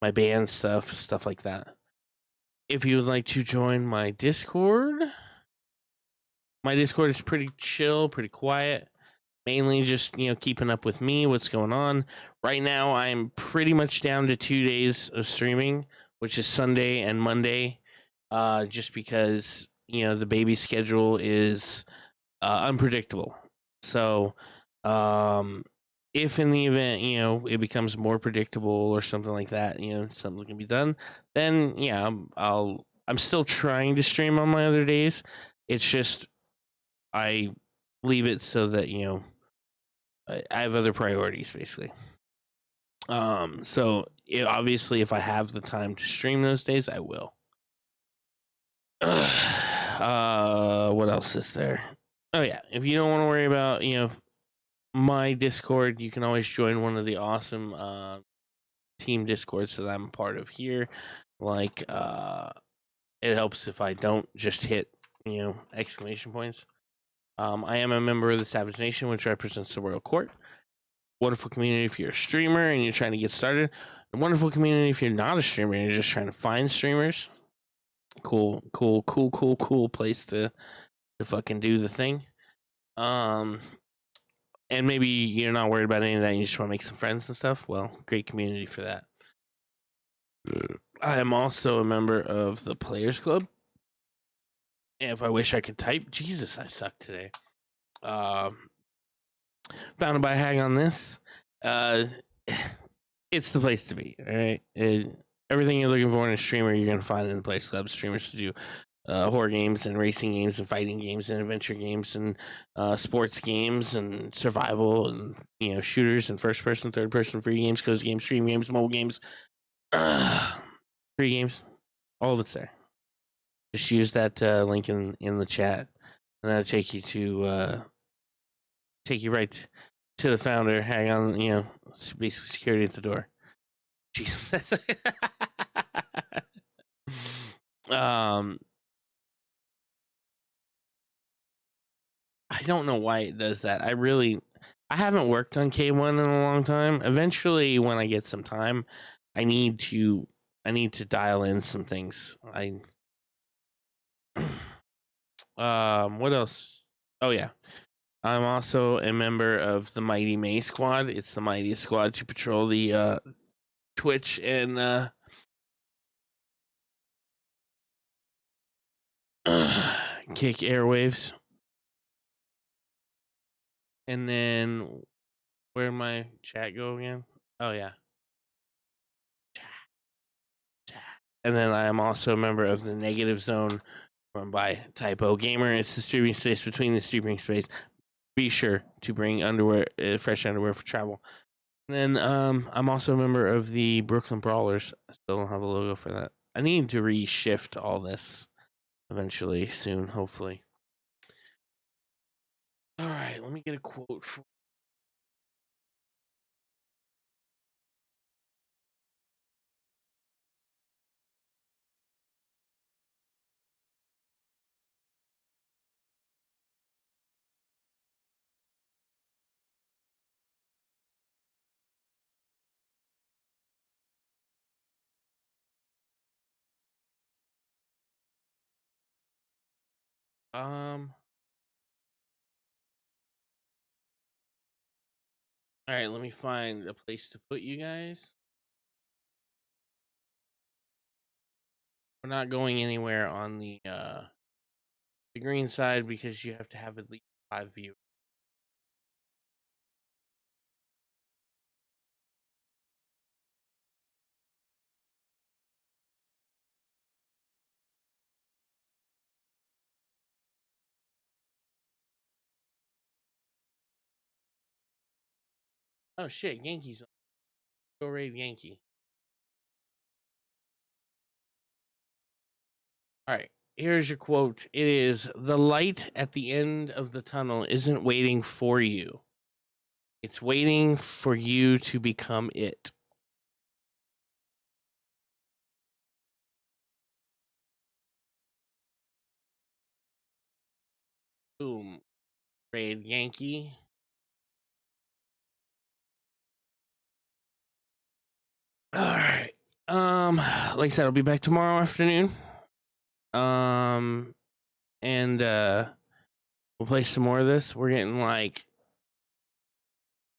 my band stuff like that. If you would like to join my Discord is pretty chill, pretty quiet. Mainly just, keeping up with me, what's going on. Right now, I'm pretty much down to 2 days of streaming, which is Sunday and Monday, just because, the baby schedule is unpredictable. So, if in the event, it becomes more predictable or something like that, something can be done, then, yeah, I'm still trying to stream on my other days. It's just, I leave it so that, I have other priorities, basically. So obviously, if I have the time to stream those days, I will. What else is there? Oh yeah, if you don't want to worry about my Discord, you can always join one of the awesome team Discords that I'm a part of here. Like it helps if I don't just hit exclamation points. I am a member of the Savage Nation, which represents the Royal Court. Wonderful community if you're a streamer and you're trying to get started. A wonderful community if you're not a streamer and you're just trying to find streamers. Cool place to fucking do the thing. And maybe you're not worried about any of that and you just want to make some friends and stuff. Well, great community for that. I am also a member of the Players Club. And if I wish I could type, Jesus, I suck today. Founded by Hag on this. It's the place to be, all right? Everything you're looking for in a streamer, you're going to find in the Players Club. Streamers to do horror games and racing games and fighting games and adventure games and sports games and survival and, shooters and first person, third person, free games, cozy games, stream games, mobile games, free games. All of it's there. Just use that link in the chat and that'll take you to right to the founder. Hang on, basically security at the door. Jesus. I don't know why it does that. I haven't worked on K1 in a long time. Eventually, when I get some time, I need to dial in some things. What else? Oh yeah. I'm also a member of the Mighty May Squad. It's the mightiest squad to patrol the Twitch and kick airwaves. And then where'd my chat go again? Oh yeah. And then I am also a member of the Negative Zone run by Typo Gamer. It's the streaming space between the streaming space. Be sure to bring underwear, fresh underwear for travel. And then I'm also a member of the Brooklyn Brawlers. I still don't have a logo for that. I need to reshift all this eventually, soon, hopefully. All right, let me get a quote for. All right, let me find a place to put you guys. We're not going anywhere on the green side because you have to have at least 5 viewers. Oh shit, Yankees. Go raid Yankee. All right, here's your quote. It is, "The light at the end of the tunnel isn't waiting for you. It's waiting for you to become it." Boom. Raid Yankee. All right. Like I said, I'll be back tomorrow afternoon. And we'll play some more of this. We're getting like,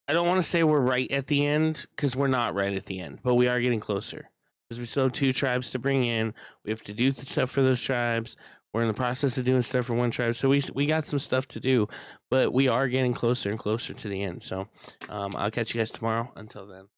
I don't want to say we're right at the end because we're not right at the end, but we are getting closer because we still have 2 tribes to bring in. We have to do stuff for those tribes. We're in the process of doing stuff for one tribe, so we got some stuff to do, but we are getting closer and closer to the end. So, I'll catch you guys tomorrow. Until then.